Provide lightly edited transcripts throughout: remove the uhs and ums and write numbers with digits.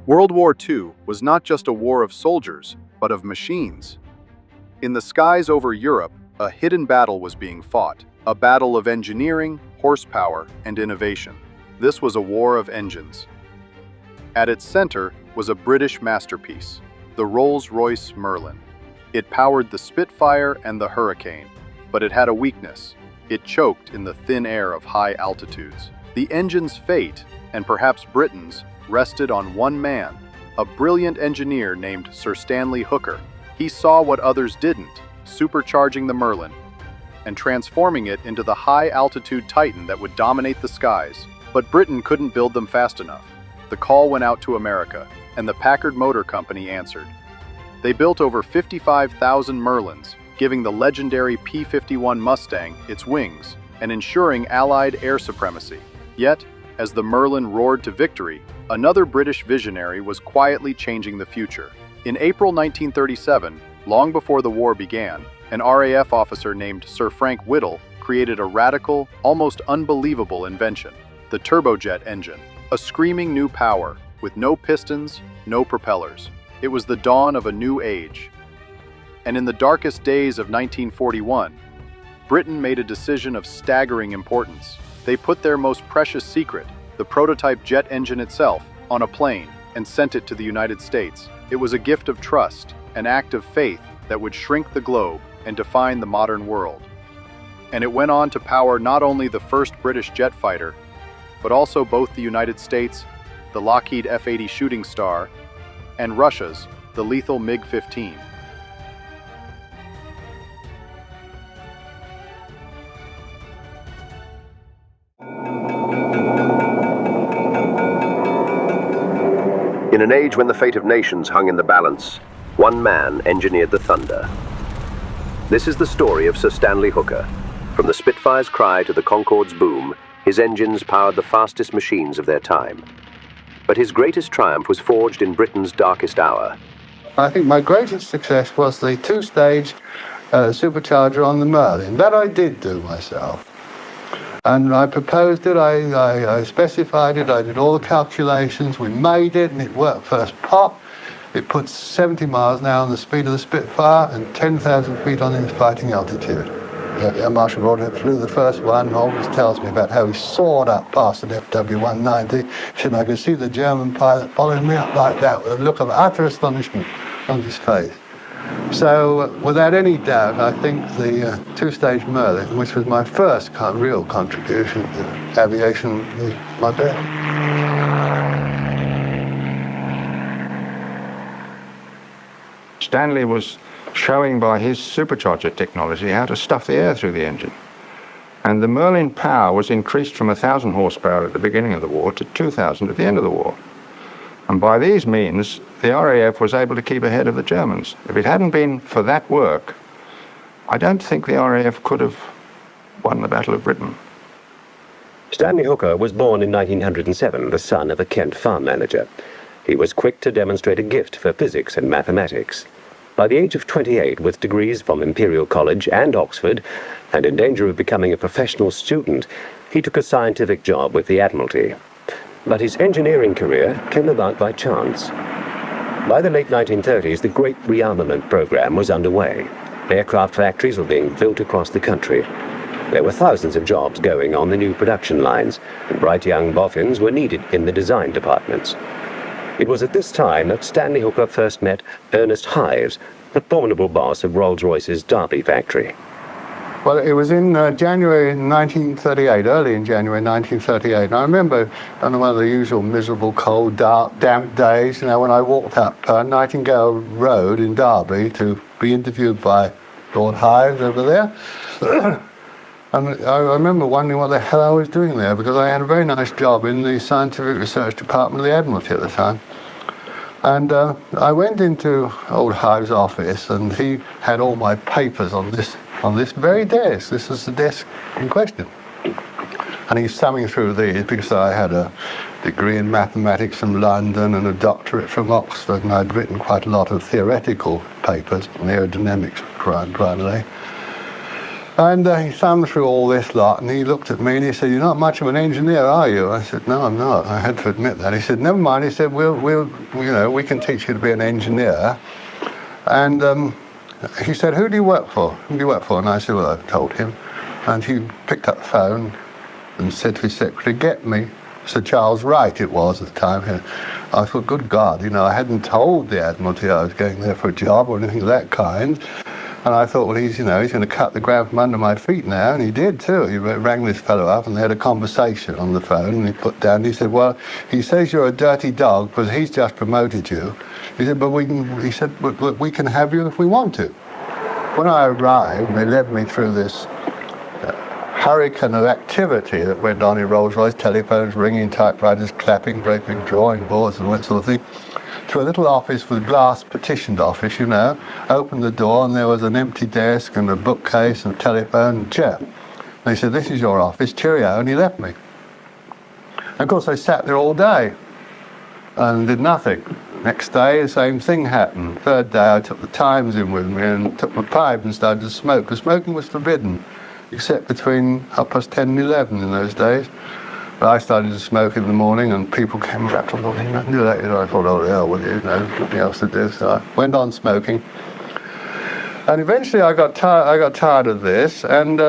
World War II was not just a war of soldiers, but of machines. In the skies over Europe, a hidden battle was being fought, a battle of engineering, horsepower, and innovation. This was a war of engines. At its center was a British masterpiece, the Rolls-Royce Merlin. It powered the Spitfire and the Hurricane, but it had a weakness. It choked in the thin air of high altitudes. The engine's fate, and perhaps Britain's, rested on one man, a brilliant engineer named Sir Stanley Hooker. He saw what others didn't, supercharging the Merlin and transforming it into the high-altitude Titan that would dominate the skies. But Britain couldn't build them fast enough. The call went out to America, and the Packard Motor Company answered. They built over 55,000 Merlins, giving the legendary P-51 Mustang its wings and ensuring Allied air supremacy. Yet, as the Merlin roared to victory, another British visionary was quietly changing the future. In April 1937, long before the war began, an RAF officer named Sir Frank Whittle created a radical, almost unbelievable invention, the turbojet engine, a screaming new power with no pistons, no propellers. It was the dawn of a new age. And in the darkest days of 1941, Britain made a decision of staggering importance. They put their most precious secret, the prototype jet engine itself, on a plane and sent it to the United States. It was a gift of trust, an act of faith that would shrink the globe and define the modern world. And it went on to power not only the first British jet fighter, but also both the United States, the Lockheed F-80 Shooting Star, and Russia's, the lethal MiG-15. In an age when the fate of nations hung in the balance, one man engineered the thunder. This is the story of Sir Stanley Hooker. From the Spitfire's cry to the Concorde's boom, his engines powered the fastest machines of their time. But his greatest triumph was forged in Britain's darkest hour. I think my greatest success was the two-stage supercharger on the Merlin. That I did do myself. And I proposed it, I specified it, I did all the calculations, we made it, and it worked first pop. It puts 70 miles an hour on the speed of the Spitfire and 10,000 feet on its fighting altitude. Air Marshal Gordon flew the first one, always tells me about how he soared up past an WWII. He said I could see the German pilot following me up like that with a look of utter astonishment on his face. So, without any doubt, I think the two-stage Merlin, which was my first real contribution to aviation, was my best. Stanley was showing by his supercharger technology how to stuff the air through the engine. And the Merlin power was increased from 1,000 horsepower at the beginning of the war to 2,000 at the end of the war. And by these means, the RAF was able to keep ahead of the Germans. If it hadn't been for that work, I don't think the RAF could have won the Battle of Britain. Stanley Hooker was born in 1907, the son of a Kent farm manager. He was quick to demonstrate a gift for physics and mathematics. By the age of 28, with degrees from Imperial College and Oxford, and in danger of becoming a professional student, he took a scientific job with the Admiralty. But his engineering career came about by chance. By the late 1930s, the great rearmament program was underway. Aircraft factories were being built across the country. There were thousands of jobs going on the new production lines, and bright young boffins were needed in the design departments. It was at this time that Stanley Hooker first met Ernest Hives, the formidable boss of Rolls-Royce's Derby factory. Well, it was in January 1938, early in January 1938. And I remember on one of the usual miserable, cold, dark, damp days, when I walked up Nightingale Road in Derby to be interviewed by Lord Hives over there. And I remember wondering what the hell I was doing there, because I had a very nice job in the scientific research department of the Admiralty at the time. And I went into old Hives' office, and he had all my papers on this very desk. This was the desk in question. And he's thumbing through these because I had a degree in mathematics from London and a doctorate from Oxford, and I'd written quite a lot of theoretical papers on aerodynamics primarily. And he thumbed through all this lot, and he looked at me and he said, "You're not much of an engineer, are you?" I said, "No, I'm not." I had to admit that. He said, "Never mind." He said, we can teach you to be an engineer." And he said, "Who do you work for? Who do you work for?" And I said, "Well," I told him. And he picked up the phone and said to his secretary, "Get me Sir Charles Wright," it was at the time. I thought, good God, I hadn't told the Admiralty I was going there for a job or anything of that kind. And I thought, well, he's going to cut the ground from under my feet now. And he did too. He rang this fellow up and they had a conversation on the phone. And he said, "Well, he says you're a dirty dog because he's just promoted you." He said, "But we can have you if we want to." When I arrived, they led me through this hurricane of activity that went on in Rolls-Royce, telephones ringing, typewriters clapping, great big drawing boards and all that sort of thing, to a little office with glass partitioned office, Opened the door and there was an empty desk and a bookcase and a telephone and a chair. And he said, "This is your office, cheerio," and he left me. And of course I sat there all day and did nothing. Next day the same thing happened. Third day I took the Times in with me and took my pipe and started to smoke, because smoking was forbidden, except between 10:30 and 11 in those days. But I started to smoke in the morning and people came up and nothing do that. I thought, oh, the hell with you, nothing else to do. So I went on smoking. And eventually I got tired of this, and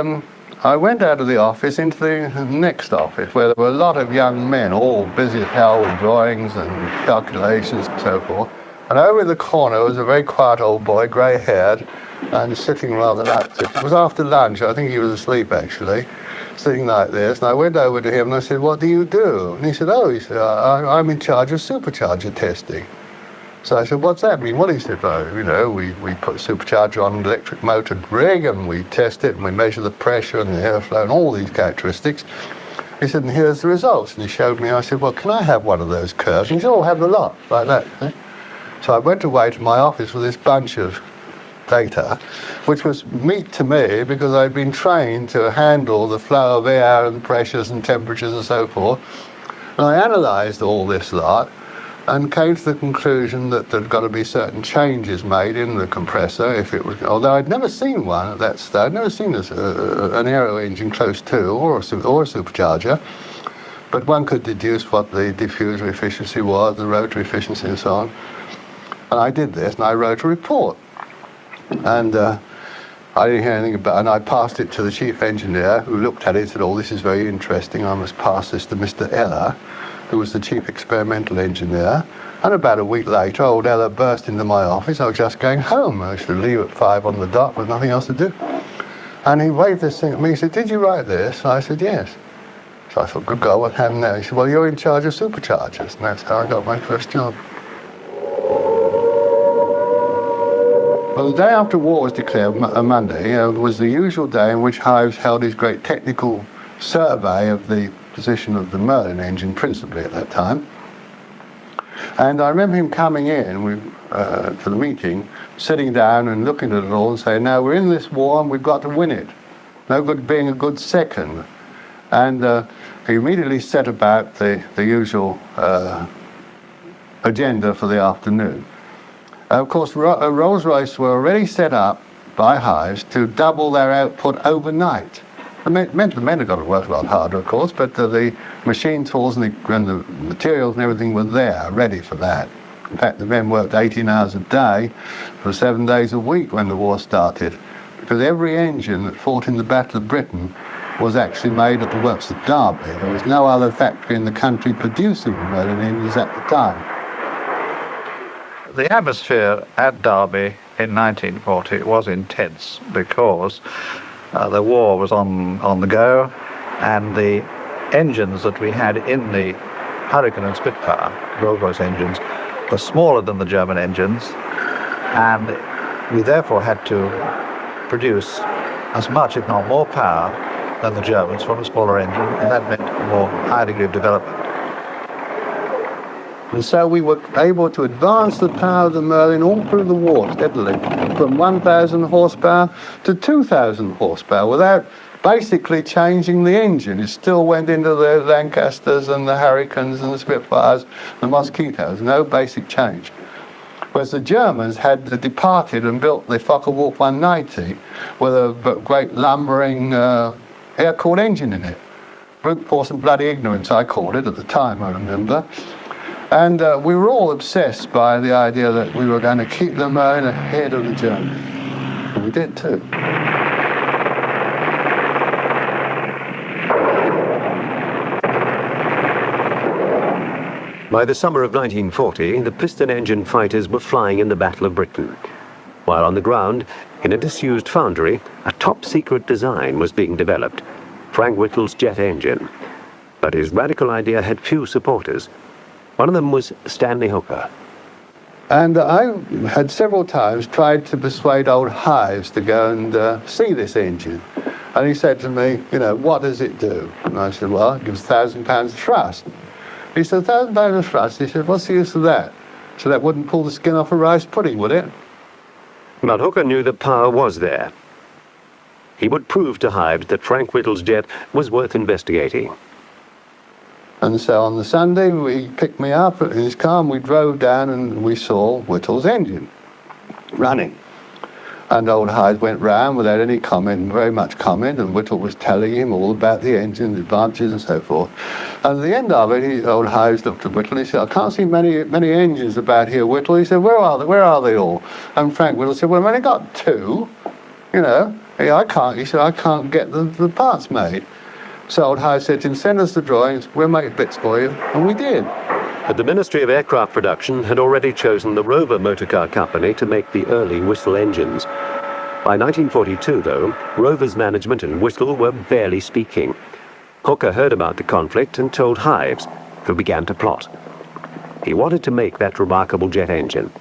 I went out of the office into the next office, where there were a lot of young men, all busy as hell with drawings and calculations and so forth. And over in the corner was a very quiet old boy, grey-haired, and sitting rather active. It was after lunch. I think he was asleep, actually, sitting like this. And I went over to him and I said, "What do you do?" And he said, I'm in charge of supercharger testing." So I said, "What's that mean?" Well, he said, we put a supercharger on an electric motored rig and we test it and we measure the pressure and the airflow and all these characteristics. He said, "And here's the results." And he showed me. I said, "Well, can I have one of those curves?" And he said, "Oh, have the lot," like that. So I went away to my office with this bunch of data, which was meat to me because I'd been trained to handle the flow of air and pressures and temperatures and so forth. And I analysed all this lot and came to the conclusion that there'd got to be certain changes made in the compressor if it was, although I'd never seen one at that stage. I'd never seen an aero engine close to or a supercharger, but one could deduce what the diffuser efficiency was, the rotary efficiency and so on. And I did this and I wrote a report. And I didn't hear anything about it, and I passed it to the chief engineer, who looked at it and said, "Oh, this is very interesting, I must pass this to Mr. Eller," who was the chief experimental engineer. And about a week later, old Eller burst into my office. I was just going home. I should leave at 5 on the dot with nothing else to do. And he waved this thing at me. He said, "Did you write this?" I said, "Yes." So I thought, good God, what happened now? He said, "Well, you're in charge of superchargers." And that's how I got my first job. Well, the day after war was declared, a Monday, was the usual day in which Hives held his great technical survey of the position of the Merlin engine, principally at that time. And I remember him coming in for the meeting, sitting down and looking at it all and saying, "Now, we're in this war and we've got to win it. No good being a good second." And he immediately set about the usual agenda for the afternoon. Of course, Rolls-Royce were already set up by Hives to double their output overnight. It meant the men had got to work a lot harder, of course, but the machine tools and the materials and everything were there, ready for that. In fact, the men worked 18 hours a day for 7 days a week when the war started, because every engine that fought in the Battle of Britain was actually made at the works of Derby. There was no other factory in the country producing Merlin engines at the time. The atmosphere at Derby in 1940 was intense because the war was on the go, and the engines that we had in the Hurricane and Spitfire, Rolls-Royce engines, were smaller than the German engines, and we therefore had to produce as much, if not more, power than the Germans from a smaller engine, and that meant a more high degree of development. And so we were able to advance the power of the Merlin all through the war steadily, from 1,000 horsepower to 2,000 horsepower, without basically changing the engine. It still went into the Lancasters and the Hurricanes and the Spitfires, the Mosquitoes, no basic change. Whereas the Germans had departed and built the Focke-Wulf 190 with a great lumbering air-cooled engine in it. Brute force and bloody ignorance, I called it at the time, I remember. And we were all obsessed by the idea that we were going to keep the Merlin ahead of the Germans. And we did too. By the summer of 1940, the piston engine fighters were flying in the Battle of Britain, while on the ground, in a disused foundry, a top-secret design was being developed, Frank Whittle's jet engine. But his radical idea had few supporters. One of them was Stanley Hooker. And I had several times tried to persuade old Hives to go and see this engine. And he said to me, you know, what does it do? And I said, well, it gives 1,000 pounds of thrust. He said, 1,000 pounds of thrust? He said, what's the use of that? So that wouldn't pull the skin off a rice pudding, would it? But Hooker knew the power was there. He would prove to Hives that Frank Whittle's jet was worth investigating. And so on the Sunday, he picked me up in his car and we drove down and we saw Whittle's engine running. And old Hyde went round without any comment, very much comment, and Whittle was telling him all about the engine, the advantages and so forth. And at the end of it, old Hyde looked at Whittle and he said, I can't see many engines about here, Whittle. He said, where are they all? And Frank Whittle said, well, I've only got two, you know. He said, I can't get the parts made. So old Hyde said to him, send us the drawings, we'll make bits for you. And we did. But the Ministry of Aircraft Production had already chosen the Rover Motorcar Company to make the early Whittle engines. By 1942, though, Rover's management and Whittle were barely speaking. Hooker heard about the conflict and told Hives, who began to plot. He wanted to make that remarkable jet engine.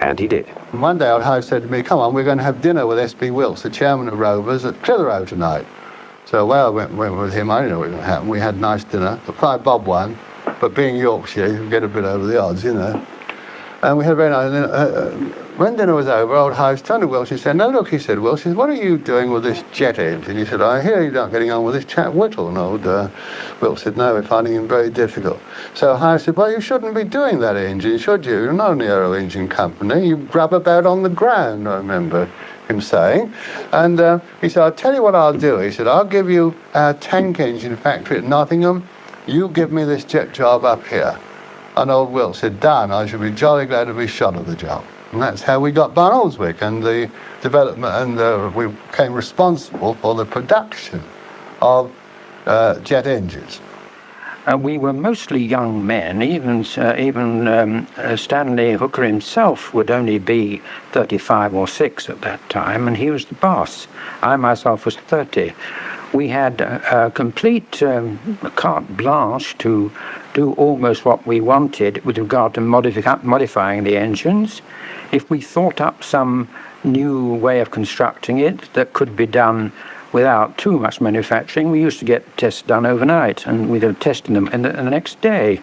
And he did. One day old Hives said to me, come on, we're going to have dinner with S.B. Wilkes, the chairman of Rovers, at Clitheroe tonight. So away I went with him. I didn't know what was going to happen. We had a nice dinner. The Pride Bob won. But being Yorkshire, you get a bit over the odds, you know. And we had a very nice... when dinner was over, old Hives turned to Welsh and said, no, look, he said, Welsh, what are you doing with this jet engine? He said, I hear you're not getting on with this chap Whittle. And old Welsh said, no, we're finding him very difficult. So Hives said, well, you shouldn't be doing that engine, should you? You're not an aero engine company. You grub about on the ground, I remember him saying. And he said, I'll tell you what I'll do. He said, I'll give you our tank engine factory at Nottingham. You give me this jet job up here. And old Will said, done, I should be jolly glad to be shot of the job. And that's how we got Barnoldswick and the development, and we became responsible for the production of jet engines. We were mostly young men. Even Stanley Hooker himself would only be 35 or 6 at that time, and he was the boss. I myself was 30. We had a complete carte blanche to do almost what we wanted with regard to modifying the engines. If we thought up some new way of constructing it that could be done without too much manufacturing, we used to get tests done overnight, and we'd have tested them the next day.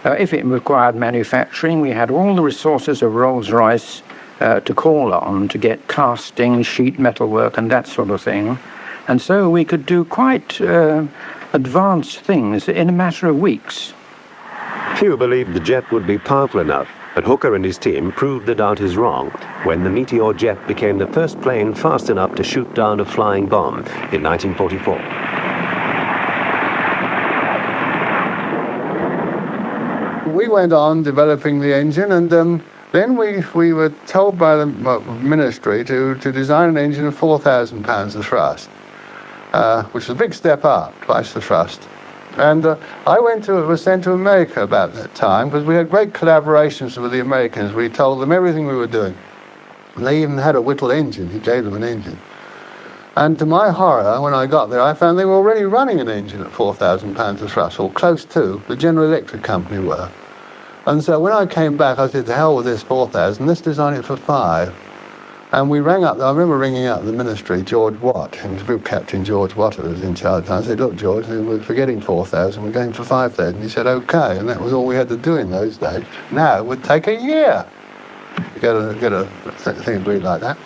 If it required manufacturing, we had all the resources of Rolls-Royce to call on to get casting, sheet metal work, and that sort of thing. And so we could do quite advanced things in a matter of weeks. Few believed the jet would be powerful enough, but Hooker and his team proved the doubters wrong when the Meteor jet became the first plane fast enough to shoot down a flying bomb in 1944. We went on developing the engine, and then we were told by the ministry to design an engine of 4,000 pounds of thrust, which is a big step up, twice the thrust. And I was sent to America about that time, because we had great collaborations with the Americans. We told them everything we were doing. And they even had a Whittle engine. He gave them an engine. And to my horror, when I got there, I found they were already running an engine at 4,000 pounds of thrust, or close to. The General Electric company were. And so when I came back, I said, to hell with this 4,000, let's design it for 5. And we rang up, I remember ringing up the ministry, George Watt, and Group Captain George Watt was in charge. I said, look, George, we're forgetting 4,000, we're going for 5,000. He said, okay, and that was all we had to do in those days. Now it would take a year to get a thing agreed like that.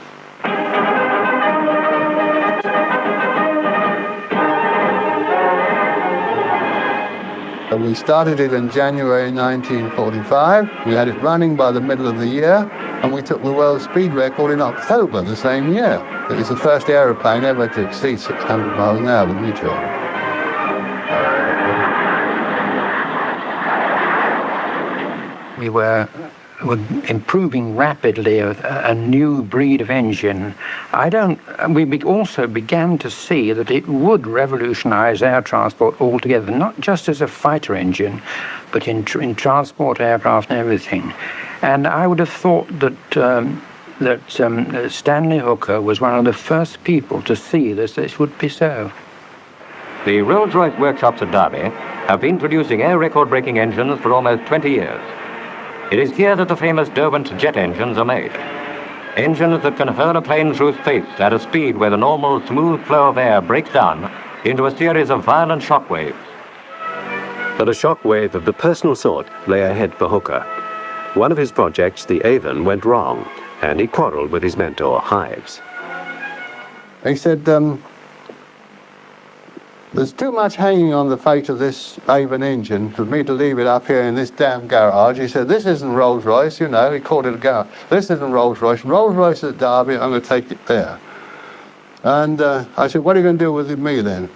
And we started it in January 1945. We had it running by the middle of the year, and we took the world speed record in October the same year. It was the first aeroplane ever to exceed 600 miles an hour with Meteor. We were improving rapidly a new breed of engine. We also began to see that it would revolutionize air transport altogether, not just as a fighter engine, but in transport aircraft and everything. And I would have thought that Stanley Hooker was one of the first people to see that this would be so. The Rolls-Royce workshops at Derby have been producing air record-breaking engines for almost 20 years. It is here that the famous Derwent jet engines are made. Engines that can hurl a plane through space at a speed where the normal smooth flow of air breaks down into a series of violent shock waves. But a shock wave of the personal sort lay ahead for Hooker. One of his projects, the Avon, went wrong, and he quarreled with his mentor, Hives. He said, there's too much hanging on the fate of this Avon engine for me to leave it up here in this damn garage. He said, this isn't Rolls-Royce, you know, he called it a garage. This isn't Rolls-Royce. Rolls-Royce at Derby, I'm going to take it there. And I said, what are you going to do with me then?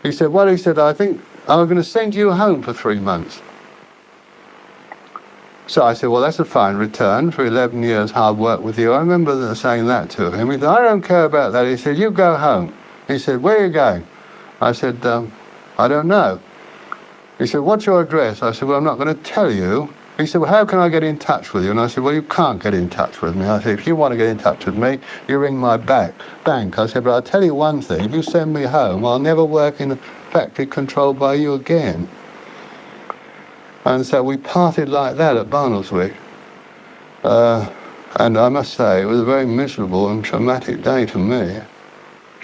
He said, well, I think I'm going to send you home for 3 months. So I said, well, that's a fine return for 11 years hard work with you. I remember saying that to him. He said, I don't care about that. He said, you go home. He said, where are you going? I said, I don't know. He said, what's your address? I said, well, I'm not going to tell you. He said, well, how can I get in touch with you? And I said, well, you can't get in touch with me. I said, if you want to get in touch with me, you ring my bank. I said, but I'll tell you one thing. If you send me home, I'll never work in a factory controlled by you again. And so we parted like that at Barnoldswick. And I must say, it was a very miserable and traumatic day to me.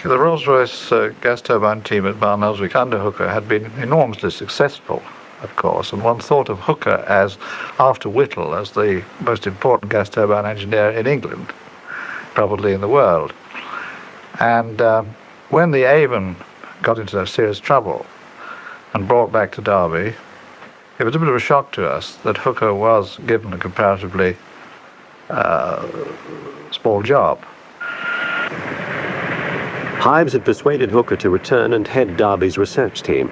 The Rolls-Royce gas turbine team at Barnoldswick under Hooker had been enormously successful, of course, and one thought of Hooker as, after Whittle, as the most important gas turbine engineer in England, probably in the world. And when the Avon got into serious trouble and brought back to Derby, it was a bit of a shock to us that Hooker was given a comparatively small job. Hives had persuaded Hooker to return and head Derby's research team.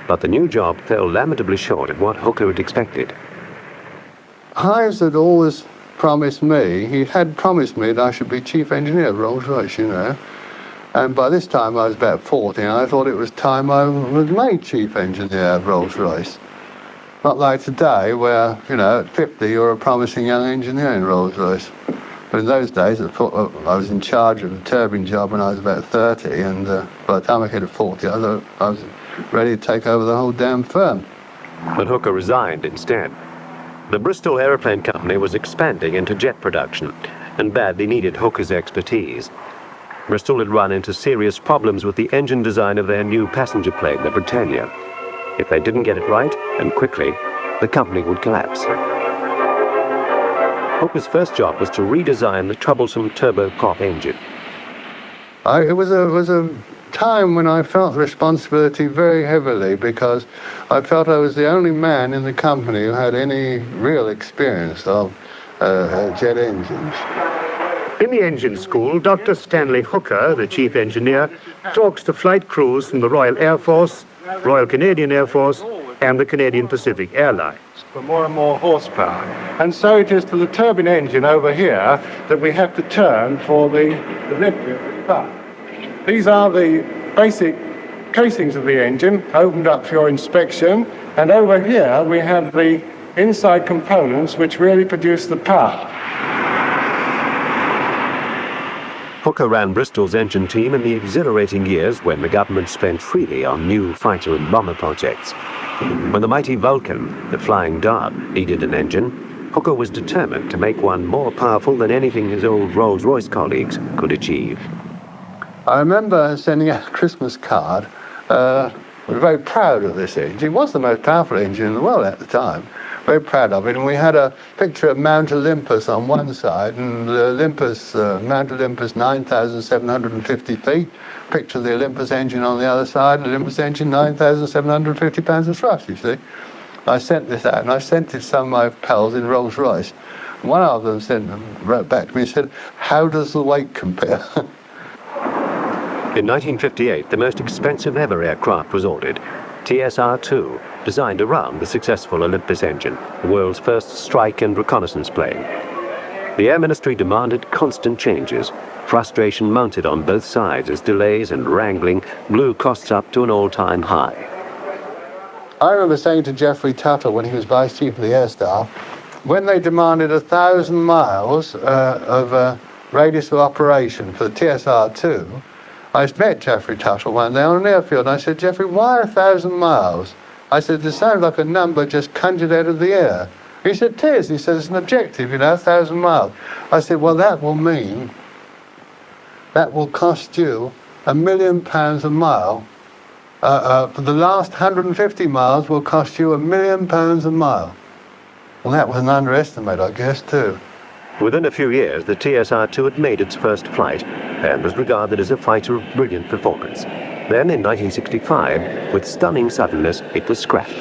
But the new job fell lamentably short of what Hooker had expected. Hives had always promised me, he had promised me that I should be chief engineer of Rolls-Royce, you know. And by this time I was about 40, and I thought it was time I was made chief engineer of Rolls-Royce. Not like today, where, you know, at 50 you're a promising young engineer in Rolls-Royce. But in those days, I thought I was in charge of a turbine job when I was about 30, and by the time I hit 40, I thought I was ready to take over the whole damn firm. But Hooker resigned instead. The Bristol Aeroplane Company was expanding into jet production and badly needed Hooker's expertise. Bristol had run into serious problems with the engine design of their new passenger plane, the Britannia. If they didn't get it right, and quickly, the company would collapse. Hooker's first job was to redesign the troublesome turboprop engine. It was a time when I felt responsibility very heavily, because I felt I was the only man in the company who had any real experience of jet engines. In the engine school, Dr. Stanley Hooker, the chief engineer, talks to flight crews from the Royal Air Force, Royal Canadian Air Force, and the Canadian Pacific Airlines. For more and more horsepower. And so it is to the turbine engine over here that we have to turn for the lift of the car. These are the basic casings of the engine, opened up for your inspection, and over here we have the inside components which really produce the power. Hooker ran Bristol's engine team in the exhilarating years when the government spent freely on new fighter and bomber projects. When the mighty Vulcan, the flying dart, needed an engine, Hooker was determined to make one more powerful than anything his old Rolls-Royce colleagues could achieve. I remember sending out a Christmas card. We were very proud of this engine. It was the most powerful engine in the world at the time. very proud of it. And we had a picture of Mount Olympus on one side, and Mount Olympus 9,750 feet. Picture of the Olympus engine on the other side, and the Olympus engine 9,750 pounds of thrust, you see. I sent this out, and I sent it to some of my pals in Rolls-Royce. One of them wrote back to me and said, "How does the weight compare?" In 1958, the most expensive ever aircraft was ordered, TSR-2, designed around the successful Olympus engine, the world's first strike and reconnaissance plane. The Air Ministry demanded constant changes. Frustration mounted on both sides as delays and wrangling blew costs up to an all-time high. I remember saying to Geoffrey Tuttle when he was Vice Chief of the Air Staff, when they demanded 1,000 miles of radius of operation for the TSR-2, I met Geoffrey Tuttle one day on an airfield, and I said, "Geoffrey, why 1,000 miles?" I said, "It sounds like a number just conjured out of the air." He said, "'Tis." He said, "It's an objective, 1,000 miles." I said, "Well, that will mean that will cost you £1 million a mile. For the last 150 miles will cost you £1 million a mile." Well, that was an underestimate, I guess, too. Within a few years, the TSR-2 had made its first flight and was regarded as a fighter of brilliant performance. Then, in 1965, with stunning suddenness, it was scrapped.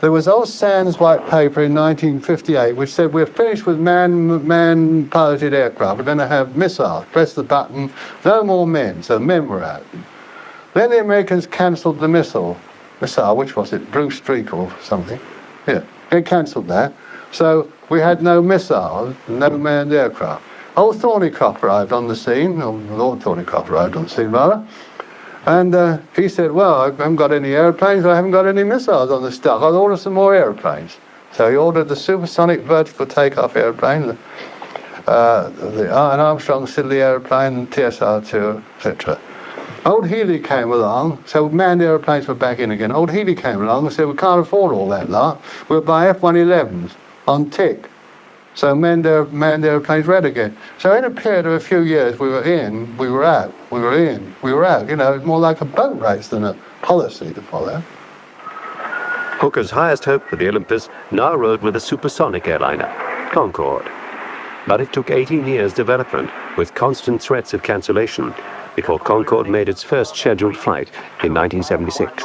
There was old Sands white paper in 1958 which said, "We're finished with man-piloted aircraft. We're going to have missiles. Press the button. No more men." So men were out. Then the Americans cancelled the missile, which was it? Blue Streak or something. Yeah, they cancelled that. So we had no missiles, no manned aircraft. Old Thornycroft arrived on the scene, or Lord Thornycroft arrived on the scene, rather. And he said, "Well, I haven't got any airplanes, I haven't got any missiles on the stock. I'll order some more airplanes." So he ordered the supersonic vertical takeoff airplane, the Armstrong Siddeley airplane, the TSR-2, etc. Old Healy came along, so manned airplanes were back in again. Old Healy came along and said, "We can't afford all that lot. We'll buy F-111s on tick." So manned airplanes red again. So in a period of a few years, we were in, we were out, we were in, we were out. It's more like a boat race than a policy to follow. Hooker's highest hope for the Olympus now rode with a supersonic airliner, Concorde. But it took 18 years development, with constant threats of cancellation, before Concorde made its first scheduled flight in 1976.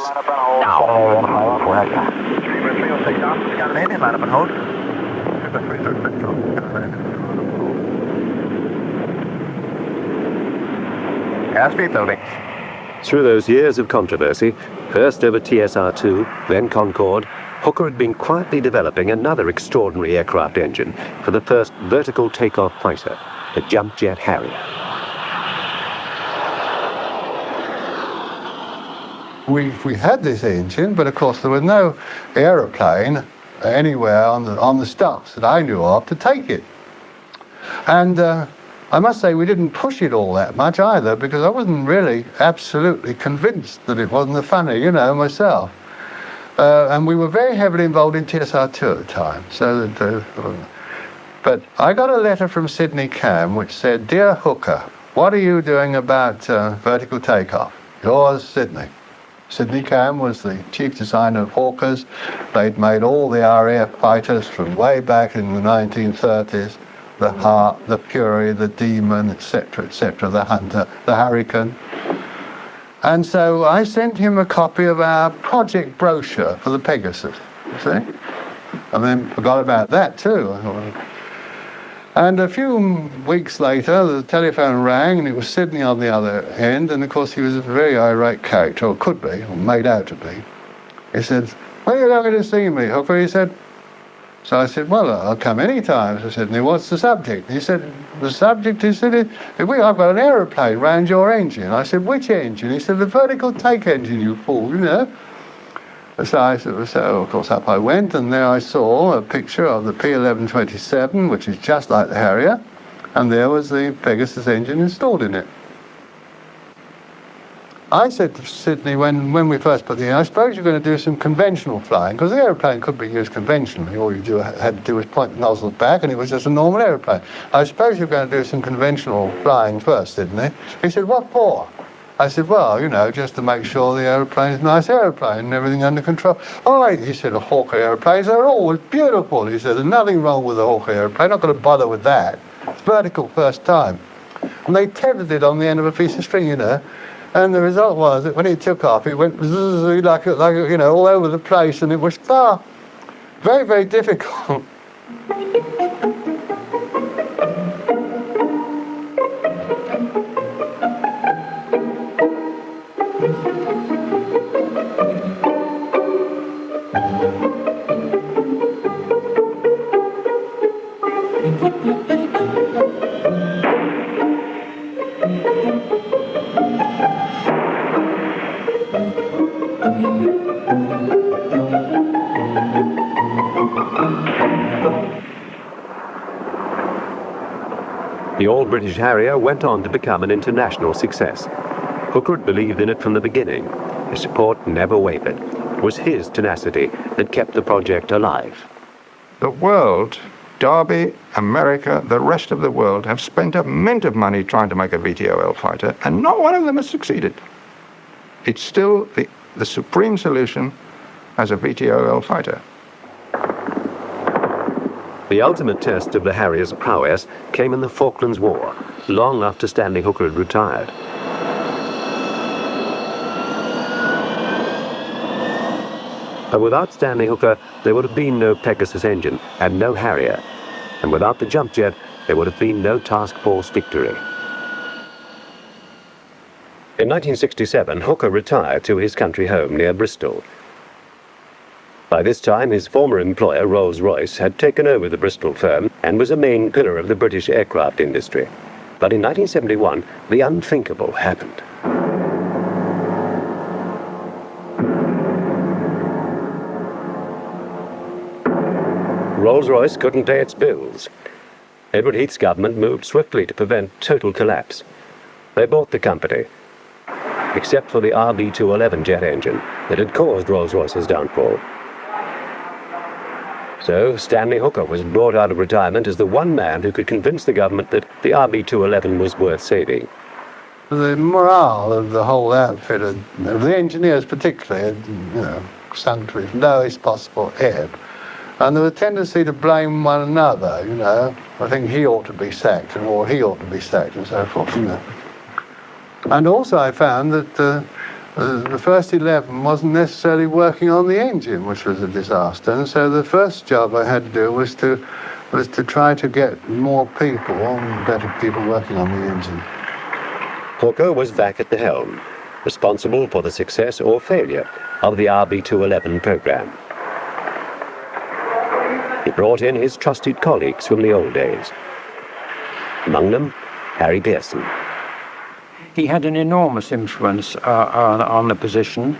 Through those years of controversy, first over TSR-2, then Concorde, Hooker had been quietly developing another extraordinary aircraft engine for the first vertical takeoff fighter, the jump jet Harrier. We had this engine, but of course there was no aeroplane anywhere on the stocks that I knew of to take it. And I must say we didn't push it all that much either, because I wasn't really absolutely convinced that it wasn't funny, myself. And we were very heavily involved in TSR-2 at the time. But I got a letter from Sidney Cam which said, "Dear Hooker, what are you doing about vertical takeoff? Yours, Sidney." Sidney Cam was the chief designer of Hawkers. They'd made all the RAF fighters from way back in the 1930s, the Hart, the Fury, the Demon, etc., the Hunter, the Hurricane. And so I sent him a copy of our project brochure for the Pegasus, you see. And then forgot about that too. And a few weeks later, the telephone rang, and it was Sidney on the other end, and of course he was a very irate character, or could be, or made out to be. He said, "When are you going to see me, Hooker?" He said. So I said, "Well, I'll come any time." So I said, "What's the subject?" He said, "The subject," he said, "I've got an aeroplane round your engine." I said, "Which engine?" He said, "The vertical take engine, you fool, So of course up I went, and there I saw a picture of the P-1127, which is just like the Harrier, and there was the Pegasus engine installed in it. I said to Sidney when we first put the "I suppose you're going to do some conventional flying," because the aeroplane could be used conventionally. All you had to do was point the nozzle back, and it was just a normal aeroplane. "I suppose you're going to do some conventional flying first, Sidney." He said, "What for?" I said, well, you know, just to make sure the aeroplane's a nice aeroplane and everything under control. Oh, he said, the Hawker aeroplanes are always beautiful. He said, there's nothing wrong with the Hawker aeroplane. Not going to bother with that. It's vertical first time. And they tethered it on the end of a piece of string, you know. And the result was that when it took off, it went zzz, like you know, all over the place, and it was very, very difficult. The all-British Harrier went on to become an international success. Hooker had believed in it from the beginning. His support never wavered. It was his tenacity that kept the project alive. The world, Derby, America, the rest of the world have spent a mint of money trying to make a VTOL fighter, and not one of them has succeeded. It's still the supreme solution as a VTOL fighter. The ultimate test of the Harrier's prowess came in the Falklands War, long after Stanley Hooker had retired. But without Stanley Hooker, there would have been no Pegasus engine and no Harrier. And without the jump jet, there would have been no task force victory. In 1967, Hooker retired to his country home near Bristol. By this time, his former employer, Rolls-Royce, had taken over the Bristol firm and was a main pillar of the British aircraft industry. But in 1971, the unthinkable happened. Rolls-Royce couldn't pay its bills. Edward Heath's government moved swiftly to prevent total collapse. They bought the company, except for the RB211 jet engine that had caused Rolls-Royce's downfall. So Stanley Hooker was brought out of retirement as the one man who could convince the government that the RB211 was worth saving. The morale of the whole outfit, of the engineers particularly, had, you know, sunk to its lowest possible ebb. And there was a tendency to blame one another, you know. I think he ought to be sacked, or he ought to be sacked, and so forth, you know. And also I found that the first 11 wasn't necessarily working on the engine, which was a disaster. And so the first job I had to do was to try to get more people, better people working on the engine. Hooker was back at the helm, responsible for the success or failure of the RB211 program. He brought in his trusted colleagues from the old days. Among them, Harry Pearson. He had an enormous influence on the position.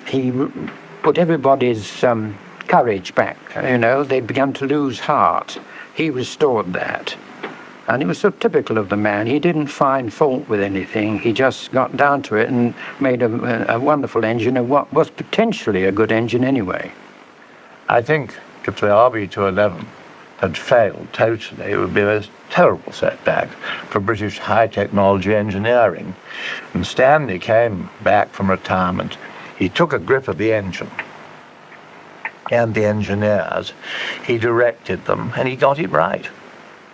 He put everybody's courage back, you know. They began to lose heart. He restored that. And it was so typical of the man. He didn't find fault with anything. He just got down to it and made a wonderful engine, and what was potentially a good engine anyway. I think if the RB211 had failed totally, it would be a terrible setback for British high-technology engineering. And Stanley came back from retirement. He took a grip of the engine and the engineers. He directed them, and he got it right.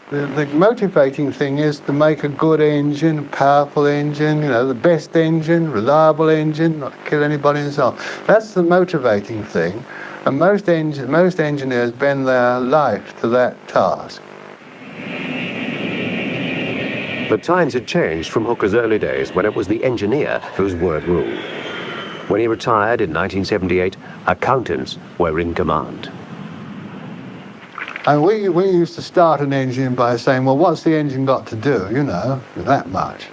The motivating thing is to make a good engine, a powerful engine, you know, the best engine, reliable engine, not to kill anybody and so on. That's the motivating thing. And most engineers bend their life to that task. But times had changed from Hooker's early days, when it was the engineer whose word ruled. When he retired in 1978, accountants were in command. And we used to start an engine by saying, well, what's the engine got to do? You know, that much.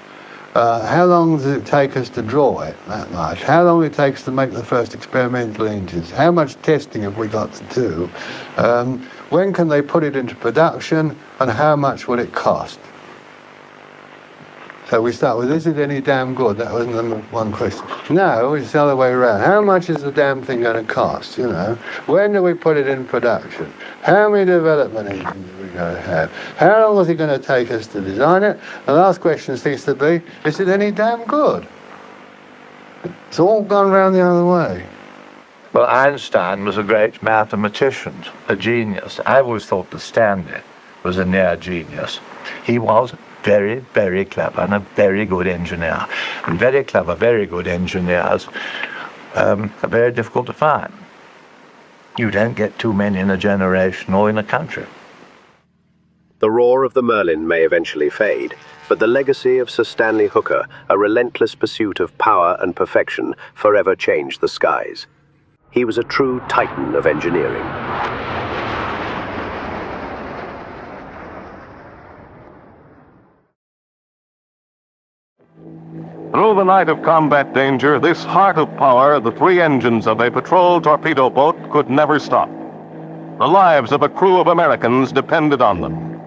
How long does it take us to draw it? That much. How long it takes to make the first experimental engines? How much testing have we got to do? When can they put it into production? And how much will it cost? So we start with, is it any damn good? That was number one question. No, it's the other way around. How much is the damn thing going to cost, you know? When do we put it in production? How many development engines are we going to have? How long is it going to take us to design it? The last question seems to be, is it any damn good? It's all gone round the other way. Well, Einstein was a great mathematician, a genius. I always thought that Stanley was a near genius. He was very, very clever and a very good engineer. And very clever, very good engineers are very difficult to find. You don't get too many in a generation or in a country. The roar of the Merlin may eventually fade, but the legacy of Sir Stanley Hooker, a relentless pursuit of power and perfection, forever changed the skies. He was a true titan of engineering. Through the night of combat danger, this heart of power, the three engines of a patrol torpedo boat, could never stop. The lives of a crew of Americans depended on them.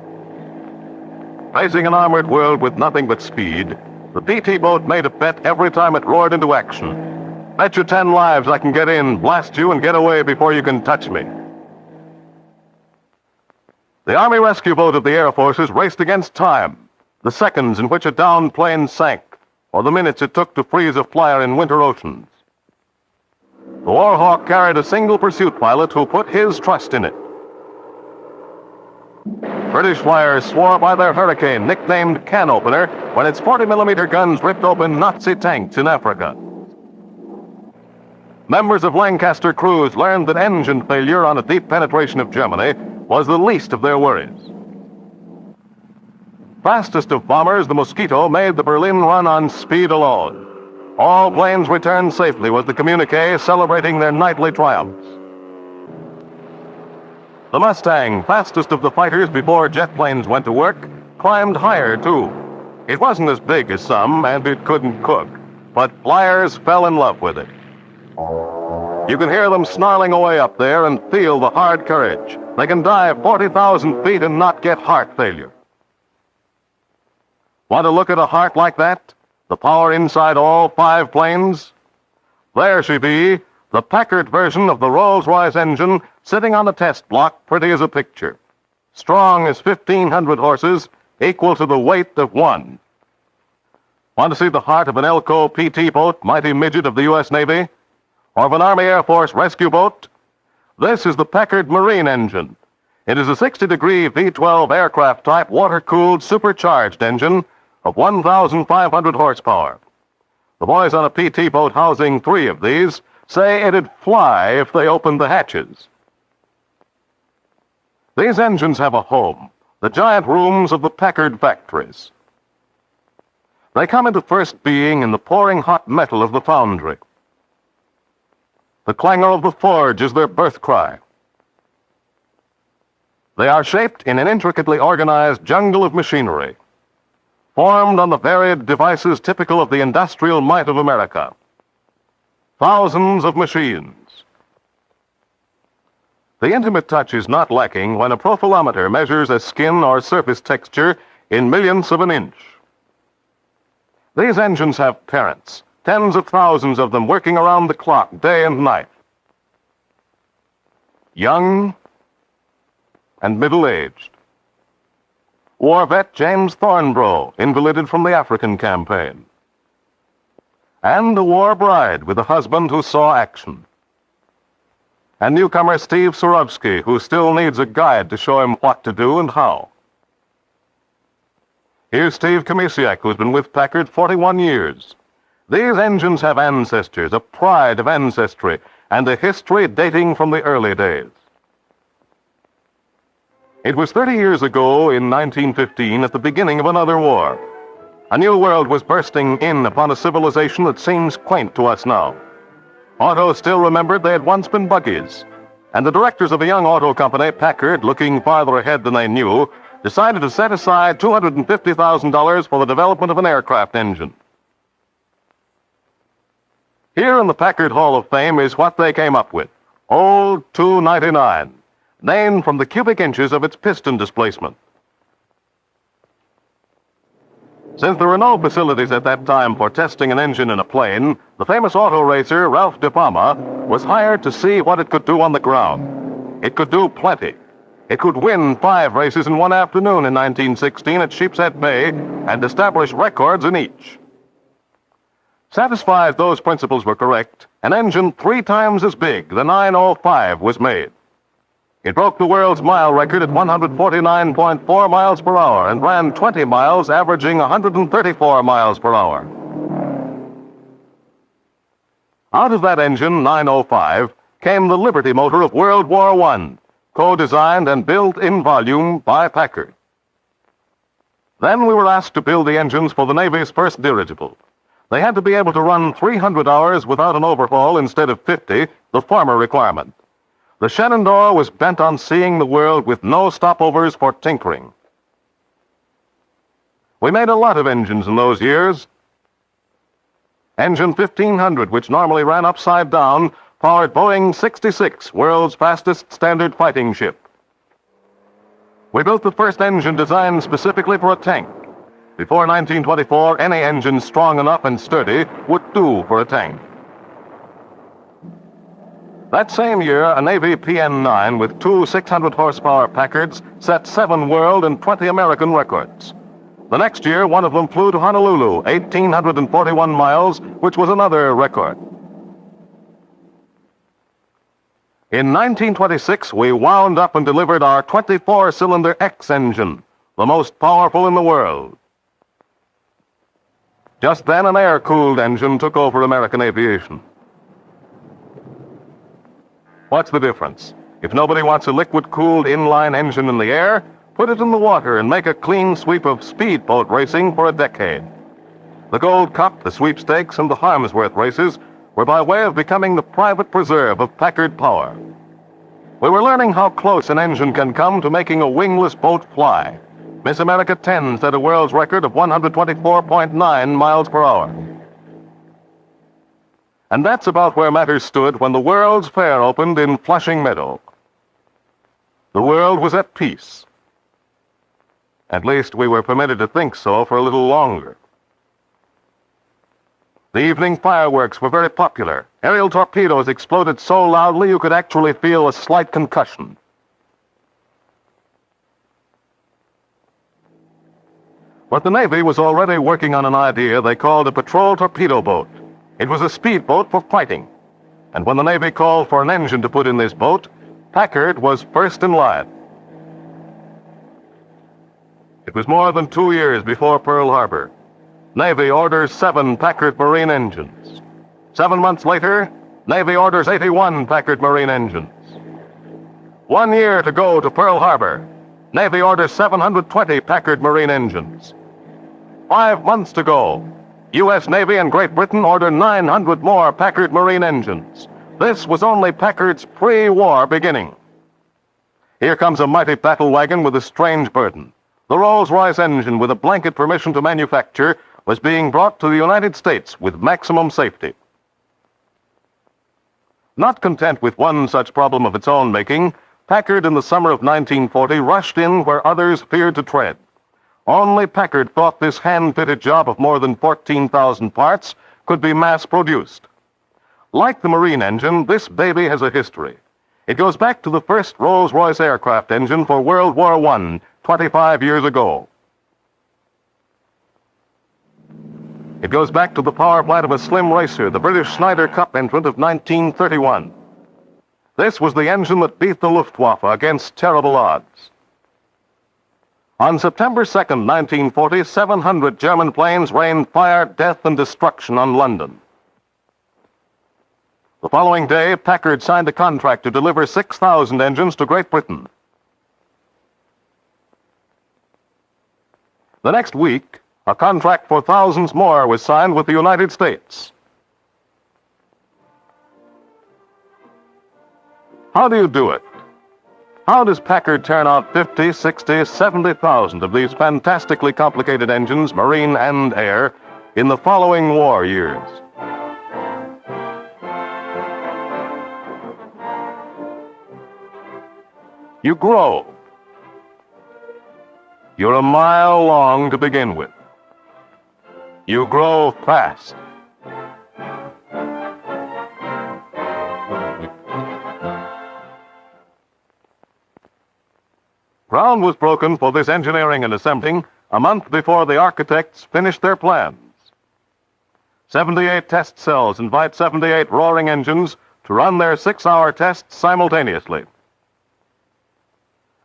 Facing an armored world with nothing but speed, the PT boat made a bet every time it roared into action. Bet you 10 lives I can get in, blast you, and get away before you can touch me. The Army rescue boat of the Air Forces raced against time, the seconds in which a downed plane sank, or the minutes it took to freeze a flyer in winter oceans. The Warhawk carried a single pursuit pilot who put his trust in it. British flyers swore by their Hurricane, nicknamed Can Opener, when its 40mm guns ripped open Nazi tanks in Africa. Members of Lancaster crews learned that engine failure on a deep penetration of Germany was the least of their worries. Fastest of bombers, the Mosquito made the Berlin run on speed alone. All planes returned safely with the communique celebrating their nightly triumphs. The Mustang, fastest of the fighters before jet planes went to work, climbed higher too. It wasn't as big as some, and it couldn't cook, but flyers fell in love with it. You can hear them snarling away up there and feel the hard courage. They can dive 40,000 feet and not get heart failure. Want to look at a heart like that? The power inside all 5 planes? There she be, the Packard version of the Rolls-Royce engine sitting on the test block, pretty as a picture. Strong as 1,500 horses, equal to the weight of one. Want to see the heart of an Elco PT boat, mighty midget of the U.S. Navy? Or of an Army Air Force rescue boat? This is the Packard Marine engine. It is a 60-degree V-12 aircraft-type water-cooled supercharged engine of 1,500 horsepower. The boys on a PT boat housing 3 of these say it'd fly if they opened the hatches. These engines have a home, the giant rooms of the Packard factories. They come into first being in the pouring hot metal of the foundry. The clangor of the forge is their birth cry. They are shaped in an intricately organized jungle of machinery, formed on the varied devices typical of the industrial might of America. Thousands of machines. The intimate touch is not lacking when a profilometer measures a skin or surface texture in millionths of an inch. These engines have parents, tens of thousands of them working around the clock, day and night. Young and middle-aged. War vet James Thornborough, invalided from the African campaign. And a war bride with a husband who saw action. And newcomer Steve Surowski, who still needs a guide to show him what to do and how. Here's Steve Komisiak, who's been with Packard 41 years. These engines have ancestors, a pride of ancestry, and a history dating from the early days. It was 30 years ago, in 1915, at the beginning of another war. A new world was bursting in upon a civilization that seems quaint to us now. Autos still remembered they had once been buggies, and the directors of a young auto company, Packard, looking farther ahead than they knew, decided to set aside $250,000 for the development of an aircraft engine. Here in the Packard Hall of Fame is what they came up with, Old 299, named from the cubic inches of its piston displacement. Since there were no facilities at that time for testing an engine in a plane, the famous auto racer Ralph de Palma was hired to see what it could do on the ground. It could do plenty. It could win 5 races in one afternoon in 1916 at Sheepshead Bay and establish records in each. Satisfied those principles were correct, an engine 3 times as big, the 905, was made. It broke the world's mile record at 149.4 miles per hour and ran 20 miles, averaging 134 miles per hour. Out of that engine, 905, came the Liberty motor of World War I, co-designed and built in volume by Packard. Then we were asked to build the engines for the Navy's first dirigible. They had to be able to run 300 hours without an overhaul instead of 50, the former requirement. The Shenandoah was bent on seeing the world with no stopovers for tinkering. We made a lot of engines in those years. Engine 1500, which normally ran upside down, powered Boeing 66, world's fastest standard fighting ship. We built the first engine designed specifically for a tank. Before 1924, any engine strong enough and sturdy would do for a tank. That same year, a Navy PN-9 with 2 600-horsepower Packards set 7 world and 20 American records. The next year, one of them flew to Honolulu, 1,841 miles, which was another record. In 1926, we wound up and delivered our 24-cylinder X engine, the most powerful in the world. Just then, an air-cooled engine took over American aviation. What's the difference? If nobody wants a liquid-cooled inline engine in the air, put it in the water and make a clean sweep of speedboat racing for a decade. The Gold Cup, the sweepstakes, and the Harmsworth races were by way of becoming the private preserve of Packard power. We were learning how close an engine can come to making a wingless boat fly. Miss America 10 set a world's record of 124.9 miles per hour. And that's about where matters stood when the World's Fair opened in Flushing Meadow. The world was at peace. At least we were permitted to think so for a little longer. The evening fireworks were very popular. Aerial torpedoes exploded so loudly you could actually feel a slight concussion. But the Navy was already working on an idea they called a patrol torpedo boat. It was a speedboat for fighting. And when the Navy called for an engine to put in this boat, Packard was first in line. It was more than 2 years before Pearl Harbor. Navy orders 7 Packard Marine engines. 7 months later, Navy orders 81 Packard Marine engines. 1 year to go to Pearl Harbor. Navy orders 720 Packard Marine engines. 5 months to go. U.S. Navy and Great Britain order 900 more Packard Marine engines. This was only Packard's pre-war beginning. Here comes a mighty battle wagon with a strange burden. The Rolls-Royce engine with a blanket permission to manufacture was being brought to the United States with maximum safety. Not content with one such problem of its own making, Packard in the summer of 1940 rushed in where others feared to tread. Only Packard thought this hand-fitted job of more than 14,000 parts could be mass-produced. Like the Marine engine, this baby has a history. It goes back to the first Rolls-Royce aircraft engine for World War I, 25 years ago. It goes back to the power plant of a slim racer, the British Snyder Cup entrant of 1931. This was the engine that beat the Luftwaffe against terrible odds. On September 2nd, 1940, 700 German planes rained fire, death, and destruction on London. The following day, Packard signed a contract to deliver 6,000 engines to Great Britain. The next week, a contract for thousands more was signed with the United States. How do you do it? How does Packard turn out 50, 60, 70,000 of these fantastically complicated engines, marine and air, in the following war years? You grow. You're a mile long to begin with. You grow fast. Ground was broken for this engineering and assembling a month before the architects finished their plans. 78 test cells invite 78 roaring engines to run their 6-hour tests simultaneously.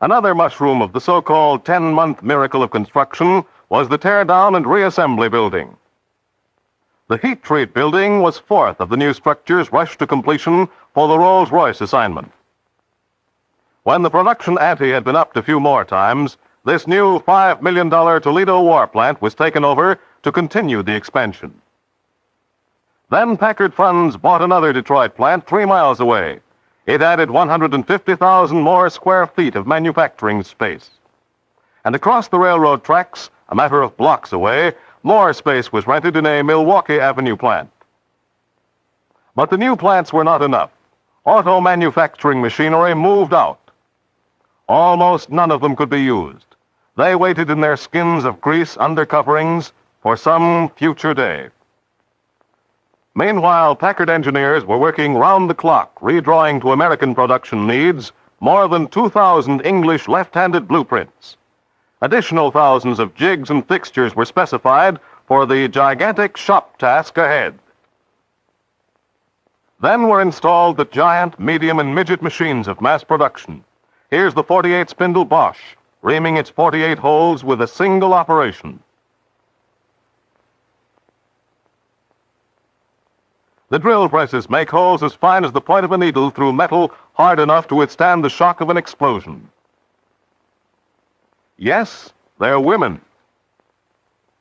Another mushroom of the so-called 10-month miracle of construction was the tear-down and reassembly building. The heat treat building was fourth of the new structures rushed to completion for the Rolls-Royce assignment. When the production ante had been upped a few more times, this new $5 million Toledo war plant was taken over to continue the expansion. Then Packard funds bought another Detroit plant 3 miles away. It added 150,000 more square feet of manufacturing space. And across the railroad tracks, a matter of blocks away, more space was rented in a Milwaukee Avenue plant. But the new plants were not enough. Auto manufacturing machinery moved out. Almost none of them could be used. They waited in their skins of grease undercoverings for some future day. Meanwhile, Packard engineers were working round the clock, redrawing to American production needs more than 2,000 English left-handed blueprints. Additional thousands of jigs and fixtures were specified for the gigantic shop task ahead. Then were installed the giant, medium, and midget machines of mass production. Here's the 48-spindle Bosch, reaming its 48 holes with a single operation. The drill presses make holes as fine as the point of a needle through metal hard enough to withstand the shock of an explosion. Yes, they're women.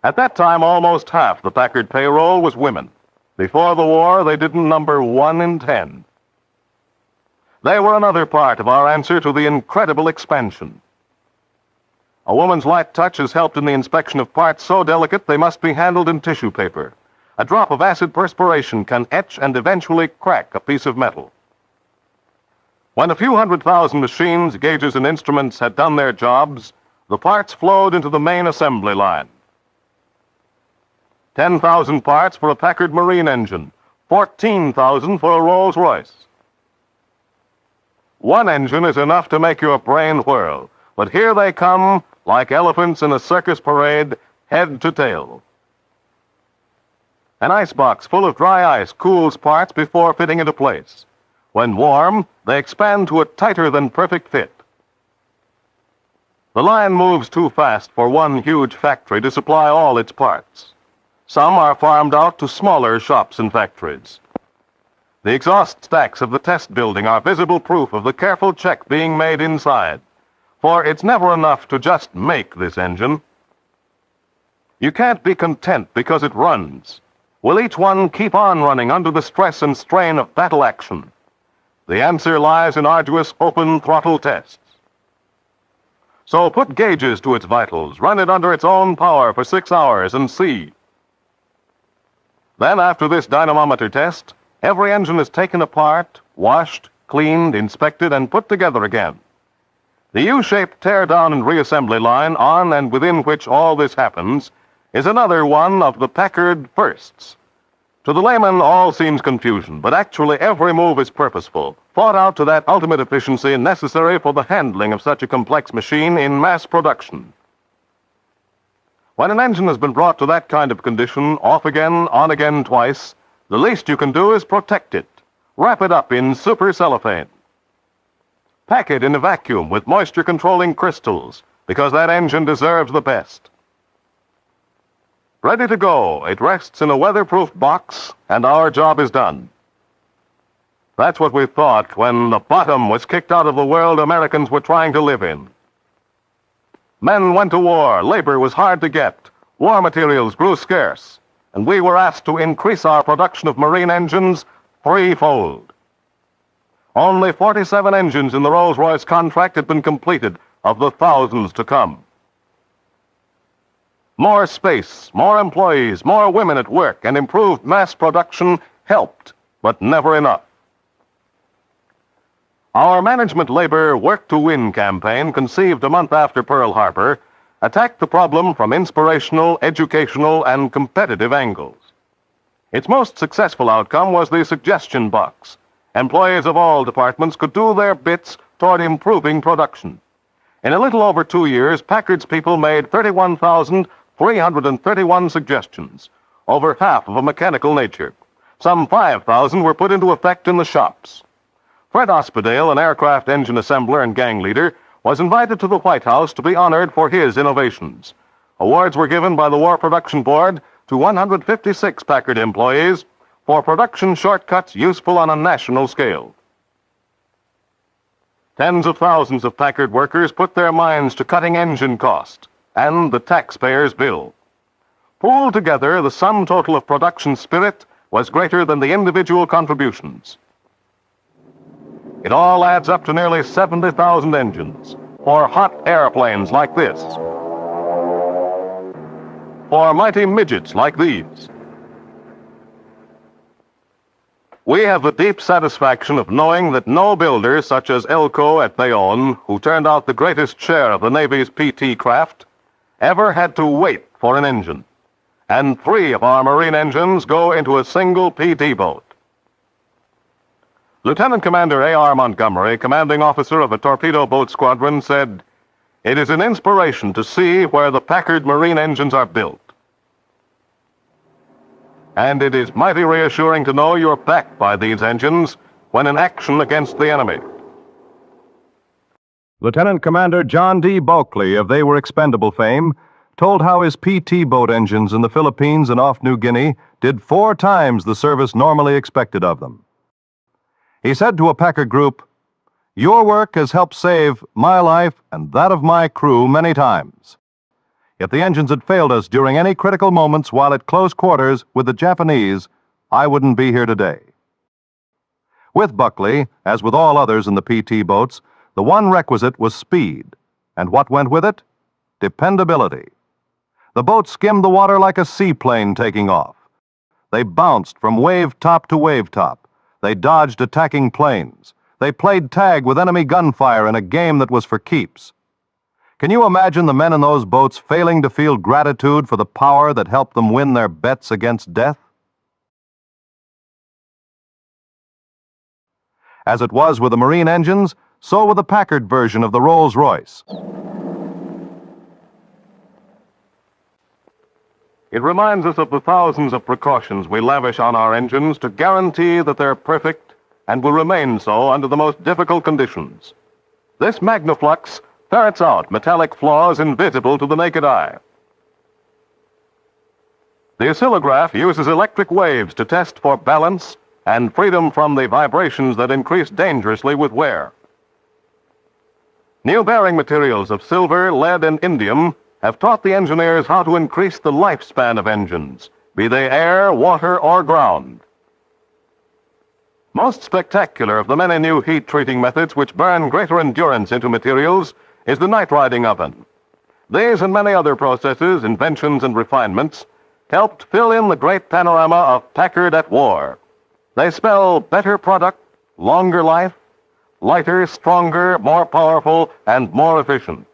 At that time, almost half the Packard payroll was women. Before the war, they didn't number 1 in 10. They were another part of our answer to the incredible expansion. A woman's light touch has helped in the inspection of parts so delicate they must be handled in tissue paper. A drop of acid perspiration can etch and eventually crack a piece of metal. When a few 100,000 machines, gauges, and instruments had done their jobs, the parts flowed into the main assembly line. 10,000 parts for a Packard Marine engine, 14,000 for a Rolls-Royce. One engine is enough to make your brain whirl, but here they come, like elephants in a circus parade, head to tail. An icebox full of dry ice cools parts before fitting into place. When warm, they expand to a tighter-than-perfect fit. The line moves too fast for one huge factory to supply all its parts. Some are farmed out to smaller shops and factories. The exhaust stacks of the test building are visible proof of the careful check being made inside, for it's never enough to just make this engine. You can't be content because it runs. Will each one keep on running under the stress and strain of battle action? The answer lies in arduous open throttle tests. So put gauges to its vitals, run it under its own power for 6 hours and see. Then after this dynamometer test, every engine is taken apart, washed, cleaned, inspected, and put together again. The U-shaped tear-down and reassembly line on and within which all this happens is another one of the Packard firsts. To the layman, all seems confusion, but actually every move is purposeful, thought out to that ultimate efficiency necessary for the handling of such a complex machine in mass production. When an engine has been brought to that kind of condition, off again, on again twice, the least you can do is protect it. Wrap it up in super cellophane. Pack it in a vacuum with moisture-controlling crystals, because that engine deserves the best. Ready to go, it rests in a weatherproof box, and our job is done. That's what we thought when the bottom was kicked out of the world Americans were trying to live in. Men went to war, labor was hard to get, war materials grew scarce, and we were asked to increase our production of marine engines threefold. Only 47 engines in the Rolls-Royce contract had been completed of the thousands to come. More space, more employees, more women at work, and improved mass production helped, but never enough. Our management labor Work to Win campaign, conceived a month after Pearl Harbor, attacked the problem from inspirational, educational, and competitive angles. Its most successful outcome was the suggestion box. Employees of all departments could do their bits toward improving production. In a little over 2 years, Packard's people made 31,331 suggestions, over half of a mechanical nature. Some 5,000 were put into effect in the shops. Fred Ospedale, an aircraft engine assembler and gang leader, was invited to the White House to be honored for his innovations. Awards were given by the War Production Board to 156 Packard employees for production shortcuts useful on a national scale. Tens of thousands of Packard workers put their minds to cutting engine cost and the taxpayer's bill. Pooled together, the sum total of production spirit was greater than the individual contributions. It all adds up to nearly 70,000 engines for hot airplanes like this, for mighty midgets like these. We have the deep satisfaction of knowing that no builder such as Elco at Bayonne, who turned out the greatest share of the Navy's PT craft, ever had to wait for an engine. And 3 of our marine engines go into a single PT boat. Lieutenant Commander A.R. Montgomery, commanding officer of a torpedo boat squadron, said, "It is an inspiration to see where the Packard marine engines are built. And it is mighty reassuring to know you're backed by these engines when in action against the enemy." Lieutenant Commander John D. Bulkley of They Were Expendable fame told how his PT boat engines in the Philippines and off New Guinea did 4 times the service normally expected of them. He said to a Packard group, "Your work has helped save my life and that of my crew many times. If the engines had failed us during any critical moments while at close quarters with the Japanese, I wouldn't be here today." With Buckley, as with all others in the PT boats, the one requisite was speed. And what went with it? Dependability. The boat skimmed the water like a seaplane taking off. They bounced from wave top to wave top. They dodged attacking planes. They played tag with enemy gunfire in a game that was for keeps. Can you imagine the men in those boats failing to feel gratitude for the power that helped them win their bets against death? As it was with the Marine engines, so with the Packard version of the Rolls-Royce. It reminds us of the thousands of precautions we lavish on our engines to guarantee that they're perfect and will remain so under the most difficult conditions. This Magnaflux ferrets out metallic flaws invisible to the naked eye. The oscillograph uses electric waves to test for balance and freedom from the vibrations that increase dangerously with wear. New bearing materials of silver, lead, and indium have taught the engineers how to increase the lifespan of engines, be they air, water, or ground. Most spectacular of the many new heat-treating methods which burn greater endurance into materials is the night-riding oven. These and many other processes, inventions, and refinements helped fill in the great panorama of Packard at war. They spell better product, longer life, lighter, stronger, more powerful, and more efficient.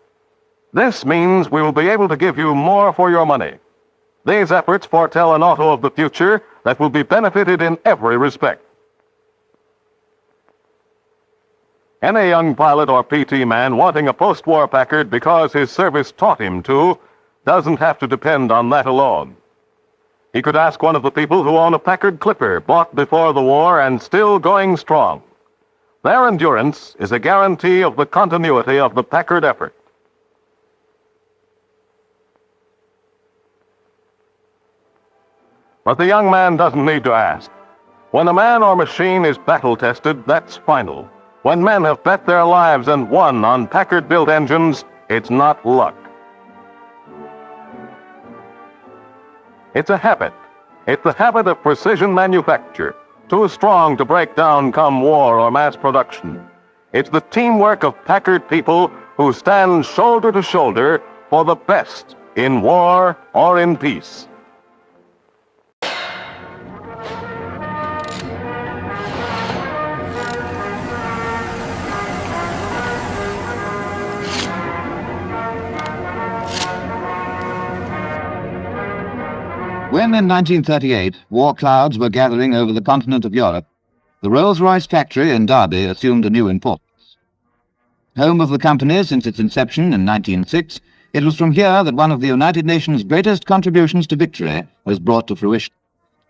This means we will be able to give you more for your money. These efforts foretell an auto of the future that will be benefited in every respect. Any young pilot or PT man wanting a post-war Packard because his service taught him to doesn't have to depend on that alone. He could ask one of the people who own a Packard Clipper bought before the war and still going strong. Their endurance is a guarantee of the continuity of the Packard effort. But the young man doesn't need to ask. When a man or machine is battle-tested, that's final. When men have bet their lives and won on Packard-built engines, it's not luck. It's a habit. It's the habit of precision manufacture, too strong to break down come war or mass production. It's the teamwork of Packard people who stand shoulder to shoulder for the best in war or in peace. When in 1938 war clouds were gathering over the continent of Europe, the Rolls-Royce factory in Derby assumed a new importance. Home of the company since its inception in 1906, it was from here that one of the United Nations' greatest contributions to victory was brought to fruition,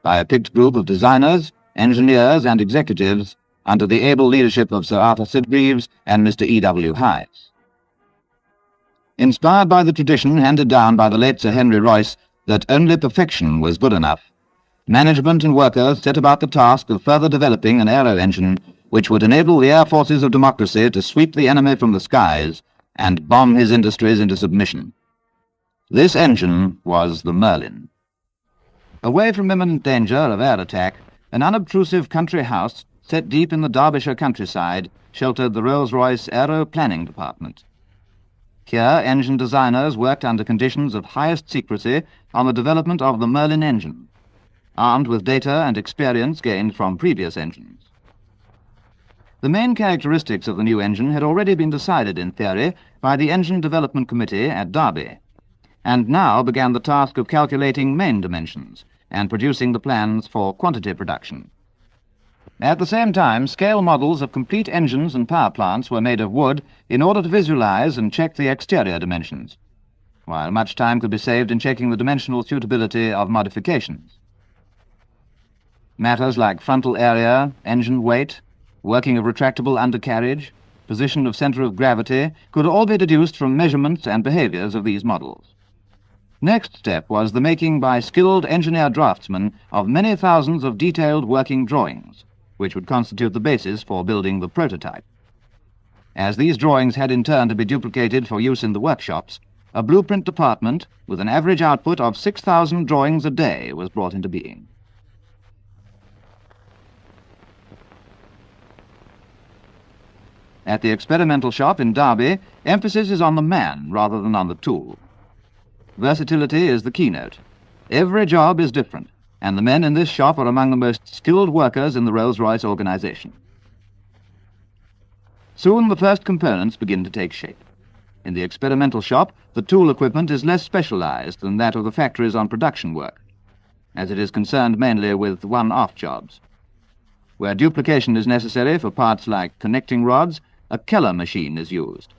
by a picked group of designers, engineers and executives under the able leadership of Sir Arthur Sitgreaves and Mr. E.W. Hyves. Inspired by the tradition handed down by the late Sir Henry Royce that only perfection was good enough, management and workers set about the task of further developing an aero engine which would enable the air forces of democracy to sweep the enemy from the skies and bomb his industries into submission. This engine was the Merlin. Away from imminent danger of air attack, an unobtrusive country house set deep in the Derbyshire countryside sheltered the Rolls-Royce Aero Planning Department. Here, engine designers worked under conditions of highest secrecy on the development of the Merlin engine, armed with data and experience gained from previous engines. The main characteristics of the new engine had already been decided in theory by the Engine Development Committee at Derby, and now began the task of calculating main dimensions and producing the plans for quantity production. At the same time, scale models of complete engines and power plants were made of wood in order to visualize and check the exterior dimensions, while much time could be saved in checking the dimensional suitability of modifications. Matters like frontal area, engine weight, working of retractable undercarriage, position of center of gravity could all be deduced from measurements and behaviors of these models. Next step was the making by skilled engineer draftsmen of many thousands of detailed working drawings, which would constitute the basis for building the prototype. As these drawings had in turn to be duplicated for use in the workshops, a blueprint department with an average output of 6,000 drawings a day was brought into being. At the experimental shop in Derby, emphasis is on the man rather than on the tool. Versatility is the keynote. Every job is different, and the men in this shop are among the most skilled workers in the Rolls-Royce organization. Soon the first components begin to take shape. In the experimental shop, the tool equipment is less specialized than that of the factories on production work, as it is concerned mainly with one-off jobs. Where duplication is necessary for parts like connecting rods, a Keller machine is used.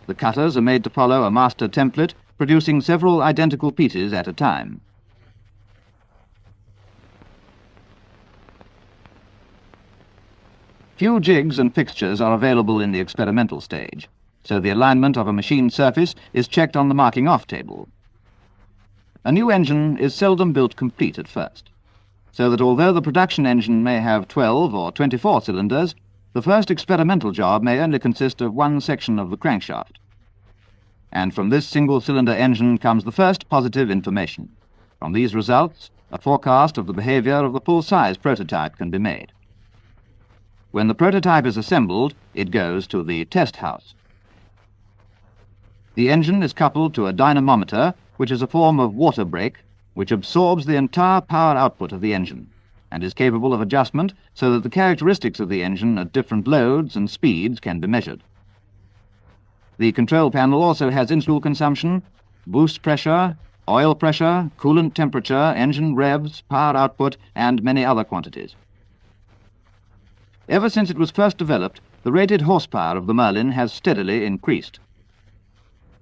The cutters are made to follow a master template, producing several identical pieces at a time. Few jigs and fixtures are available in the experimental stage, so the alignment of a machine surface is checked on the marking-off table. A new engine is seldom built complete at first, so that although the production engine may have 12 or 24 cylinders, the first experimental job may only consist of one section of the crankshaft. And from this single-cylinder engine comes the first positive information. From these results, a forecast of the behavior of the full-size prototype can be made. When the prototype is assembled, it goes to the test house. The engine is coupled to a dynamometer, which is a form of water brake, which absorbs the entire power output of the engine, and is capable of adjustment so that the characteristics of the engine at different loads and speeds can be measured. The control panel also has in-fuel consumption, boost pressure, oil pressure, coolant temperature, engine revs, power output, and many other quantities. Ever since it was first developed, the rated horsepower of the Merlin has steadily increased.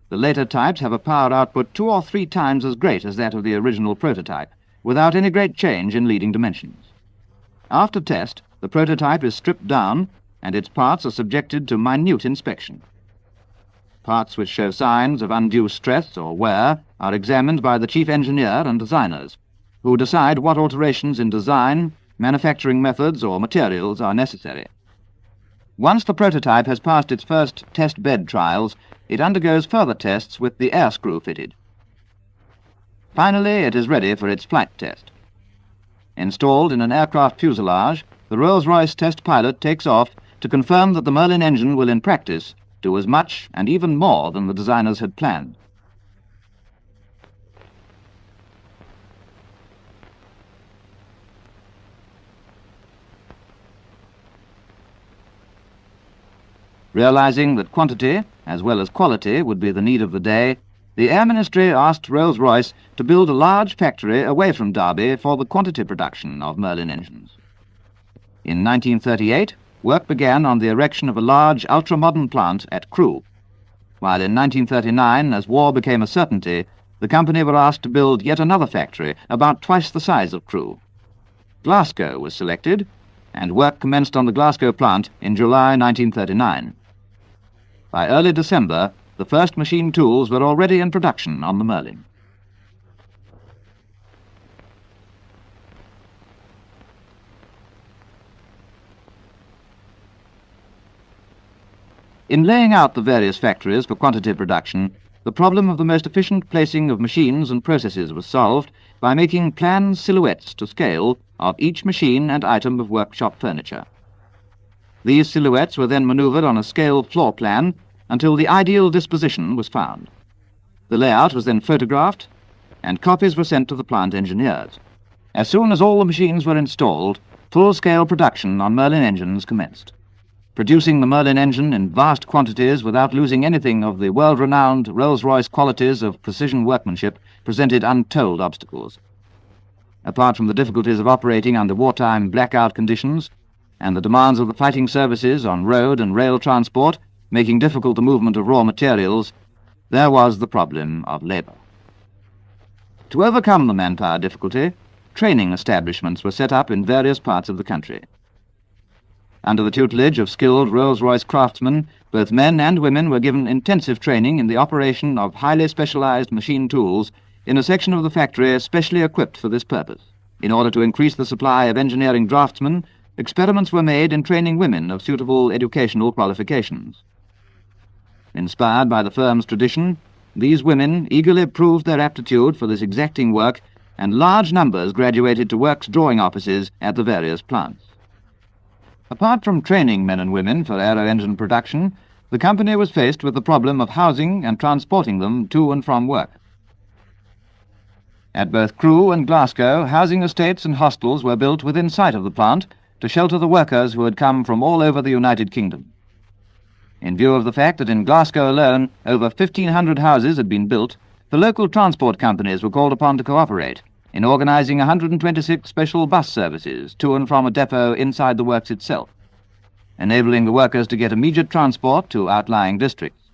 The later types have a power output 2 or 3 times as great as that of the original prototype, without any great change in leading dimensions. After test, the prototype is stripped down, and its parts are subjected to minute inspection. Parts which show signs of undue stress or wear are examined by the chief engineer and designers, who decide what alterations in design, manufacturing methods or materials are necessary. Once the prototype has passed its first test bed trials, it undergoes further tests with the air screw fitted. Finally, it is ready for its flight test. Installed in an aircraft fuselage, the Rolls-Royce test pilot takes off to confirm that the Merlin engine will in practice do as much and even more than the designers had planned. Realizing that quantity, as well as quality, would be the need of the day, the Air Ministry asked Rolls-Royce to build a large factory away from Derby for the quantity production of Merlin engines. In 1938, work began on the erection of a large ultra-modern plant at Crewe, while in 1939, as war became a certainty, the company were asked to build yet another factory about twice the size of Crewe. Glasgow was selected, and work commenced on the Glasgow plant in July 1939. By early December, the first machine tools were already in production on the Merlin. In laying out the various factories for quantity production, the problem of the most efficient placing of machines and processes was solved by making planned silhouettes to scale of each machine and item of workshop furniture. These silhouettes were then manoeuvred on a scale floor plan until the ideal disposition was found. The layout was then photographed, and copies were sent to the plant engineers. As soon as all the machines were installed, full-scale production on Merlin engines commenced. Producing the Merlin engine in vast quantities without losing anything of the world-renowned Rolls-Royce qualities of precision workmanship presented untold obstacles. Apart from the difficulties of operating under wartime blackout conditions and the demands of the fighting services on road and rail transport, making difficult the movement of raw materials, there was the problem of labour. To overcome the manpower difficulty, training establishments were set up in various parts of the country. Under the tutelage of skilled Rolls-Royce craftsmen, both men and women were given intensive training in the operation of highly specialized machine tools in a section of the factory specially equipped for this purpose. In order to increase the supply of engineering draftsmen, experiments were made in training women of suitable educational qualifications. Inspired by the firm's tradition, these women eagerly proved their aptitude for this exacting work, and large numbers graduated to works drawing offices at the various plants. Apart from training men and women for aero-engine production, the company was faced with the problem of housing and transporting them to and from work. At both Crewe and Glasgow, housing estates and hostels were built within sight of the plant to shelter the workers who had come from all over the United Kingdom. In view of the fact that in Glasgow alone over 1,500 houses had been built, the local transport companies were called upon to cooperate in organising 126 special bus services to and from a depot inside the works itself, enabling the workers to get immediate transport to outlying districts.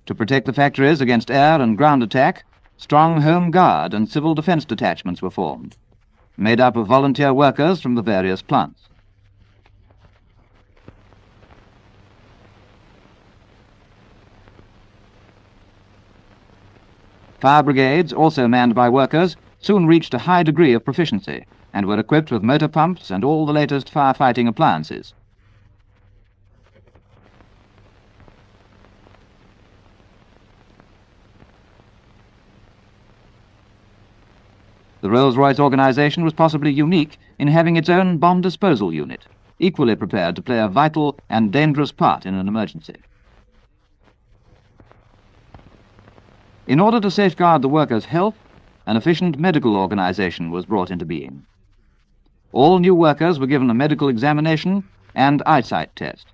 To protect the factories against air and ground attack, strong Home Guard and civil defence detachments were formed, made up of volunteer workers from the various plants. Fire brigades, also manned by workers, soon reached a high degree of proficiency and were equipped with motor pumps and all the latest firefighting appliances. The Rolls-Royce organisation was possibly unique in having its own bomb disposal unit, equally prepared to play a vital and dangerous part in an emergency. In order to safeguard the workers' health, an efficient medical organisation was brought into being. All new workers were given a medical examination and eyesight test,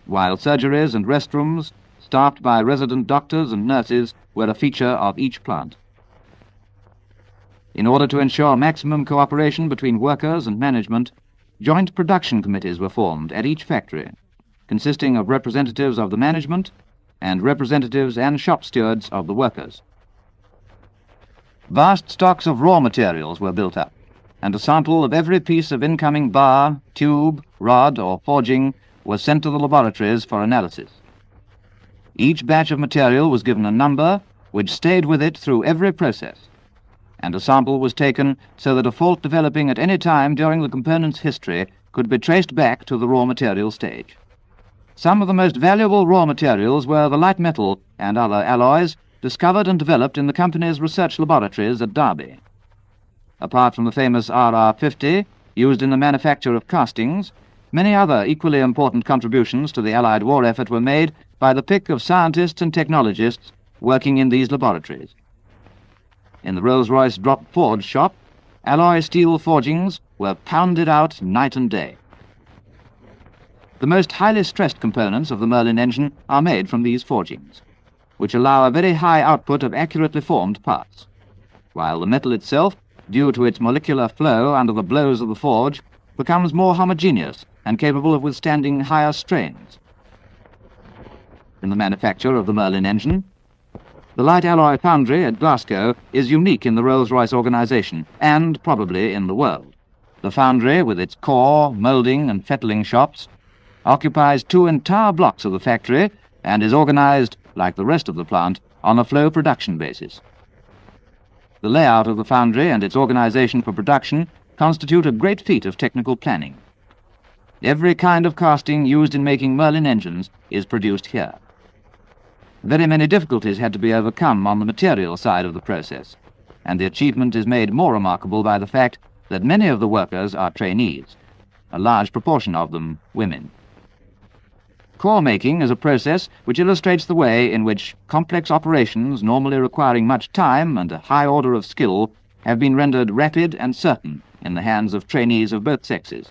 while surgeries and restrooms, staffed by resident doctors and nurses, were a feature of each plant. In order to ensure maximum cooperation between workers and management, joint production committees were formed at each factory, consisting of representatives of the management and representatives and shop stewards of the workers. Vast stocks of raw materials were built up, and a sample of every piece of incoming bar, tube, rod, or forging was sent to the laboratories for analysis. Each batch of material was given a number which stayed with it through every process, and a sample was taken so that a fault developing at any time during the component's history could be traced back to the raw material stage. Some of the most valuable raw materials were the light metal and other alloys discovered and developed in the company's research laboratories at Derby. Apart from the famous RR50, used in the manufacture of castings, many other equally important contributions to the Allied war effort were made by the pick of scientists and technologists working in these laboratories. In the Rolls-Royce drop forge shop, alloy steel forgings were pounded out night and day. The most highly stressed components of the Merlin engine are made from these forgings. which allow a very high output of accurately formed parts, while the metal itself, due to its molecular flow under the blows of the forge, becomes more homogeneous and capable of withstanding higher strains. In the manufacture of the Merlin engine, the light alloy foundry at Glasgow is unique in the Rolls-Royce organization and probably in the world. The foundry, with its core, moulding and fettling shops, occupies 2 entire blocks of the factory and is organized, like the rest of the plant, on a flow production basis. The layout of the foundry and its organization for production constitute a great feat of technical planning. Every kind of casting used in making Merlin engines is produced here. Very many difficulties had to be overcome on the material side of the process, and the achievement is made more remarkable by the fact that many of the workers are trainees, a large proportion of them women. Core making is a process which illustrates the way in which complex operations normally requiring much time and a high order of skill have been rendered rapid and certain in the hands of trainees of both sexes.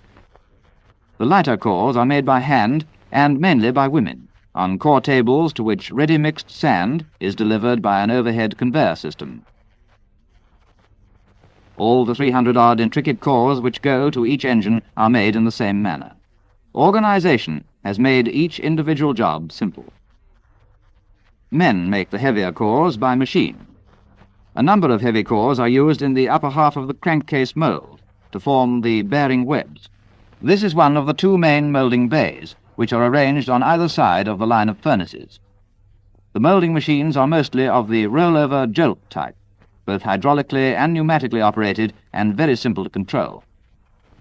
The lighter cores are made by hand and mainly by women, on core tables to which ready-mixed sand is delivered by an overhead conveyor system. All the 300-odd intricate cores which go to each engine are made in the same manner. Organization has made each individual job simple. Men make the heavier cores by machine. A number of heavy cores are used in the upper half of the crankcase mould to form the bearing webs. This is one of the 2 main moulding bays, which are arranged on either side of the line of furnaces. The moulding machines are mostly of the rollover jolt type, both hydraulically and pneumatically operated and very simple to control.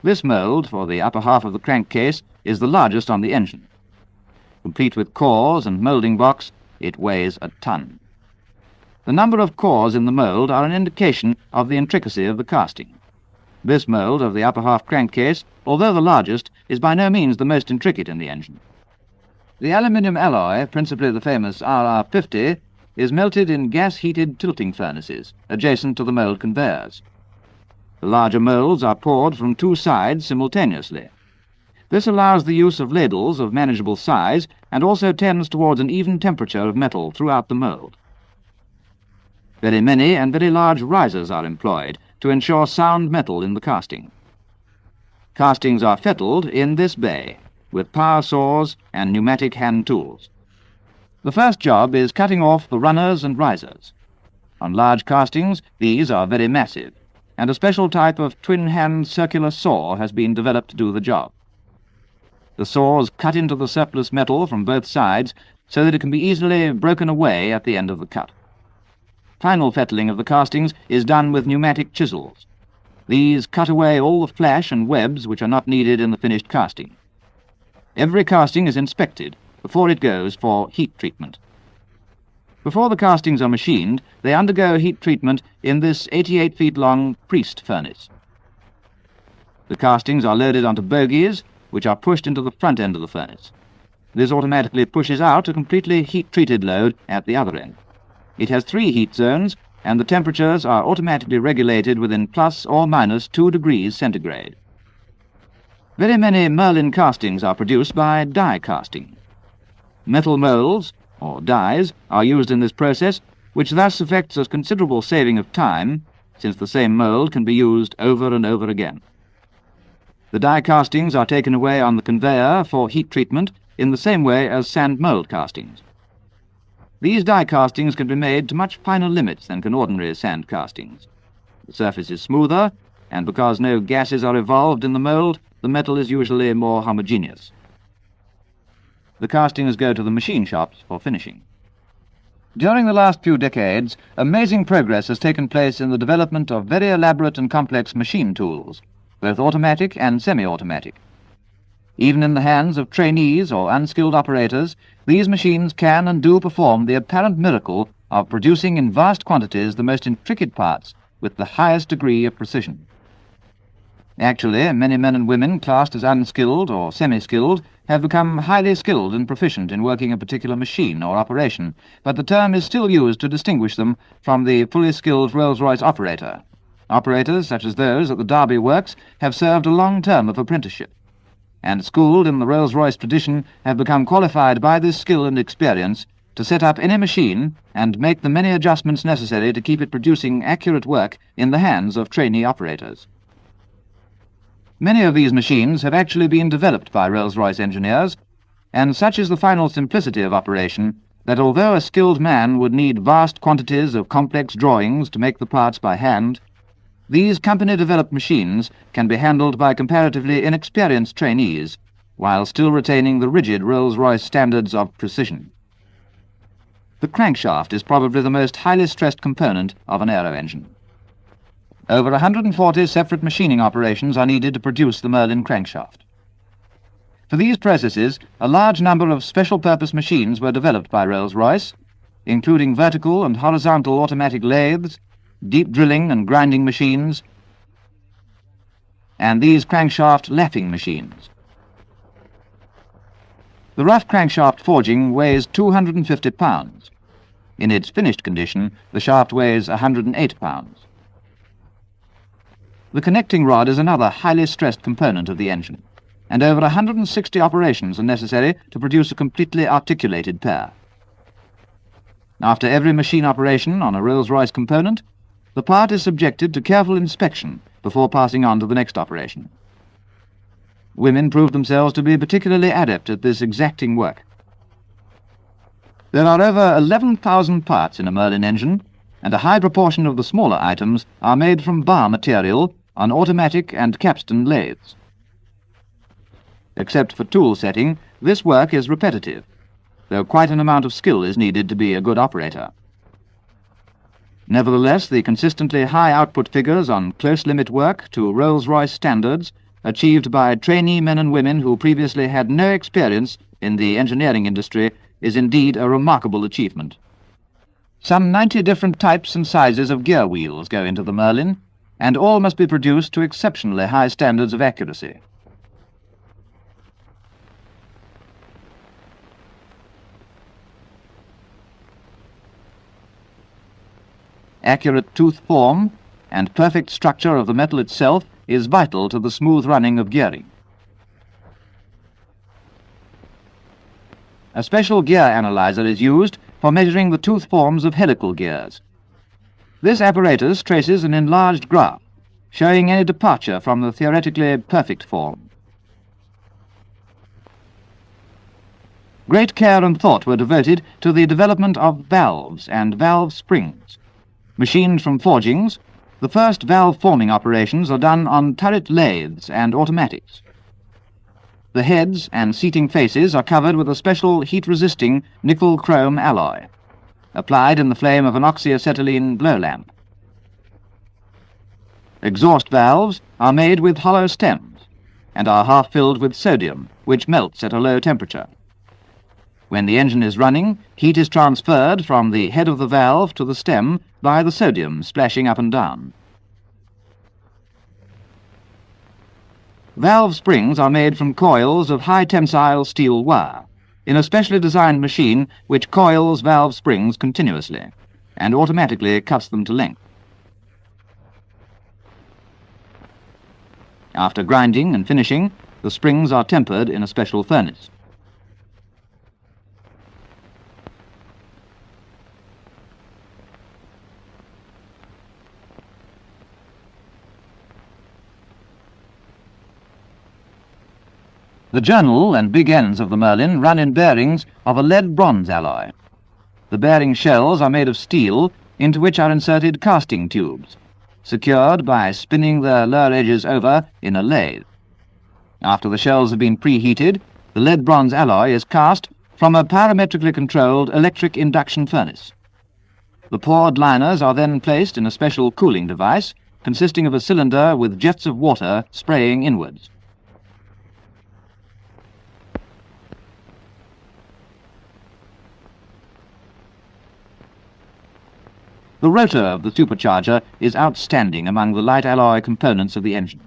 This mould, for the upper half of the crankcase, is the largest on the engine. Complete with cores and moulding box, it weighs a ton. The number of cores in the mould are an indication of the intricacy of the casting. This mould of the upper half crankcase, although the largest, is by no means the most intricate in the engine. The aluminium alloy, principally the famous RR50, is melted in gas-heated tilting furnaces adjacent to the mould conveyors. The larger moulds are poured from 2 sides simultaneously. This allows the use of ladles of manageable size and also tends towards an even temperature of metal throughout the mould. Very many and very large risers are employed to ensure sound metal in the casting. Castings are fettled in this bay with power saws and pneumatic hand tools. The first job is cutting off the runners and risers. On large castings, these are very massive, and a special type of twin-hand circular saw has been developed to do the job. The saws cut into the surplus metal from both sides so that it can be easily broken away at the end of the cut. Final fettling of the castings is done with pneumatic chisels. These cut away all the flash and webs which are not needed in the finished casting. Every casting is inspected before it goes for heat treatment. Before the castings are machined, they undergo heat treatment in this 88-feet-long priest furnace. The castings are loaded onto bogies, which are pushed into the front end of the furnace. This automatically pushes out a completely heat-treated load at the other end. It has 3 heat zones, and the temperatures are automatically regulated within plus or minus 2 degrees centigrade. Very many Merlin castings are produced by die casting. Metal moulds, or dies, are used in this process, which thus effects a considerable saving of time, since the same mould can be used over and over again. The die castings are taken away on the conveyor for heat treatment in the same way as sand mould castings. These die castings can be made to much finer limits than can ordinary sand castings. The surface is smoother, and because no gases are evolved in the mould, the metal is usually more homogeneous. The castings go to the machine shops for finishing. During the last few decades, amazing progress has taken place in the development of very elaborate and complex machine tools, both automatic and semi-automatic. Even in the hands of trainees or unskilled operators, these machines can and do perform the apparent miracle of producing in vast quantities the most intricate parts with the highest degree of precision. Actually, many men and women classed as unskilled or semi-skilled have become highly skilled and proficient in working a particular machine or operation, but the term is still used to distinguish them from the fully skilled Rolls-Royce operator. Operators, such as those at the Derby Works, have served a long term of apprenticeship, and schooled in the Rolls-Royce tradition have become qualified by this skill and experience to set up any machine and make the many adjustments necessary to keep it producing accurate work in the hands of trainee operators. Many of these machines have actually been developed by Rolls-Royce engineers, and such is the final simplicity of operation that although a skilled man would need vast quantities of complex drawings to make the parts by hand, these company-developed machines can be handled by comparatively inexperienced trainees while still retaining the rigid Rolls-Royce standards of precision. The crankshaft is probably the most highly stressed component of an aero engine. Over 140 separate machining operations are needed to produce the Merlin crankshaft. For these processes, a large number of special-purpose machines were developed by Rolls-Royce, including vertical and horizontal automatic lathes, deep drilling and grinding machines, and these crankshaft lapping machines. The rough crankshaft forging weighs 250 pounds. In its finished condition, the shaft weighs 108 pounds. The connecting rod is another highly stressed component of the engine, and over 160 operations are necessary to produce a completely articulated pair. After every machine operation on a Rolls-Royce component, the part is subjected to careful inspection before passing on to the next operation. Women proved themselves to be particularly adept at this exacting work. There are over 11,000 parts in a Merlin engine, and a high proportion of the smaller items are made from bar material on automatic and capstan lathes. Except for tool setting, this work is repetitive, though quite an amount of skill is needed to be a good operator. Nevertheless, the consistently high output figures on close limit work to Rolls-Royce standards, achieved by trainee men and women who previously had no experience in the engineering industry, is indeed a remarkable achievement. Some 90 different types and sizes of gear wheels go into the Merlin, and all must be produced to exceptionally high standards of accuracy. Accurate tooth form and perfect structure of the metal itself is vital to the smooth running of gearing. A special gear analyzer is used for measuring the tooth forms of helical gears. This apparatus traces an enlarged graph, showing any departure from the theoretically perfect form. Great care and thought were devoted to the development of valves and valve springs. Machined from forgings, the first valve forming operations are done on turret lathes and automatics. The heads and seating faces are covered with a special heat-resisting nickel-chrome alloy, applied in the flame of an oxyacetylene glow lamp. Exhaust valves are made with hollow stems and are half filled with sodium, which melts at a low temperature. When the engine is running, heat is transferred from the head of the valve to the stem by the sodium splashing up and down. Valve springs are made from coils of high-tensile steel wire in a specially designed machine which coils valve springs continuously and automatically cuts them to length. After grinding and finishing, the springs are tempered in a special furnace. The journal and big ends of the Merlin run in bearings of a lead-bronze alloy. The bearing shells are made of steel, into which are inserted casting tubes, secured by spinning their lower edges over in a lathe. After the shells have been preheated, the lead-bronze alloy is cast from a parametrically controlled electric induction furnace. The poured liners are then placed in a special cooling device, consisting of a cylinder with jets of water spraying inwards. The rotor of the supercharger is outstanding among the light alloy components of the engine.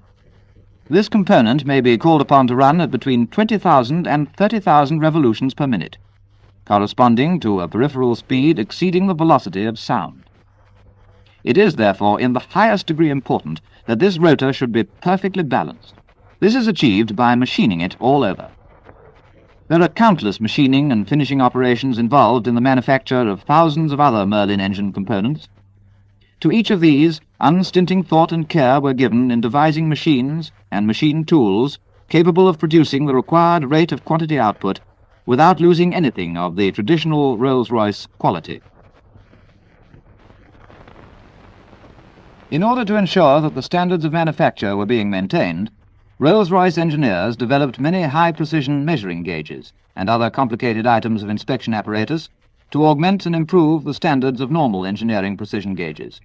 This component may be called upon to run at between 20,000 and 30,000 revolutions per minute, corresponding to a peripheral speed exceeding the velocity of sound. It is, therefore, in the highest degree important that this rotor should be perfectly balanced. This is achieved by machining it all over. There are countless machining and finishing operations involved in the manufacture of thousands of other Merlin engine components. To each of these, unstinting thought and care were given in devising machines and machine tools capable of producing the required rate of quantity output without losing anything of the traditional Rolls-Royce quality. In order to ensure that the standards of manufacture were being maintained, Rolls-Royce engineers developed many high-precision measuring gauges and other complicated items of inspection apparatus to augment and improve the standards of normal engineering precision gauges.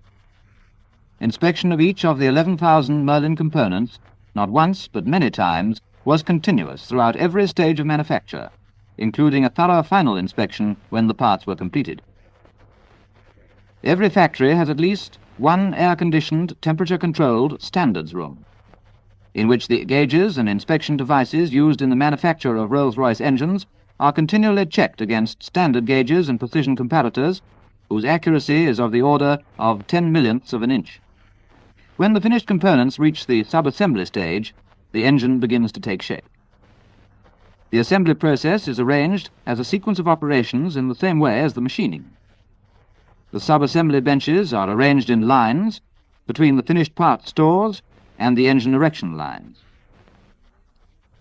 Inspection of each of the 11,000 Merlin components, not once but many times, was continuous throughout every stage of manufacture, including a thorough final inspection when the parts were completed. Every factory has at least one air-conditioned, temperature-controlled standards room, in which the gauges and inspection devices used in the manufacture of Rolls-Royce engines are continually checked against standard gauges and precision comparators, whose accuracy is of the order of 10/millionths of an inch. When the finished components reach the sub-assembly stage, the engine begins to take shape. The assembly process is arranged as a sequence of operations in the same way as the machining. The sub-assembly benches are arranged in lines between the finished part stores and the engine erection lines.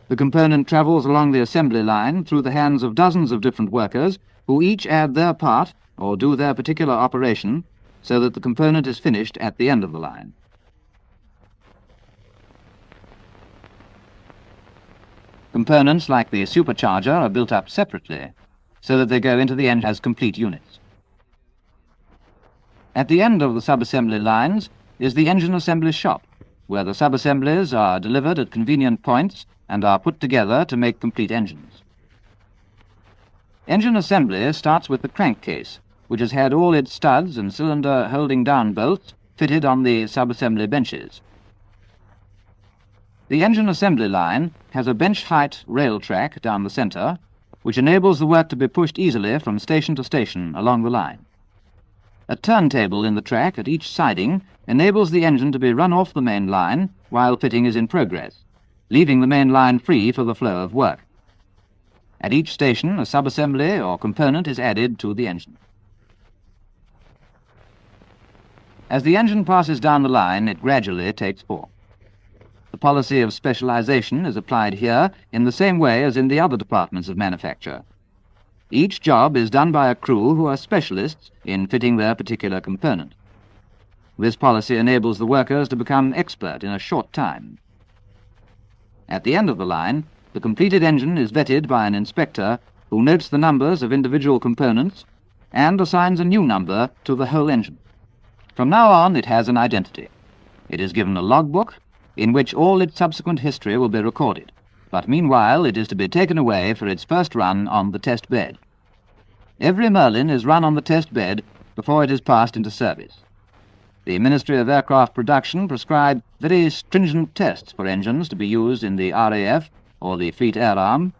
The component travels along the assembly line through the hands of dozens of different workers who each add their part or do their particular operation so that the component is finished at the end of the line. Components like the Supercharger are built up separately so that they go into the engine as complete units. At the end of the sub-assembly lines is the engine assembly shop, where the sub-assemblies are delivered at convenient points and are put together to make complete engines. Engine assembly starts with the crankcase, which has had all its studs and cylinder holding down bolts fitted on the sub-assembly benches. The engine assembly line has a bench-height rail track down the center, which enables the work to be pushed easily from station to station along the line. A turntable in the track at each siding enables the engine to be run off the main line while fitting is in progress, leaving the main line free for the flow of work. At each station, a sub-assembly or component is added to the engine. As the engine passes down the line, it gradually takes form. The policy of specialization is applied here in the same way as in the other departments of manufacture. Each job is done by a crew who are specialists in fitting their particular component. This policy enables the workers to become expert in a short time. At the end of the line, the completed engine is vetted by an inspector who notes the numbers of individual components and assigns a new number to the whole engine. From now on, it has an identity. It is given a logbook in which all its subsequent history will be recorded, but meanwhile it is to be taken away for its first run on the test bed. Every Merlin is run on the test bed before it is passed into service. The Ministry of Aircraft Production prescribed very stringent tests for engines to be used in the RAF or the Fleet Air Arm,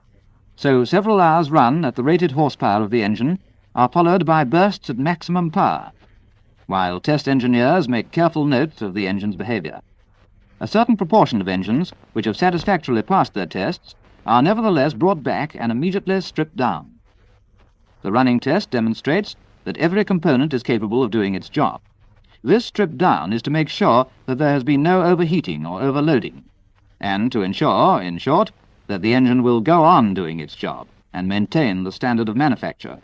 so several hours' run at the rated horsepower of the engine are followed by bursts at maximum power, while test engineers make careful notes of the engine's behavior. A certain proportion of engines which have satisfactorily passed their tests are nevertheless brought back and immediately stripped down. The running test demonstrates that every component is capable of doing its job. This strip down is to make sure that there has been no overheating or overloading, and to ensure, in short, that the engine will go on doing its job and maintain the standard of manufacture.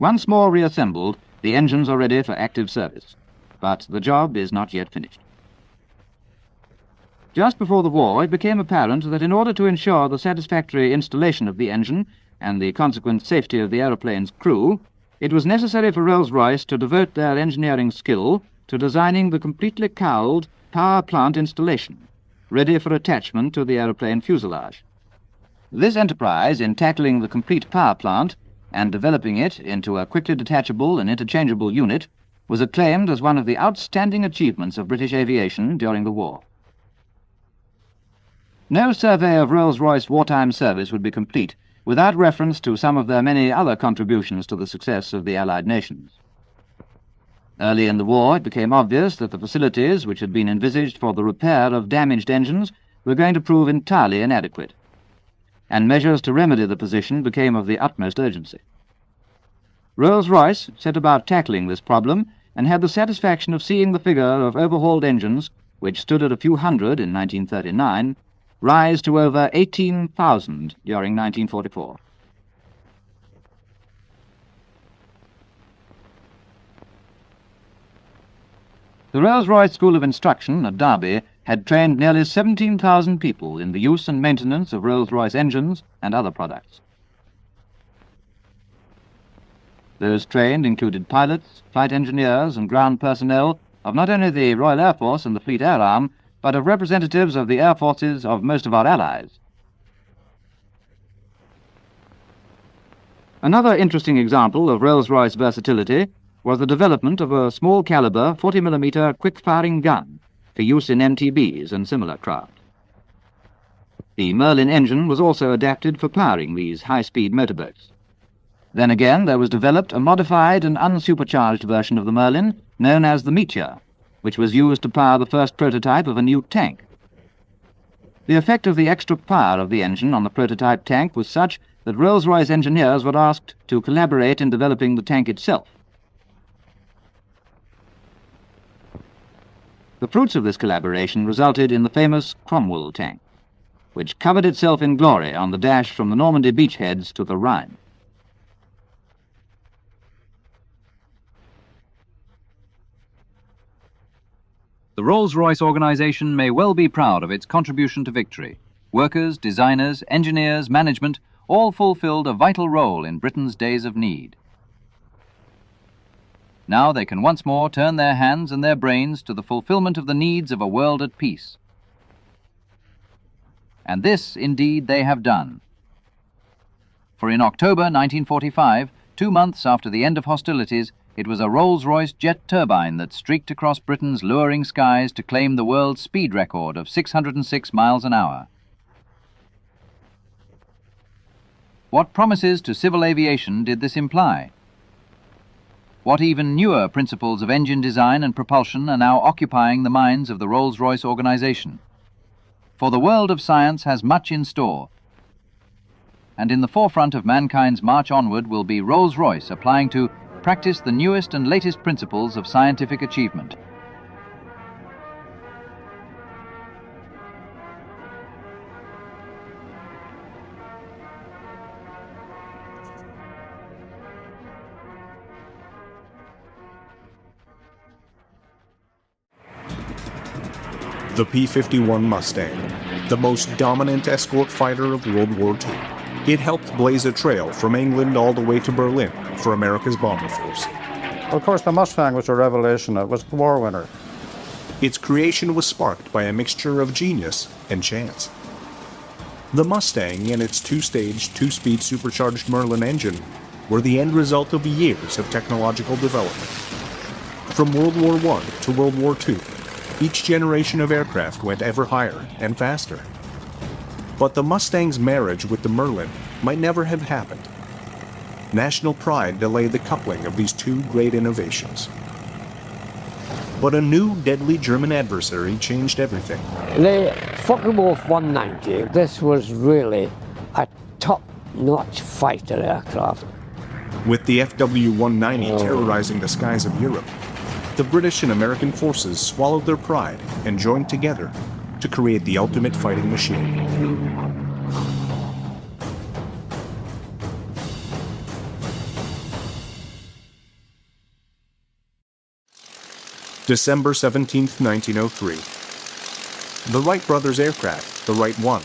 Once more reassembled, the engines are ready for active service, but the job is not yet finished. Just before the war, it became apparent that in order to ensure the satisfactory installation of the engine and the consequent safety of the aeroplane's crew, it was necessary for Rolls-Royce to devote their engineering skill to designing the completely cowled power plant installation, ready for attachment to the aeroplane fuselage. This enterprise in tackling the complete power plant and developing it into a quickly detachable and interchangeable unit was acclaimed as one of the outstanding achievements of British aviation during the war. No survey of Rolls-Royce wartime service would be complete without reference to some of their many other contributions to the success of the Allied nations. Early in the war, it became obvious that the facilities which had been envisaged for the repair of damaged engines were going to prove entirely inadequate. and measures to remedy the position became of the utmost urgency. Rolls-Royce set about tackling this problem and had the satisfaction of seeing the figure of overhauled engines, which stood at a few hundred in 1939, rise to over 18,000 during 1944. The Rolls-Royce School of Instruction at Derby had trained nearly 17,000 people in the use and maintenance of Rolls-Royce engines and other products. Those trained included pilots, flight engineers, and ground personnel of not only the Royal Air Force and the Fleet Air Arm, but of representatives of the air forces of most of our allies. Another interesting example of Rolls-Royce versatility was the development of a small-caliber 40mm quick-firing gun for use in MTBs and similar craft. The Merlin engine was also adapted for powering these high-speed motorboats. Then again, there was developed a modified and unsupercharged version of the Merlin, known as the Meteor, which was used to power the first prototype of a new tank. The effect of the extra power of the engine on the prototype tank was such that Rolls-Royce engineers were asked to collaborate in developing the tank itself. The fruits of this collaboration resulted in the famous Cromwell tank, which covered itself in glory on the dash from the Normandy beachheads to the Rhine. The Rolls-Royce organization may well be proud of its contribution to victory. Workers, designers, engineers, management all fulfilled a vital role in Britain's days of need. Now they can once more turn their hands and their brains to the fulfillment of the needs of a world at peace. And this, indeed, they have done. For in October 1945, 2 months after the end of hostilities, it was a Rolls-Royce jet turbine that streaked across Britain's luring skies to claim the world's speed record of 606 miles an hour. What promises to civil aviation did this imply? What even newer principles of engine design and propulsion are now occupying the minds of the Rolls-Royce organization? For the world of science has much in store, and in the forefront of mankind's march onward will be Rolls-Royce applying to practice the newest and latest principles of scientific achievement. The P-51 Mustang, the most dominant escort fighter of World War II. It helped blaze a trail from England all the way to Berlin for America's bomber force. Of course, the Mustang was a revelation. It was the war winner. Its creation was sparked by a mixture of genius and chance. The Mustang and its two-stage, two-speed supercharged Merlin engine were the end result of years of technological development. From World War I to World War II, each generation of aircraft went ever higher and faster. But the Mustang's marriage with the Merlin might never have happened. National pride delayed the coupling of these two great innovations. But a new deadly German adversary changed everything. The Focke-Wulf 190, this was really a top-notch fighter aircraft. With the FW-190 terrorizing the skies of Europe, the British and American forces swallowed their pride and joined together to create the ultimate fighting machine. December 17, 1903. The Wright brothers' aircraft, the Wright 1,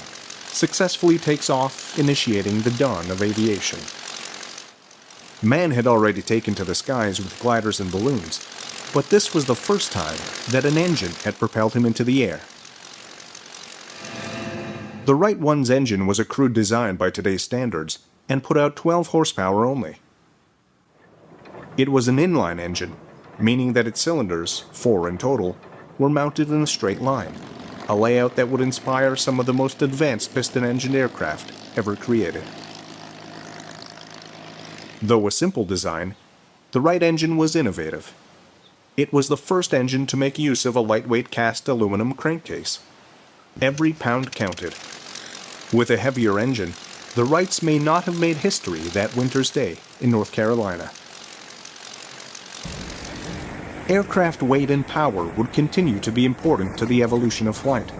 successfully takes off, initiating the dawn of aviation. Man had already taken to the skies with gliders and balloons, but this was the first time that an engine had propelled him into the air. The Wright 1's engine was a crude design by today's standards and put out 12 horsepower only. It was an inline engine, meaning that its cylinders, 4 in total, were mounted in a straight line, a layout that would inspire some of the most advanced piston-engined aircraft ever created. Though a simple design, the Wright engine was innovative. It was the first engine to make use of a lightweight cast aluminum crankcase. Every pound counted. With a heavier engine, the Wrights may not have made history that winter's day in North Carolina. Aircraft weight and power would continue to be important to the evolution of flight.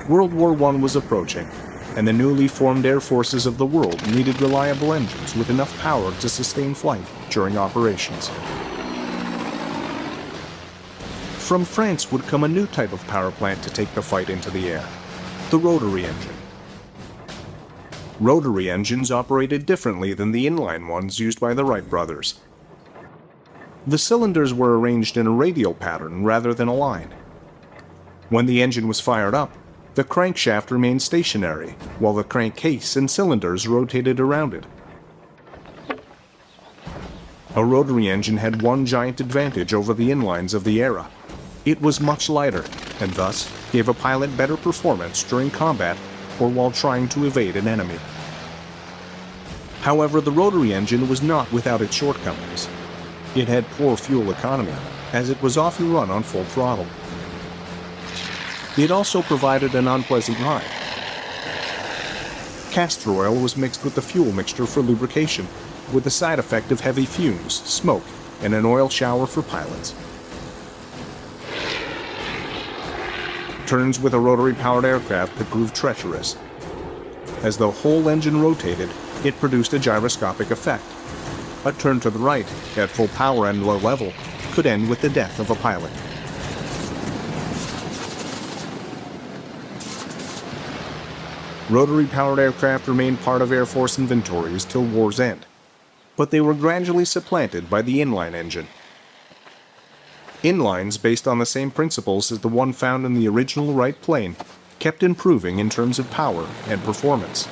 World War I was approaching, and the newly formed air forces of the world needed reliable engines with enough power to sustain flight during operations. From France would come a new type of power plant to take the fight into the air, the rotary engine. Rotary engines operated differently than the inline ones used by the Wright brothers. The cylinders were arranged in a radial pattern rather than a line. When the engine was fired up, the crankshaft remained stationary, while the crankcase and cylinders rotated around it. A rotary engine had one giant advantage over the inlines of the era. It was much lighter, and thus gave a pilot better performance during combat or while trying to evade an enemy. However, the rotary engine was not without its shortcomings. It had poor fuel economy, as it was often run on full throttle. It also provided an unpleasant ride. Castor oil was mixed with the fuel mixture for lubrication, with the side effect of heavy fumes, smoke, and an oil shower for pilots. Turns with a rotary-powered aircraft could prove treacherous. As the whole engine rotated, it produced a gyroscopic effect. A turn to the right, at full power and low level, could end with the death of a pilot. Rotary-powered aircraft remained part of Air Force inventories till war's end, but they were gradually supplanted by the inline engine. Inlines based on the same principles as the one found in the original Wright plane kept improving in terms of power and performance.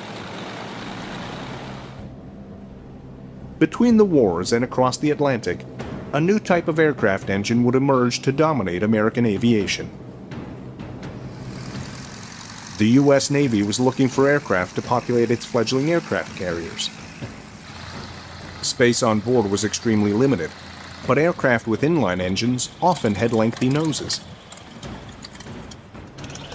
Between the wars and across the Atlantic, a new type of aircraft engine would emerge to dominate American aviation. The U.S. Navy was looking for aircraft to populate its fledgling aircraft carriers. Space on board was extremely limited, but aircraft with inline engines often had lengthy noses.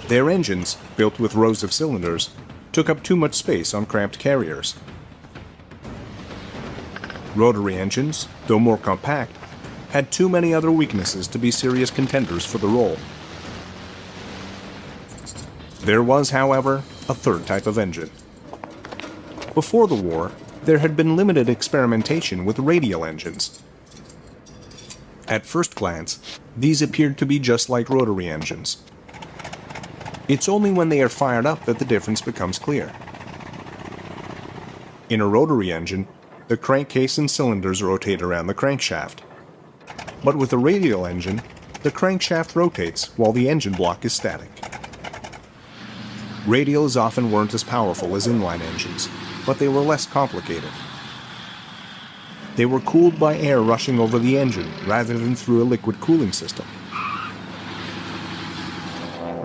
Their engines, built with rows of cylinders, took up too much space on cramped carriers. Rotary engines, though more compact, had too many other weaknesses to be serious contenders for the role. There was, however, a third type of engine. Before the war, there had been limited experimentation with radial engines. At first glance, these appeared to be just like rotary engines. It's only when they are fired up that the difference becomes clear. In a rotary engine, the crankcase and cylinders rotate around the crankshaft. But with a radial engine, the crankshaft rotates while the engine block is static. Radials often weren't as powerful as inline engines, but they were less complicated. They were cooled by air rushing over the engine rather than through a liquid cooling system.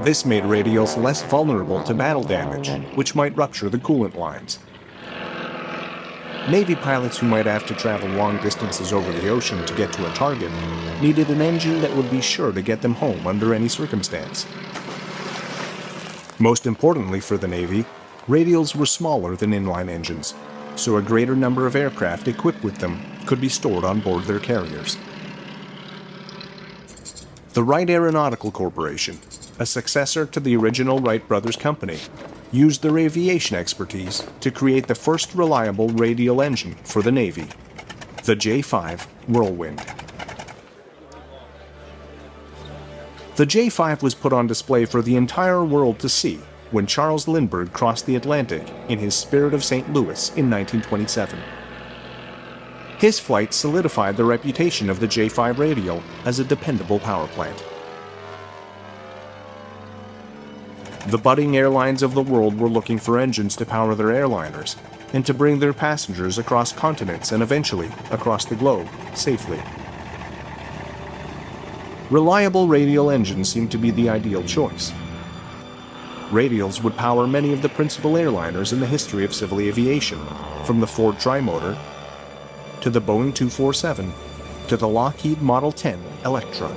This made radials less vulnerable to battle damage, which might rupture the coolant lines. Navy pilots who might have to travel long distances over the ocean to get to a target needed an engine that would be sure to get them home under any circumstance. Most importantly for the Navy, radials were smaller than inline engines, so a greater number of aircraft equipped with them could be stored on board their carriers. The Wright Aeronautical Corporation, a successor to the original Wright Brothers Company, used their aviation expertise to create the first reliable radial engine for the Navy, the J-5 Whirlwind. The J-5 was put on display for the entire world to see when Charles Lindbergh crossed the Atlantic in his Spirit of St. Louis in 1927. His flight solidified the reputation of the J-5 Radial as a dependable power plant. The budding airlines of the world were looking for engines to power their airliners and to bring their passengers across continents and eventually across the globe safely. Reliable radial engines seemed to be the ideal choice. Radials would power many of the principal airliners in the history of civil aviation, from the Ford Trimotor to the Boeing 247 to the Lockheed Model 10 Electra.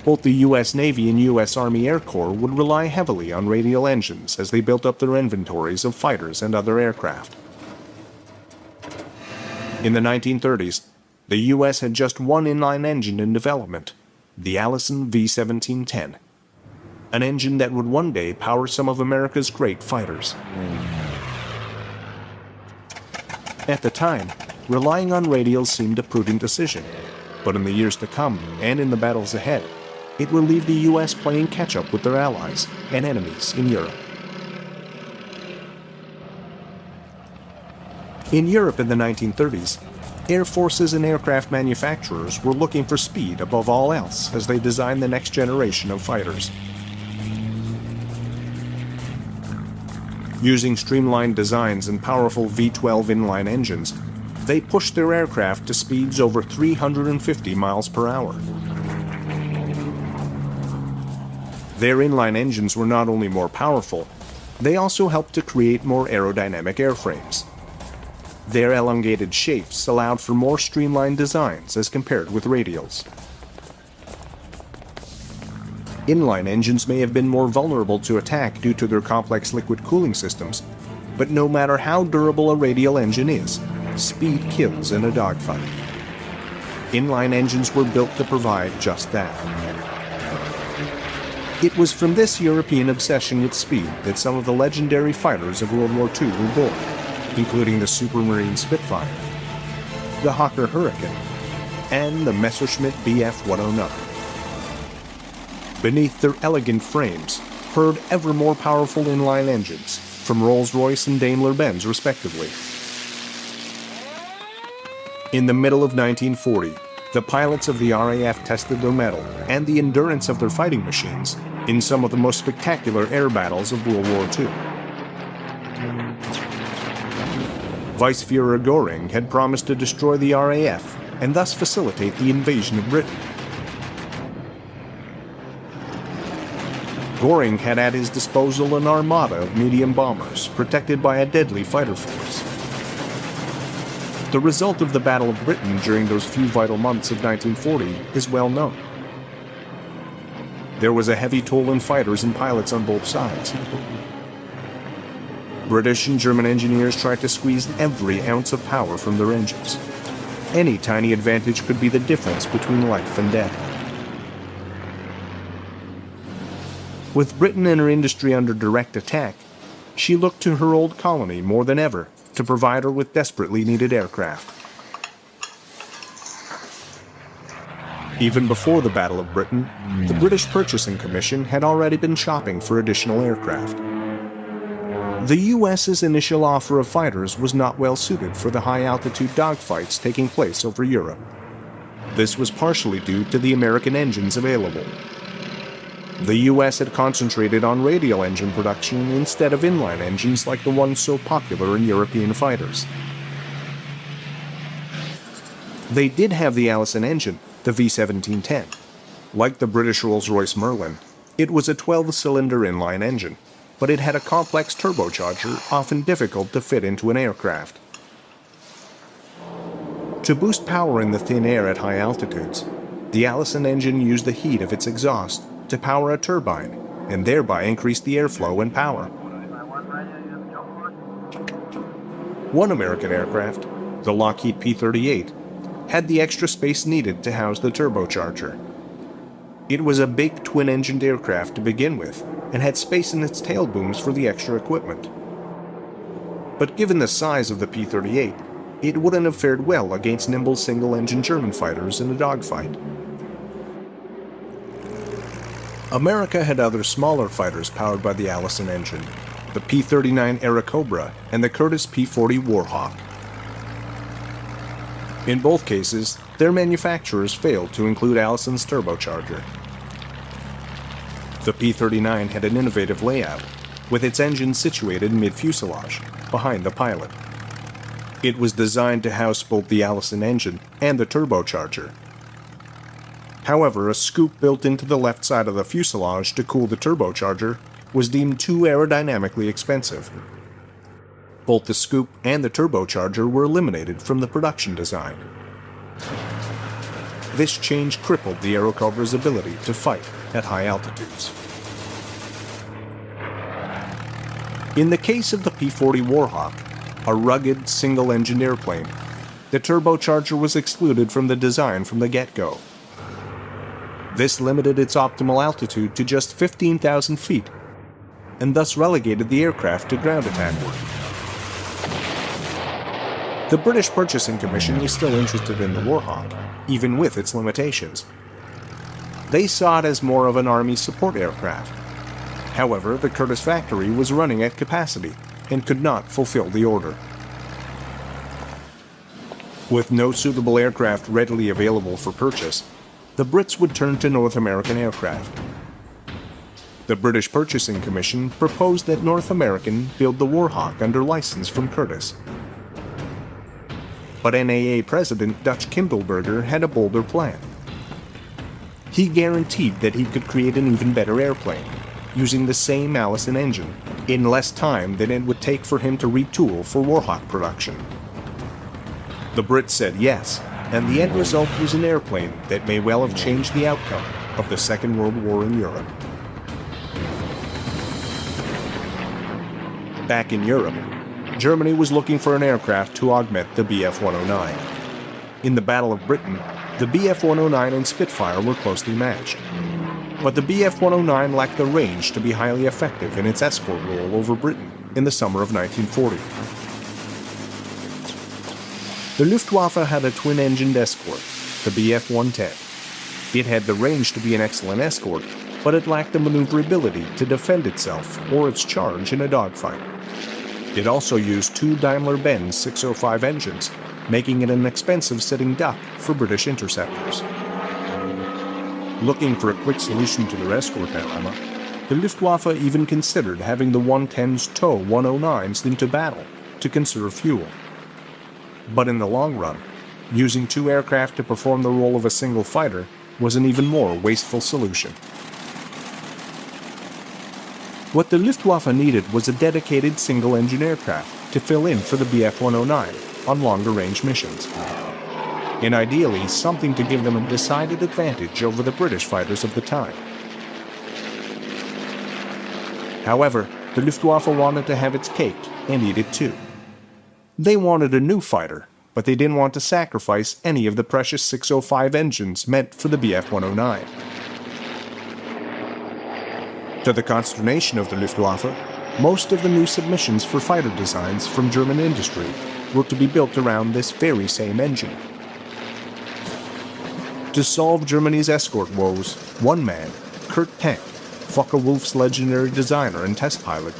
Both the U.S. Navy and U.S. Army Air Corps would rely heavily on radial engines as they built up their inventories of fighters and other aircraft. In the 1930s, the U.S. had just one inline engine in development, the Allison V-1710, an engine that would one day power some of America's great fighters. At the time, relying on radials seemed a prudent decision, but in the years to come, and in the battles ahead, it will leave the U.S. playing catch-up with their allies and enemies in Europe. In Europe in the 1930s, air forces and aircraft manufacturers were looking for speed above all else as they designed the next generation of fighters. Using streamlined designs and powerful V-12 inline engines, they pushed their aircraft to speeds over 350 miles per hour. Their inline engines were not only more powerful, they also helped to create more aerodynamic airframes. Their elongated shapes allowed for more streamlined designs as compared with radials. Inline engines may have been more vulnerable to attack due to their complex liquid cooling systems, but no matter how durable a radial engine is, speed kills in a dogfight. Inline engines were built to provide just that. It was from this European obsession with speed that some of the legendary fighters of World War II were born, including the Supermarine Spitfire, the Hawker Hurricane, and the Messerschmitt Bf 109. Beneath their elegant frames purred ever more powerful inline engines from Rolls-Royce and Daimler-Benz respectively. In the middle of 1940, the pilots of the RAF tested their mettle and the endurance of their fighting machines in some of the most spectacular air battles of World War II. Vice-Fuhrer Göring had promised to destroy the RAF and thus facilitate the invasion of Britain. Göring had at his disposal an armada of medium bombers protected by a deadly fighter force. The result of the Battle of Britain during those few vital months of 1940 is well known. There was a heavy toll in fighters and pilots on both sides. British and German engineers tried to squeeze every ounce of power from their engines. Any tiny advantage could be the difference between life and death. With Britain and her industry under direct attack, she looked to her old colony more than ever to provide her with desperately needed aircraft. Even before the Battle of Britain, the British Purchasing Commission had already been shopping for additional aircraft. The US's initial offer of fighters was not well suited for the high-altitude dogfights taking place over Europe. This was partially due to the American engines available. The US had concentrated on radial engine production instead of inline engines like the ones so popular in European fighters. They did have the Allison engine, the V-1710. Like the British Rolls-Royce Merlin, it was a 12-cylinder inline engine, but it had a complex turbocharger often difficult to fit into an aircraft. To boost power in the thin air at high altitudes, the Allison engine used the heat of its exhaust to power a turbine and thereby increase the airflow and power. One American aircraft, the Lockheed P-38, had the extra space needed to house the turbocharger. It was a big twin-engined aircraft to begin with and had space in its tail booms for the extra equipment. But given the size of the P-38, it wouldn't have fared well against nimble single-engine German fighters in a dogfight. America had other smaller fighters powered by the Allison engine, the P-39 Airacobra and the Curtiss P-40 Warhawk. In both cases, their manufacturers failed to include Allison's turbocharger. The P-39 had an innovative layout, with its engine situated mid-fuselage, behind the pilot. It was designed to house both the Allison engine and the turbocharger. However, a scoop built into the left side of the fuselage to cool the turbocharger was deemed too aerodynamically expensive. Both the scoop and the turbocharger were eliminated from the production design. This change crippled the Aerocover's ability to fight at high altitudes. In the case of the P-40 Warhawk, a rugged, single-engine airplane, the turbocharger was excluded from the design from the get-go. This limited its optimal altitude to just 15,000 feet, and thus relegated the aircraft to ground attack work. The British Purchasing Commission was still interested in the Warhawk, even with its limitations. They saw it as more of an Army support aircraft. However, the Curtiss factory was running at capacity and could not fulfill the order. With no suitable aircraft readily available for purchase, the Brits would turn to North American aircraft. The British Purchasing Commission proposed that North American build the Warhawk under license from Curtiss. But NAA President Dutch Kindleberger had a bolder plan. He guaranteed that he could create an even better airplane, using the same Allison engine, in less time than it would take for him to retool for Warhawk production. The Brits said yes, and the end result was an airplane that may well have changed the outcome of the Second World War in Europe. Back in Europe, Germany was looking for an aircraft to augment the Bf-109. In the Battle of Britain, the Bf-109 and Spitfire were closely matched. But the Bf-109 lacked the range to be highly effective in its escort role over Britain in the summer of 1940. The Luftwaffe had a twin-engined escort, the Bf-110. It had the range to be an excellent escort, but it lacked the maneuverability to defend itself or its charge in a dogfight. It also used two Daimler-Benz 605 engines, making it an expensive sitting duck for British interceptors. Looking for a quick solution to their escort dilemma, the Luftwaffe even considered having the 110s tow 109s into battle to conserve fuel. But in the long run, using two aircraft to perform the role of a single fighter was an even more wasteful solution. What the Luftwaffe needed was a dedicated single-engine aircraft to fill in for the Bf-109 on longer-range missions, and ideally something to give them a decided advantage over the British fighters of the time. However, the Luftwaffe wanted to have its cake and eat it too. They wanted a new fighter, but they didn't want to sacrifice any of the precious 605 engines meant for the Bf-109. To the consternation of the Luftwaffe, most of the new submissions for fighter designs from German industry were to be built around this very same engine. To solve Germany's escort woes, one man, Kurt Tank, Focke-Wulf's legendary designer and test pilot,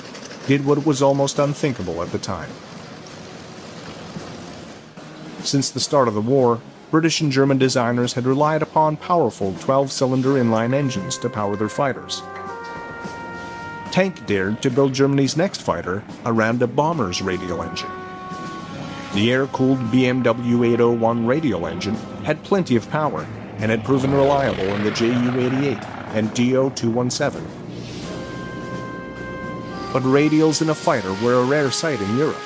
did what was almost unthinkable at the time. Since the start of the war, British and German designers had relied upon powerful 12-cylinder inline engines to power their fighters. Tank dared to build Germany's next fighter around a bomber's radial engine. The air-cooled BMW 801 radial engine had plenty of power and had proven reliable in the Ju-88 and Do-217. But radials in a fighter were a rare sight in Europe.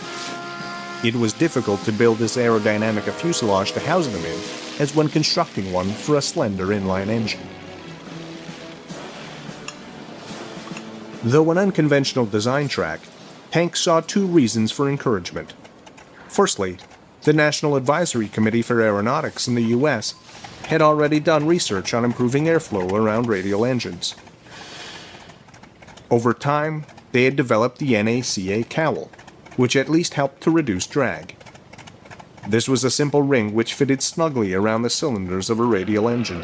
It was difficult to build as aerodynamic a fuselage to house them in as when constructing one for a slender inline engine. Though an unconventional design track, Tank saw two reasons for encouragement. Firstly, the National Advisory Committee for Aeronautics in the U.S. had already done research on improving airflow around radial engines. Over time, they had developed the NACA cowl, which at least helped to reduce drag. This was a simple ring which fitted snugly around the cylinders of a radial engine.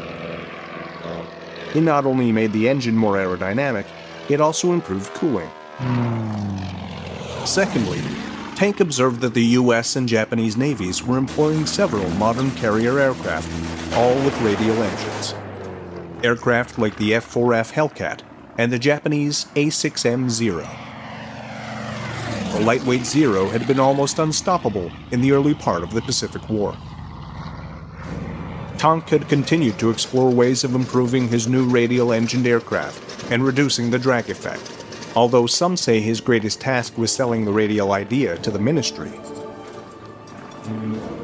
It not only made the engine more aerodynamic, it also improved cooling. Secondly, Tank observed that the US and Japanese navies were employing several modern carrier aircraft, all with radial engines. Aircraft like the F-4F Hellcat and the Japanese A-6M Zero. The lightweight Zero had been almost unstoppable in the early part of the Pacific War. Tank had continued to explore ways of improving his new radial-engined aircraft and reducing the drag effect, although some say his greatest task was selling the radial idea to the ministry.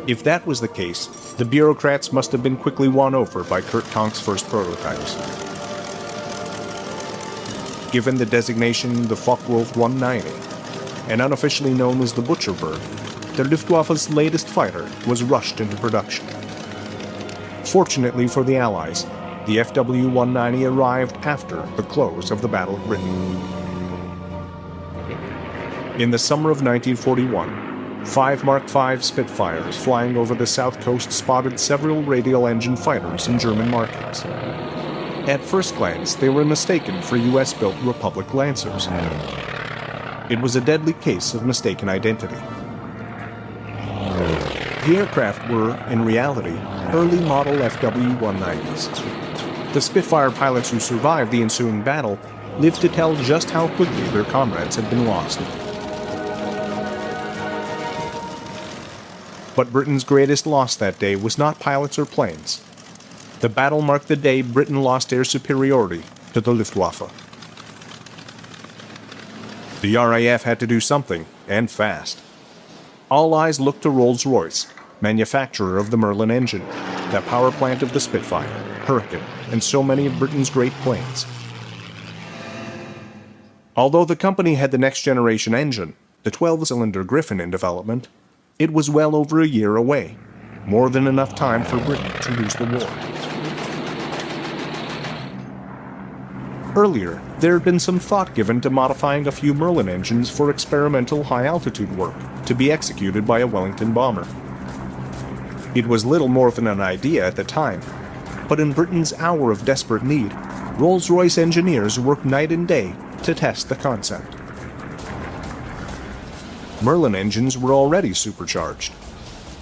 If that was the case, the bureaucrats must have been quickly won over by Kurt Tonk's first prototypes. Given the designation the Focke-Wulf 190, and unofficially known as the Butcher Bird, the Luftwaffe's latest fighter was rushed into production. Fortunately for the Allies, the FW-190 arrived after the close of the Battle of Britain. In the summer of 1941, 5 Mark V Spitfires flying over the south coast spotted several radial engine fighters in German markings. At first glance, they were mistaken for US-built Republic Lancers. It was a deadly case of mistaken identity. The aircraft were, in reality, early model FW-190s. The Spitfire pilots who survived the ensuing battle lived to tell just how quickly their comrades had been lost. But Britain's greatest loss that day was not pilots or planes. The battle marked the day Britain lost air superiority to the Luftwaffe. The RAF had to do something, and fast. All eyes looked to Rolls-Royce, manufacturer of the Merlin engine, the power plant of the Spitfire, Hurricane, and so many of Britain's great planes. Although the company had the next-generation engine, the 12-cylinder Griffin, in development, it was well over a year away, more than enough time for Britain to lose the war. Earlier, there had been some thought given to modifying a few Merlin engines for experimental high-altitude work to be executed by a Wellington bomber. It was little more than an idea at the time, but in Britain's hour of desperate need, Rolls-Royce engineers worked night and day to test the concept. Merlin engines were already supercharged.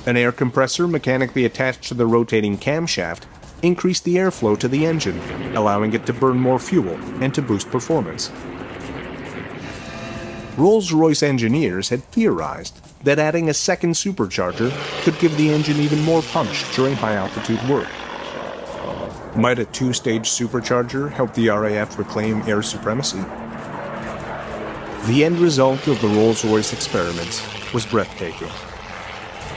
An air compressor mechanically attached to the rotating camshaft increased the airflow to the engine, allowing it to burn more fuel and to boost performance. Rolls-Royce engineers had theorized that adding a second supercharger could give the engine even more punch during high-altitude work. Might a two-stage supercharger help the RAF reclaim air supremacy? The end result of the Rolls-Royce experiments was breathtaking.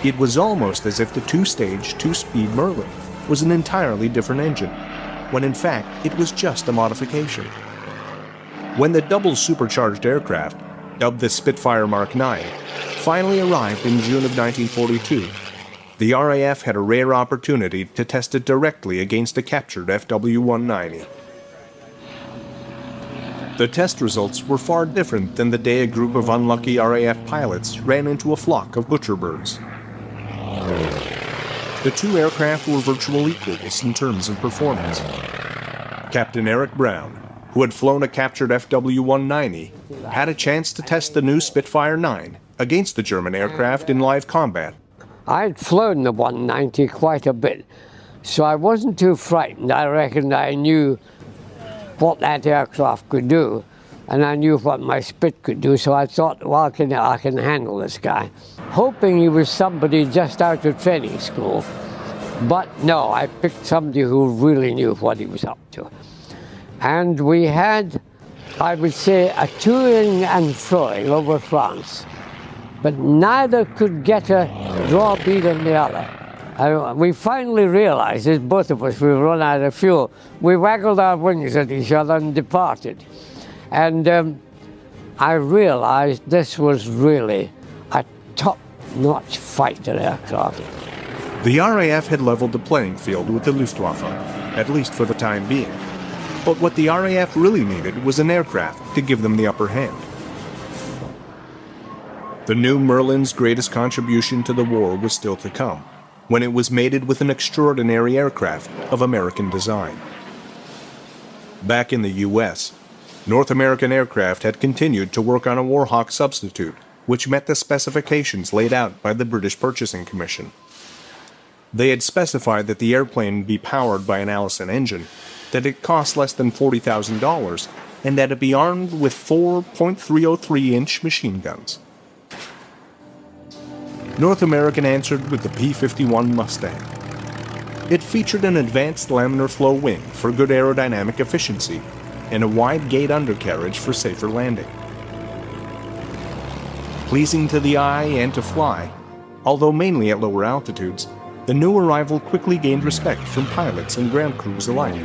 It was almost as if the two-stage, two-speed Merlin was an entirely different engine, when in fact it was just a modification. When the double supercharged aircraft, dubbed the Spitfire Mark IX, finally arrived in June of 1942, the RAF had a rare opportunity to test it directly against a captured FW-190. The test results were far different than the day a group of unlucky RAF pilots ran into a flock of butcher birds. The two aircraft were virtual equals in terms of performance. Captain Eric Brown, who had flown a captured FW-190, had a chance to test the new Spitfire 9 against the German aircraft in live combat. I'd flown the 190 quite a bit, so I wasn't too frightened. I reckoned I knew what that aircraft could do, and I knew what my Spit could do, so I thought, well, I can handle this guy. Hoping he was somebody just out of training school, but no, I picked somebody who really knew what he was up to. And we had, I would say, a toing and froing over France, but neither could get a draw bead on the other. We finally realized, as both of us, we run out of fuel. We waggled our wings at each other and departed. And I realized this was really a top-notch fighter aircraft. The RAF had leveled the playing field with the Luftwaffe, at least for the time being. But what the RAF really needed was an aircraft to give them the upper hand. The new Merlin's greatest contribution to the war was still to come, when it was mated with an extraordinary aircraft of American design. Back in the U.S., North American Aircraft had continued to work on a Warhawk substitute, which met the specifications laid out by the British Purchasing Commission. They had specified that the airplane be powered by an Allison engine, that it cost less than $40,000, and that it be armed with 4 .303-inch machine guns. North American answered with the P-51 Mustang. It featured an advanced laminar flow wing for good aerodynamic efficiency and a wide gate undercarriage for safer landing. Pleasing to the eye and to fly, Although mainly at lower altitudes, the new arrival quickly gained respect from pilots and ground crews alike.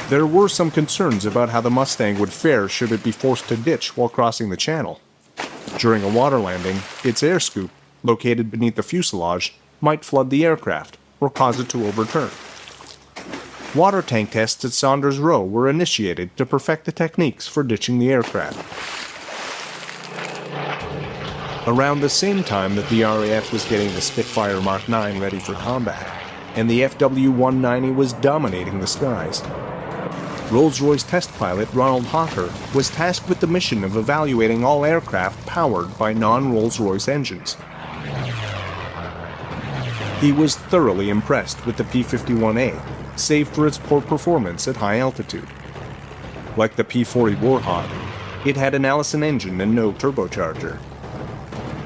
There were some concerns about how the Mustang would fare should it be forced to ditch while crossing the channel. During a water landing, its air scoop, located beneath the fuselage, might flood the aircraft or cause it to overturn. Water tank tests at Saunders Row were initiated to perfect the techniques for ditching the aircraft. Around the same time that the RAF was getting the Spitfire Mark IX ready for combat, and the FW-190 was dominating the skies, Rolls-Royce test pilot Ronald Hawker was tasked with the mission of evaluating all aircraft powered by non-Rolls-Royce engines. He was thoroughly impressed with the P-51A, save for its poor performance at high altitude. Like the P-40 Warhawk, it had an Allison engine and no turbocharger.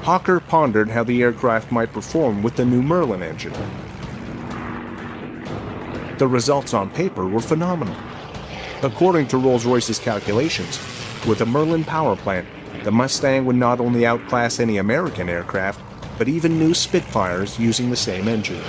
Hawker pondered how the aircraft might perform with the new Merlin engine. The results on paper were phenomenal. According to Rolls-Royce's calculations, with a Merlin power plant, the Mustang would not only outclass any American aircraft, but even new Spitfires using the same engine.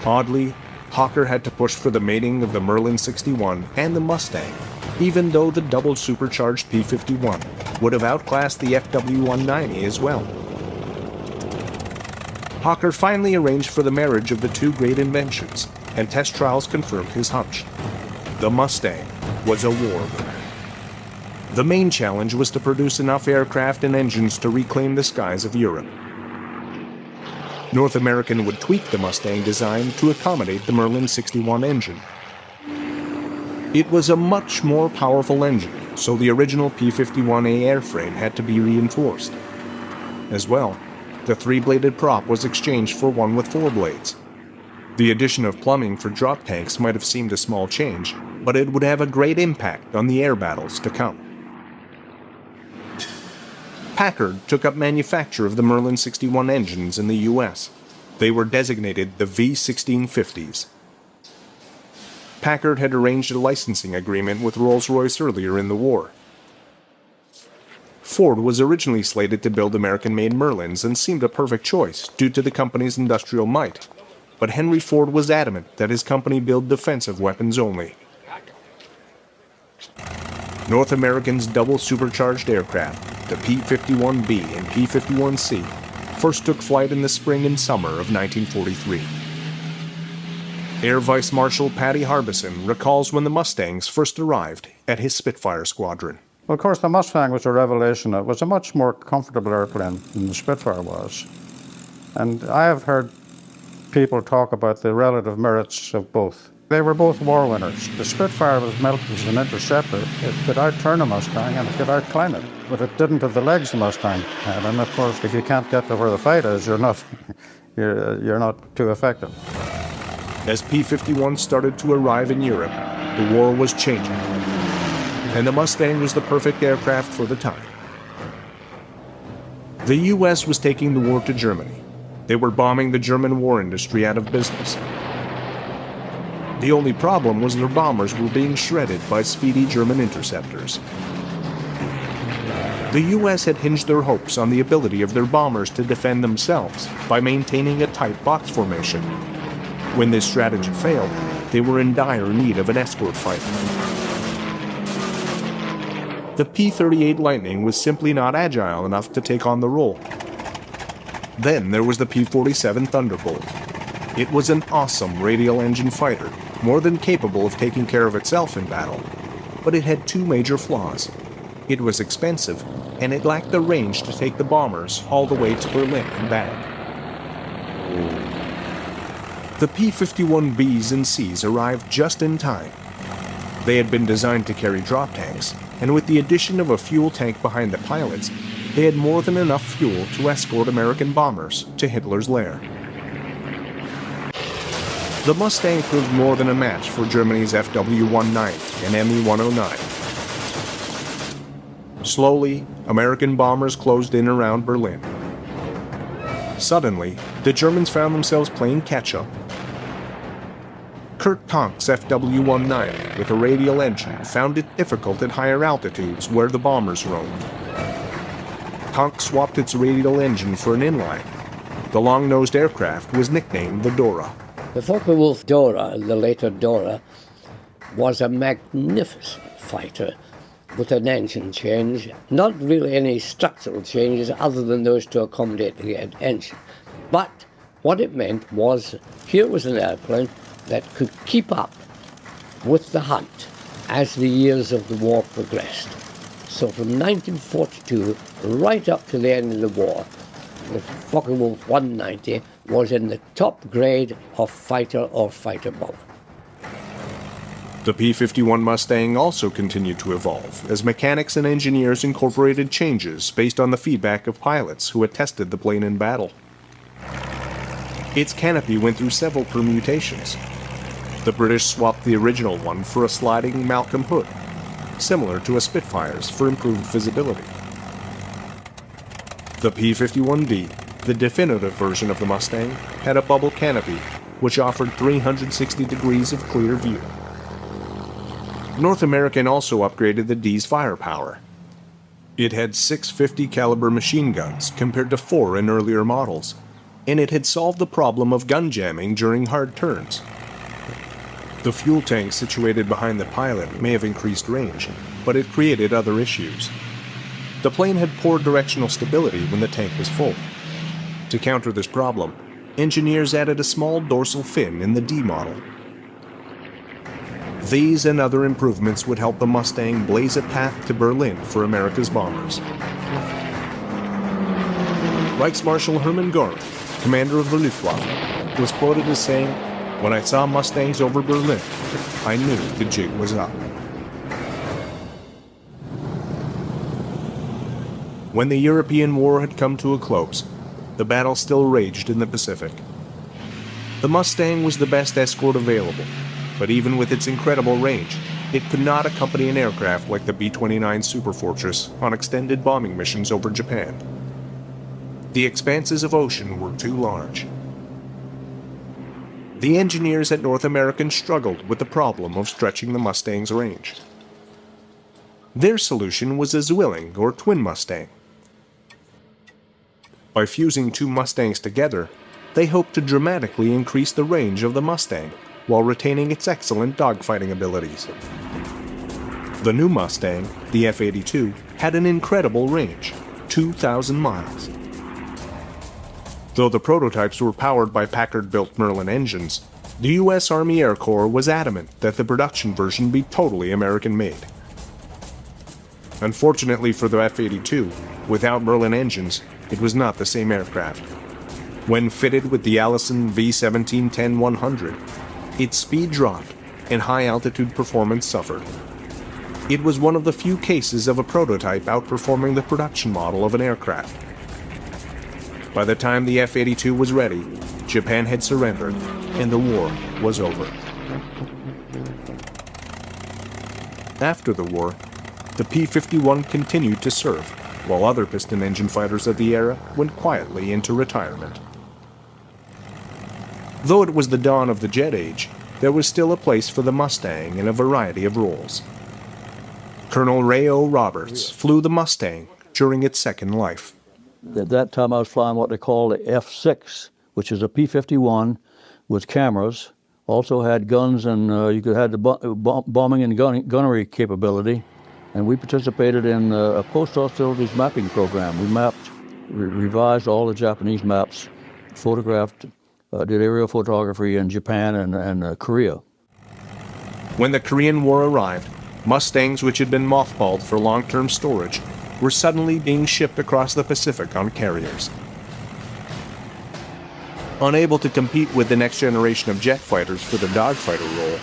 Oddly, Hawker had to push for the mating of the Merlin 61 and the Mustang, even though the double supercharged P-51 would have outclassed the FW-190 as well. Hawker finally arranged for the marriage of the two great inventions, and test trials confirmed his hunch. The Mustang was a war winner. The main challenge was to produce enough aircraft and engines to reclaim the skies of Europe. North American would tweak the Mustang design to accommodate the Merlin 61 engine. It was a much more powerful engine, so the original P-51A airframe had to be reinforced. As well, the three-bladed prop was exchanged for one with four blades. The addition of plumbing for drop tanks might have seemed a small change, but it would have a great impact on the air battles to come. Packard took up manufacture of the Merlin 61 engines in the U.S. They were designated the V1650s. Packard had arranged a licensing agreement with Rolls-Royce earlier in the war. Ford was originally slated to build American-made Merlins and seemed a perfect choice due to the company's industrial might. But Henry Ford was adamant that his company build defensive weapons only. North American's double supercharged aircraft, the P-51B and P-51C, first took flight in the spring and summer of 1943. Air Vice Marshal Paddy Harbison recalls when the Mustangs first arrived at his Spitfire squadron. Well, of course, the Mustang was a revelation. It was a much more comfortable airplane than the Spitfire was. And I have heard people talk about the relative merits of both. They were both war winners. The Spitfire was built as an interceptor. It could outturn a Mustang and it could outclimb it, but it didn't have the legs the Mustang had. And of course, if you can't get to where the fight is, you're not too effective. As P-51 started to arrive in Europe, the war was changing, and the Mustang was the perfect aircraft for the time. The U.S. was taking the war to Germany. They were bombing the German war industry out of business. The only problem was their bombers were being shredded by speedy German interceptors. The U.S. had hinged their hopes on the ability of their bombers to defend themselves by maintaining a tight box formation. When this strategy failed, they were in dire need of an escort fighter. The P-38 Lightning was simply not agile enough to take on the role. Then there was the P-47 Thunderbolt. It was an awesome radial engine fighter, more than capable of taking care of itself in battle. But it had two major flaws. It was expensive, and it lacked the range to take the bombers all the way to Berlin and back. The P-51Bs and Cs arrived just in time. They had been designed to carry drop tanks, and with the addition of a fuel tank behind the pilots, they had more than enough fuel to escort American bombers to Hitler's lair. The Mustang proved more than a match for Germany's FW-190 and Me-109. Slowly, American bombers closed in around Berlin. Suddenly, the Germans found themselves playing catch-up. Kurt Tonk's FW-19 with a radial engine found it difficult at higher altitudes where the bombers roamed. Tonk swapped its radial engine for an inline. The long-nosed aircraft was nicknamed the Dora. The Focke-Wulf Dora, the later Dora, was a magnificent fighter with an engine change, not really any structural changes other than those to accommodate the engine. But what it meant was, here was an airplane that could keep up with the hunt as the years of the war progressed. So from 1942 right up to the end of the war, the Focke-Wulf 190 was in the top grade of fighter or fighter bomber. The P-51 Mustang also continued to evolve as mechanics and engineers incorporated changes based on the feedback of pilots who had tested the plane in battle. Its canopy went through several permutations. The British swapped the original one for a sliding Malcolm hood, similar to a Spitfire's for improved visibility. The P-51D, the definitive version of the Mustang, had a bubble canopy which offered 360 degrees of clear view. North American also upgraded the D's firepower. It had 650 caliber machine guns compared to 4 in earlier models, and it had solved the problem of gun jamming during hard turns. The fuel tank situated behind the pilot may have increased range, but it created other issues. The plane had poor directional stability when the tank was full. To counter this problem, engineers added a small dorsal fin in the D model. These and other improvements would help the Mustang blaze a path to Berlin for America's bombers. Reichsmarschall Hermann Göring, commander of the Luftwaffe, was quoted as saying, "When I saw Mustangs over Berlin, I knew the jig was up." When the European war had come to a close, the battle still raged in the Pacific. The Mustang was the best escort available, but even with its incredible range, it could not accompany an aircraft like the B-29 Superfortress on extended bombing missions over Japan. The expanses of ocean were too large. The engineers at North American struggled with the problem of stretching the Mustang's range. Their solution was a Zwilling or twin Mustang. By fusing two Mustangs together, they hoped to dramatically increase the range of the Mustang while retaining its excellent dogfighting abilities. The new Mustang, the F-82, had an incredible range, 2,000 miles. Though the prototypes were powered by Packard-built Merlin engines, the U.S. Army Air Corps was adamant that the production version be totally American-made. Unfortunately for the F-82, without Merlin engines, it was not the same aircraft. When fitted with the Allison V-1710-100, its speed dropped and high-altitude performance suffered. It was one of the few cases of a prototype outperforming the production model of an aircraft. By the time the F-82 was ready, Japan had surrendered, and the war was over. After the war, the P-51 continued to serve, while other piston engine fighters of the era went quietly into retirement. Though it was the dawn of the jet age, there was still a place for the Mustang in a variety of roles. Colonel Ray O. Roberts flew the Mustang during its second life. At that time I was flying what they call the F6, which is a P-51 with cameras. Also had guns, and you could have the bombing and gunnery capability. And we participated in a post-hostilities mapping program. We mapped, revised all the Japanese maps, photographed, did aerial photography in Japan and Korea. When the Korean War arrived, Mustangs which had been mothballed for long-term storage were suddenly being shipped across the Pacific on carriers. Unable to compete with the next generation of jet fighters for the dogfighter role,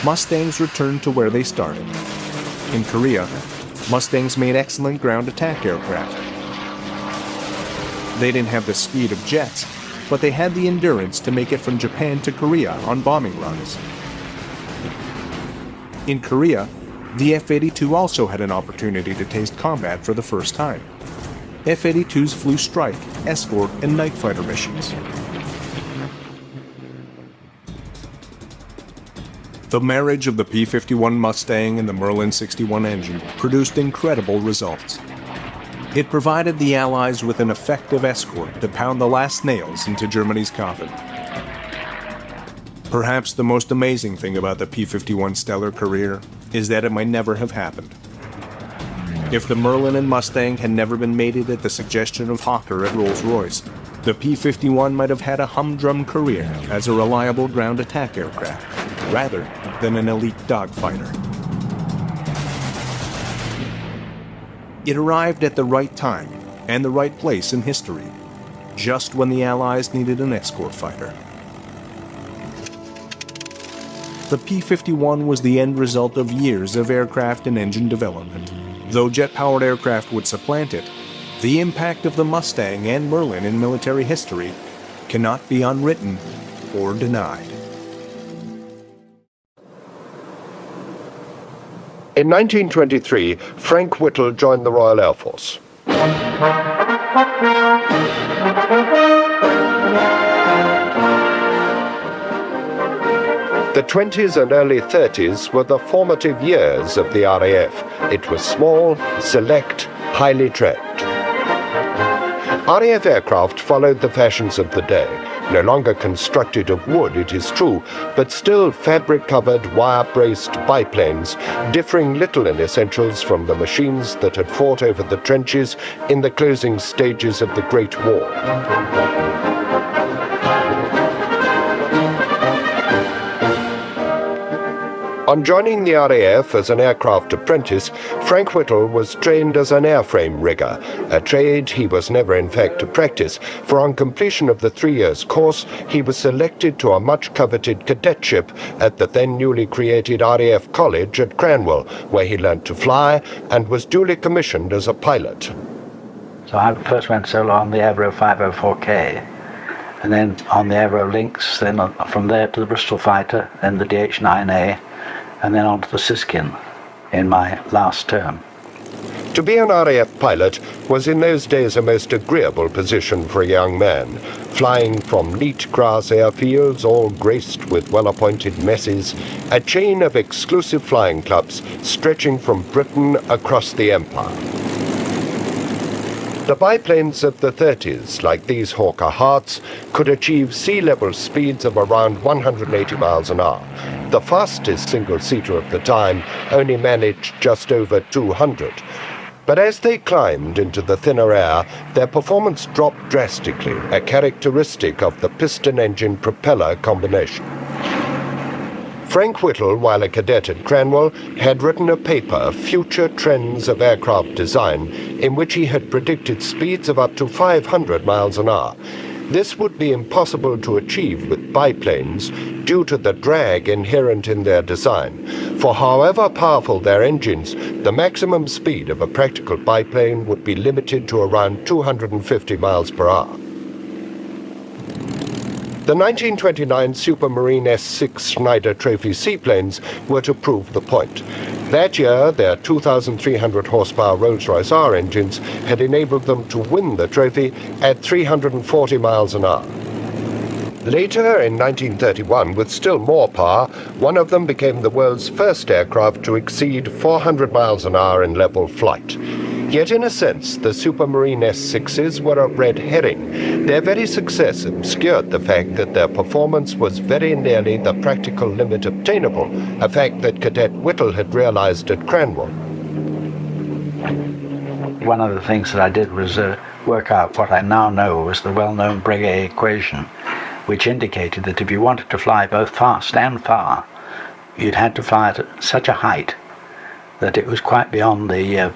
Mustangs returned to where they started. In Korea, Mustangs made excellent ground attack aircraft. They didn't have the speed of jets, but they had the endurance to make it from Japan to Korea on bombing runs. In Korea, the F-82 also had an opportunity to taste combat for the first time. F-82s flew strike, escort, and night fighter missions. The marriage of the P-51 Mustang and the Merlin 61 engine produced incredible results. It provided the Allies with an effective escort to pound the last nails into Germany's coffin. Perhaps the most amazing thing about the P-51's stellar career is that it might never have happened. If the Merlin and Mustang had never been mated at the suggestion of Hooker at Rolls-Royce, the P-51 might have had a humdrum career as a reliable ground attack aircraft, rather than an elite dogfighter. It arrived at the right time and the right place in history, just when the Allies needed an escort fighter. The P-51 was the end result of years of aircraft and engine development. Though jet-powered aircraft would supplant it, the impact of the Mustang and Merlin in military history cannot be unwritten or denied. In 1923, Frank Whittle joined the Royal Air Force. The 20s and early 30s were the formative years of the RAF. It was small, select, highly trained. RAF aircraft followed the fashions of the day, no longer constructed of wood, it is true, but still fabric-covered, wire-braced biplanes, differing little in essentials from the machines that had fought over the trenches in the closing stages of the Great War. On joining the RAF as an aircraft apprentice, Frank Whittle was trained as an airframe rigger, a trade he was never in fact to practice, for on completion of the 3 years course, he was selected to a much-coveted cadetship at the then newly created RAF College at Cranwell, where he learnt to fly and was duly commissioned as a pilot. So I first went solo on the Avro 504K, and then on the Avro Lynx, then from there to the Bristol Fighter, then the DH-9A, and then on to the Siskin in my last term. To be an RAF pilot was in those days a most agreeable position for a young man, flying from neat grass airfields all graced with well-appointed messes, a chain of exclusive flying clubs stretching from Britain across the Empire. The biplanes of the 30s, like these Hawker Harts, could achieve sea-level speeds of around 180 miles an hour. The fastest single-seater of the time only managed just over 200. But as they climbed into the thinner air, their performance dropped drastically, a characteristic of the piston engine propeller combination. Frank Whittle, while a cadet at Cranwell, had written a paper, Future Trends of Aircraft Design, in which he had predicted speeds of up to 500 miles an hour. This would be impossible to achieve with biplanes due to the drag inherent in their design, for however powerful their engines, the maximum speed of a practical biplane would be limited to around 250 miles per hour. The 1929 Supermarine S6 Schneider Trophy seaplanes were to prove the point. That year, their 2,300 horsepower Rolls-Royce R engines had enabled them to win the trophy at 340 miles an hour. Later, in 1931, with still more power, one of them became the world's first aircraft to exceed 400 miles an hour in level flight. Yet in a sense, the Supermarine S6s were a red herring. Their very success obscured the fact that their performance was very nearly the practical limit obtainable, a fact that Cadet Whittle had realized at Cranwell. One of the things that I did was work out what I now know was the well-known Breguet equation, which indicated that if you wanted to fly both fast and far, you'd had to fly at such a height that it was quite beyond the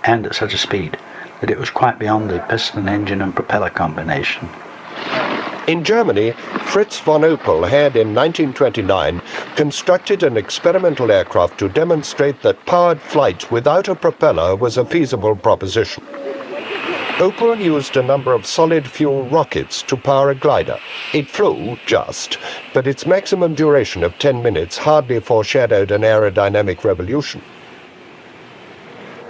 and at such a speed that it was quite beyond the piston engine and propeller combination. In Germany, Fritz von Opel had in 1929 constructed an experimental aircraft to demonstrate that powered flight without a propeller was a feasible proposition. Opel used a number of solid-fuel rockets to power a glider. It flew, just, but its maximum duration of 10 minutes hardly foreshadowed an aerodynamic revolution.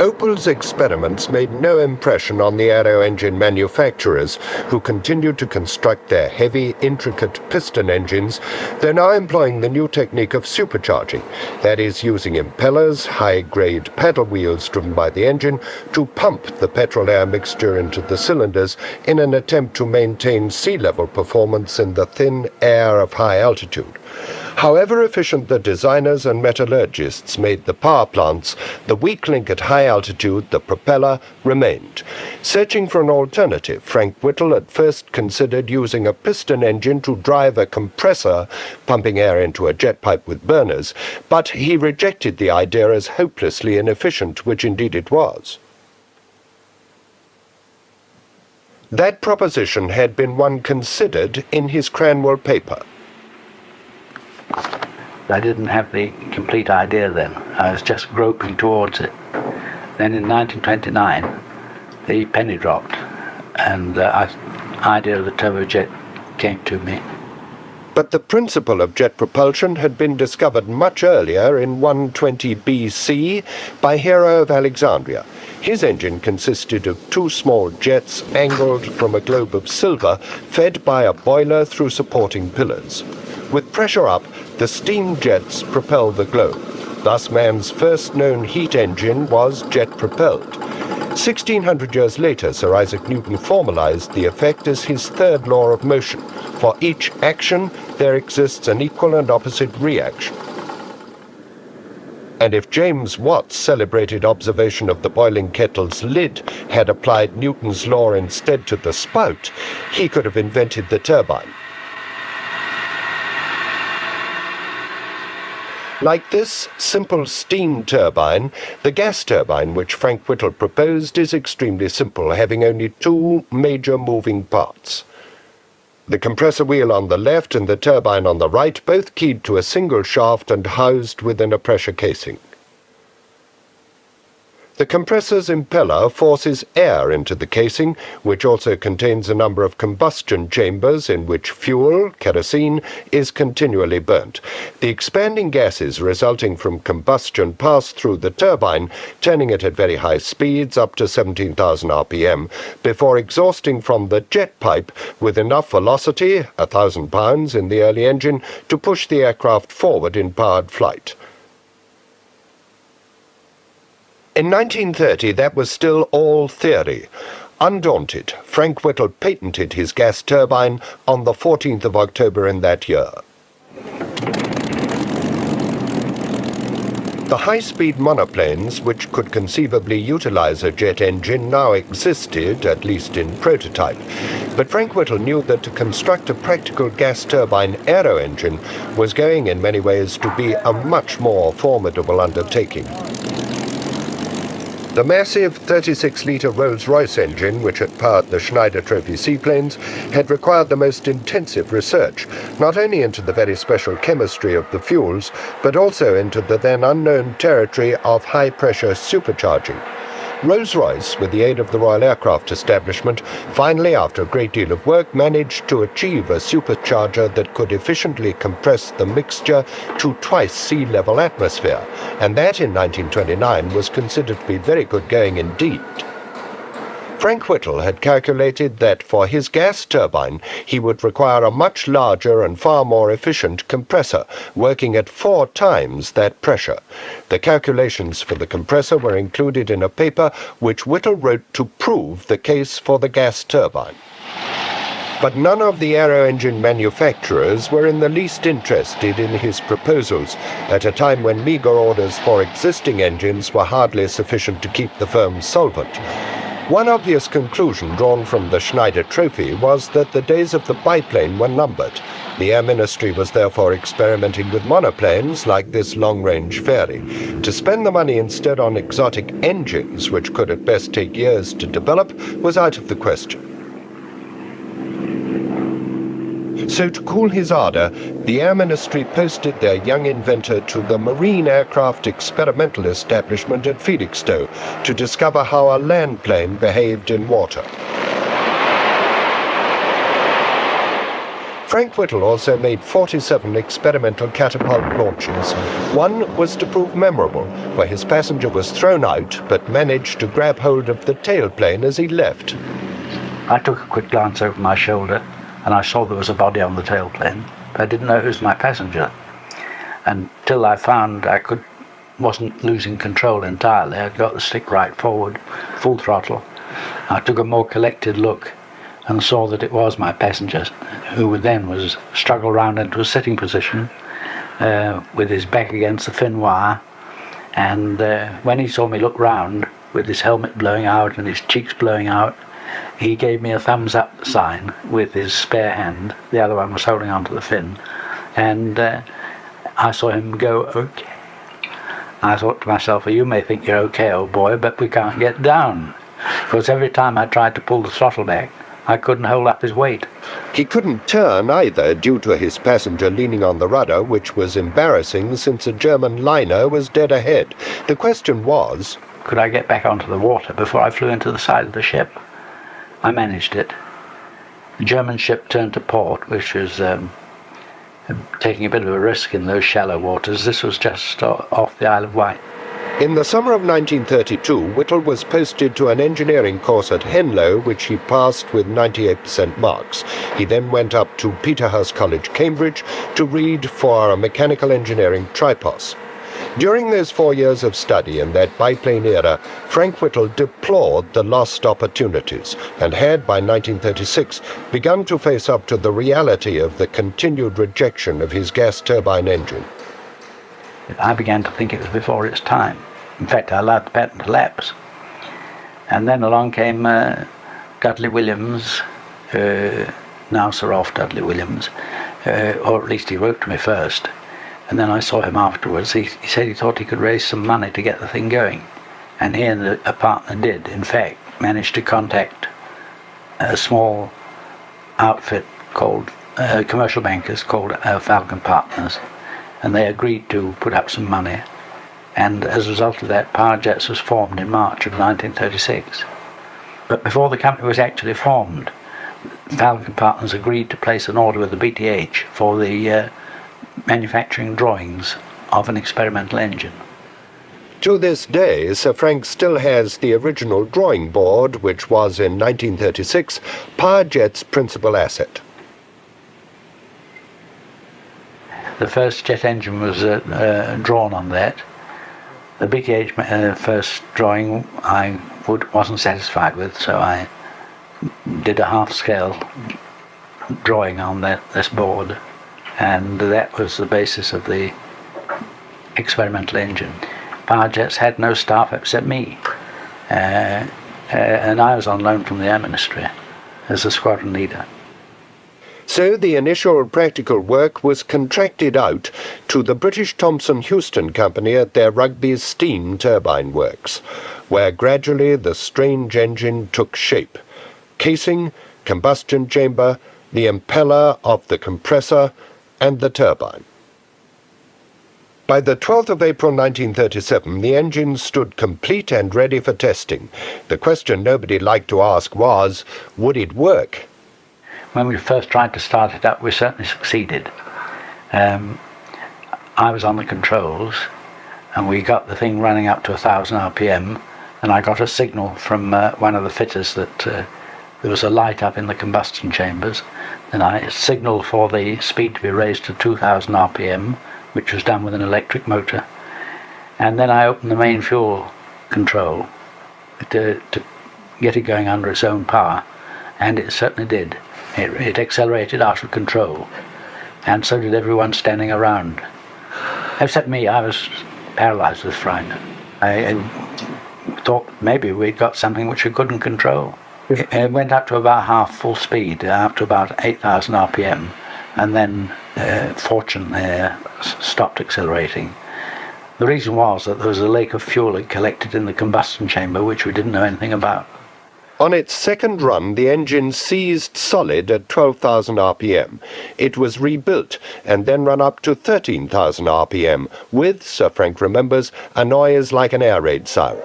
Opel's experiments made no impression on the aero engine manufacturers, who continued to construct their heavy, intricate piston engines. They're now employing the new technique of supercharging, that is, using impellers, high-grade paddle wheels driven by the engine, to pump the petrol-air mixture into the cylinders in an attempt to maintain sea-level performance in the thin air of high altitude. However efficient the designers and metallurgists made the power plants, the weak link at high altitude, the propeller, remained. Searching for an alternative, Frank Whittle at first considered using a piston engine to drive a compressor, pumping air into a jet pipe with burners, but he rejected the idea as hopelessly inefficient, which indeed it was. That proposition had been one considered in his Cranwell paper. I didn't have the complete idea then. I was just groping towards it. Then in 1929, the penny dropped, and the idea of the turbojet came to me. But the principle of jet propulsion had been discovered much earlier in 120 BC by Hero of Alexandria. His engine consisted of two small jets angled from a globe of silver, fed by a boiler through supporting pillars. With pressure up, the steam jets propel the globe. Thus man's first known heat engine was jet-propelled. 1600 years later, Sir Isaac Newton formalized the effect as his third law of motion. For each action, there exists an equal and opposite reaction. And if James Watt's celebrated observation of the boiling kettle's lid had applied Newton's law instead to the spout, he could have invented the turbine. Like this simple steam turbine, the gas turbine which Frank Whittle proposed is extremely simple, having only two major moving parts. The compressor wheel on the left and the turbine on the right, both keyed to a single shaft and housed within a pressure casing. The compressor's impeller forces air into the casing, which also contains a number of combustion chambers in which fuel, kerosene, is continually burnt. The expanding gases resulting from combustion pass through the turbine, turning it at very high speeds, up to 17,000 RPM, before exhausting from the jet pipe with enough velocity, 1,000 pounds in the early engine, to push the aircraft forward in powered flight. In 1930, that was still all theory. Undaunted, Frank Whittle patented his gas turbine on the 14th of October in that year. The high-speed monoplanes, which could conceivably utilize a jet engine, now existed, at least in prototype. But Frank Whittle knew that to construct a practical gas turbine aero engine was going in many ways to be a much more formidable undertaking. The massive 36-litre Rolls-Royce engine, which had powered the Schneider Trophy seaplanes, had required the most intensive research, not only into the very special chemistry of the fuels, but also into the then unknown territory of high-pressure supercharging. Rolls-Royce, with the aid of the Royal Aircraft Establishment, finally, after a great deal of work, managed to achieve a supercharger that could efficiently compress the mixture to twice sea-level atmosphere, and that in 1929 was considered to be very good going indeed. Frank Whittle had calculated that for his gas turbine he would require a much larger and far more efficient compressor, working at 4 times that pressure. The calculations for the compressor were included in a paper which Whittle wrote to prove the case for the gas turbine. But none of the aero engine manufacturers were in the least interested in his proposals, at a time when meagre orders for existing engines were hardly sufficient to keep the firm solvent. One obvious conclusion drawn from the Schneider Trophy was that the days of the biplane were numbered. The Air Ministry was therefore experimenting with monoplanes like this long-range Fairy. To spend the money instead on exotic engines, which could at best take years to develop, was out of the question. So to cool his ardor, the Air Ministry posted their young inventor to the Marine Aircraft Experimental Establishment at Felixstowe to discover how a land plane behaved in water. Frank Whittle also made 47 experimental catapult launches. One was to prove memorable, where his passenger was thrown out but managed to grab hold of the tailplane as he left. I took a quick glance over my shoulder and I saw there was a body on the tailplane, but I didn't know who was my passenger. Until I found I wasn't losing control entirely. I got the stick right forward, full throttle. I took a more collected look and saw that it was my passenger, who then was struggled round into a sitting position with his back against the fin wire. And when he saw me look round with his helmet blowing out and his cheeks blowing out, he gave me a thumbs up sign with his spare hand. The other one was holding onto the fin. And I saw him go, okay. I thought to myself, well, you may think you're okay, old boy, but we can't get down. Because every time I tried to pull the throttle back, I couldn't hold up his weight. He couldn't turn either due to his passenger leaning on the rudder, which was embarrassing since a German liner was dead ahead. The question was, could I get back onto the water before I flew into the side of the ship? I managed it. The German ship turned to port, which was taking a bit of a risk in those shallow waters. This was just off the Isle of Wight. In the summer of 1932, Whittle was posted to an engineering course at Henlow, which he passed with 98% marks. He then went up to Peterhouse College, Cambridge, to read for a mechanical engineering tripos. During those 4 years of study in that biplane era, Frank Whittle deplored the lost opportunities and had, by 1936, begun to face up to the reality of the continued rejection of his gas turbine engine. I began to think it was before its time. In fact, I allowed the patent to lapse. And then along came Dudley Williams, now Sir Ralph Dudley Williams, or at least he wrote to me first. And then I saw him afterwards. He said he thought he could raise some money to get the thing going. And he and a partner did, in fact, manage to contact a small outfit called, commercial bankers called Falcon Partners. And they agreed to put up some money, and as a result of that, Power Jets was formed in March of 1936. But before the company was actually formed, Falcon Partners agreed to place an order with the BTH for the manufacturing drawings of an experimental engine. To this day, Sir Frank still has the original drawing board, which was in 1936 Power Jet's principal asset. The first jet engine was drawn on that. The BTH first drawing I wasn't satisfied with, so I did a half-scale drawing on this board, and that was the basis of the experimental engine. Power Jets had no staff except me, and I was on loan from the Air Ministry as a squadron leader. So the initial practical work was contracted out to the British Thomson Houston Company at their Rugby's steam turbine works, where gradually the strange engine took shape. Casing, combustion chamber, the impeller of the compressor, and the turbine. By the 12th of April 1937, the engine stood complete and ready for testing. The question nobody liked to ask was, would it work? When we first tried to start it up, we certainly succeeded. I was on the controls, and we got the thing running up to 1,000 RPM, and I got a signal from one of the fitters that there was a light up in the combustion chambers. Then I signaled for the speed to be raised to 2,000 RPM, which was done with an electric motor. And then I opened the main fuel control to get it going under its own power, and it certainly did. It accelerated out of control, and so did everyone standing around. Except me, I was paralyzed with fright. I thought maybe we'd got something which we couldn't control. It went up to about half full speed, up to about 8,000 RPM, and then fortunately stopped accelerating. The reason was that there was a lake of fuel had collected in the combustion chamber, which we didn't know anything about. On its second run, the engine seized solid at 12,000 RPM. It was rebuilt and then run up to 13,000 RPM, with, Sir Frank remembers, a noise like an air raid siren.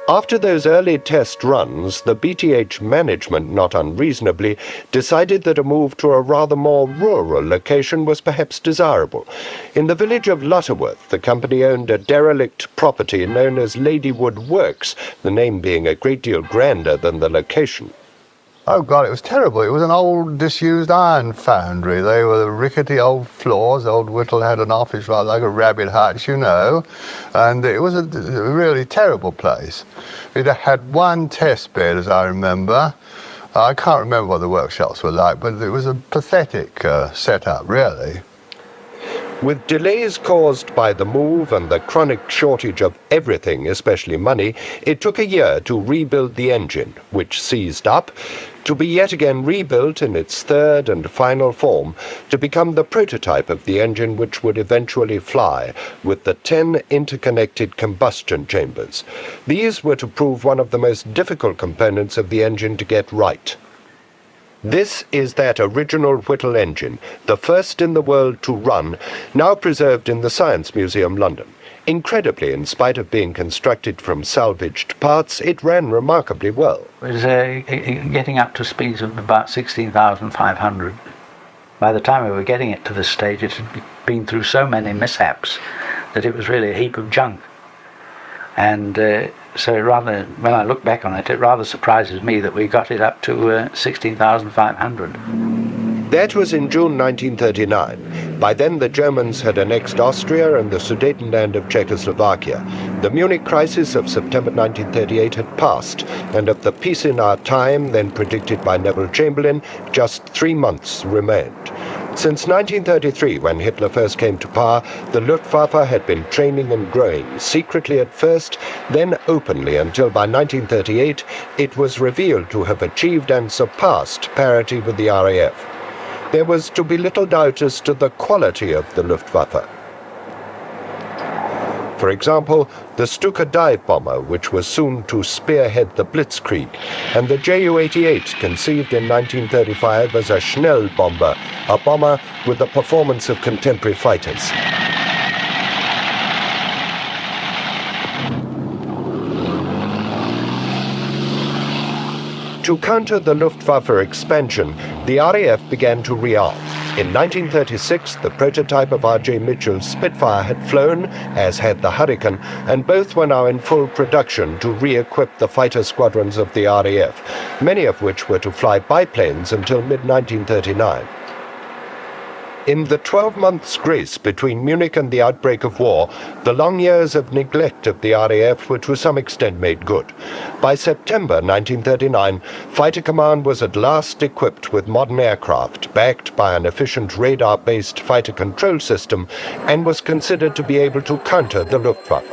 After those early test runs, the BTH management, not unreasonably, decided that a move to a rather more rural location was perhaps desirable. In the village of Lutterworth, the company owned a derelict property known as Ladywood Works, the name being a great deal grander than the location. Oh God, it was terrible. It was an old disused iron foundry. They were the rickety old floors. Old Whittle had an office right like a rabbit hutch, you know, and it was a really terrible place. It had one test bed, as I remember. I can't remember what the workshops were like, but it was a pathetic setup, really. With delays caused by the move and the chronic shortage of everything, especially money, it took a year to rebuild the engine, which seized up, to be yet again rebuilt in its third and final form, to become the prototype of the engine which would eventually fly, with the 10 interconnected combustion chambers. These were to prove one of the most difficult components of the engine to get right. This is that original Whittle engine, the first in the world to run, now preserved in the Science Museum, London. Incredibly, in spite of being constructed from salvaged parts, it ran remarkably well. It was getting up to speeds of about 16,500. By the time we were getting it to this stage, it had been through so many mishaps that it was really a heap of junk. And so rather, when I look back on it, it rather surprises me that we got it up to 16,500. That was in June 1939. By then the Germans had annexed Austria and the Sudetenland of Czechoslovakia. The Munich crisis of September 1938 had passed, and of the peace in our time, then predicted by Neville Chamberlain, just 3 months remained. Since 1933, when Hitler first came to power, the Luftwaffe had been training and growing, secretly at first, then openly, until by 1938 it was revealed to have achieved and surpassed parity with the RAF. There was to be little doubt as to the quality of the Luftwaffe. For example, the Stuka dive bomber, which was soon to spearhead the Blitzkrieg, and the Ju-88, conceived in 1935 as a Schnell bomber, a bomber with the performance of contemporary fighters. To counter the Luftwaffe expansion, the RAF began to rearm. In 1936, the prototype of R.J. Mitchell's Spitfire had flown, as had the Hurricane, and both were now in full production to re-equip the fighter squadrons of the RAF, many of which were to fly biplanes until mid-1939. In the 12 months' grace between Munich and the outbreak of war, the long years of neglect of the RAF were to some extent made good. By September 1939, Fighter Command was at last equipped with modern aircraft, backed by an efficient radar-based fighter control system, and was considered to be able to counter the Luftwaffe.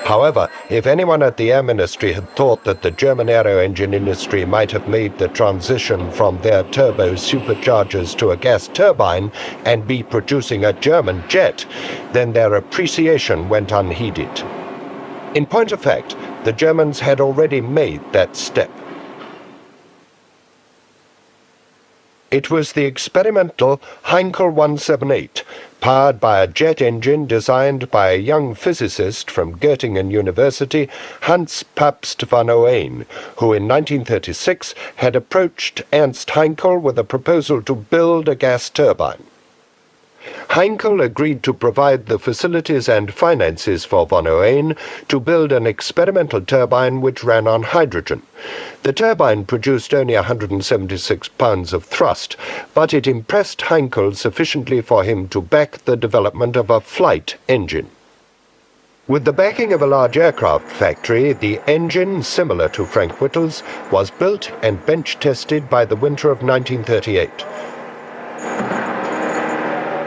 However, if anyone at the Air Ministry had thought that the German aero engine industry might have made the transition from their turbo superchargers to a gas turbine and be producing a German jet, then their appreciation went unheeded. In point of fact, the Germans had already made that step. It was the experimental Heinkel 178, powered by a jet engine designed by a young physicist from Göttingen University, Hans Pabst van Oene, who in 1936 had approached Ernst Heinkel with a proposal to build a gas turbine. Heinkel agreed to provide the facilities and finances for van Oene to build an experimental turbine which ran on hydrogen. The turbine produced only 176 pounds of thrust, but it impressed Heinkel sufficiently for him to back the development of a flight engine. With the backing of a large aircraft factory, the engine, similar to Frank Whittle's, was built and bench-tested by the winter of 1938.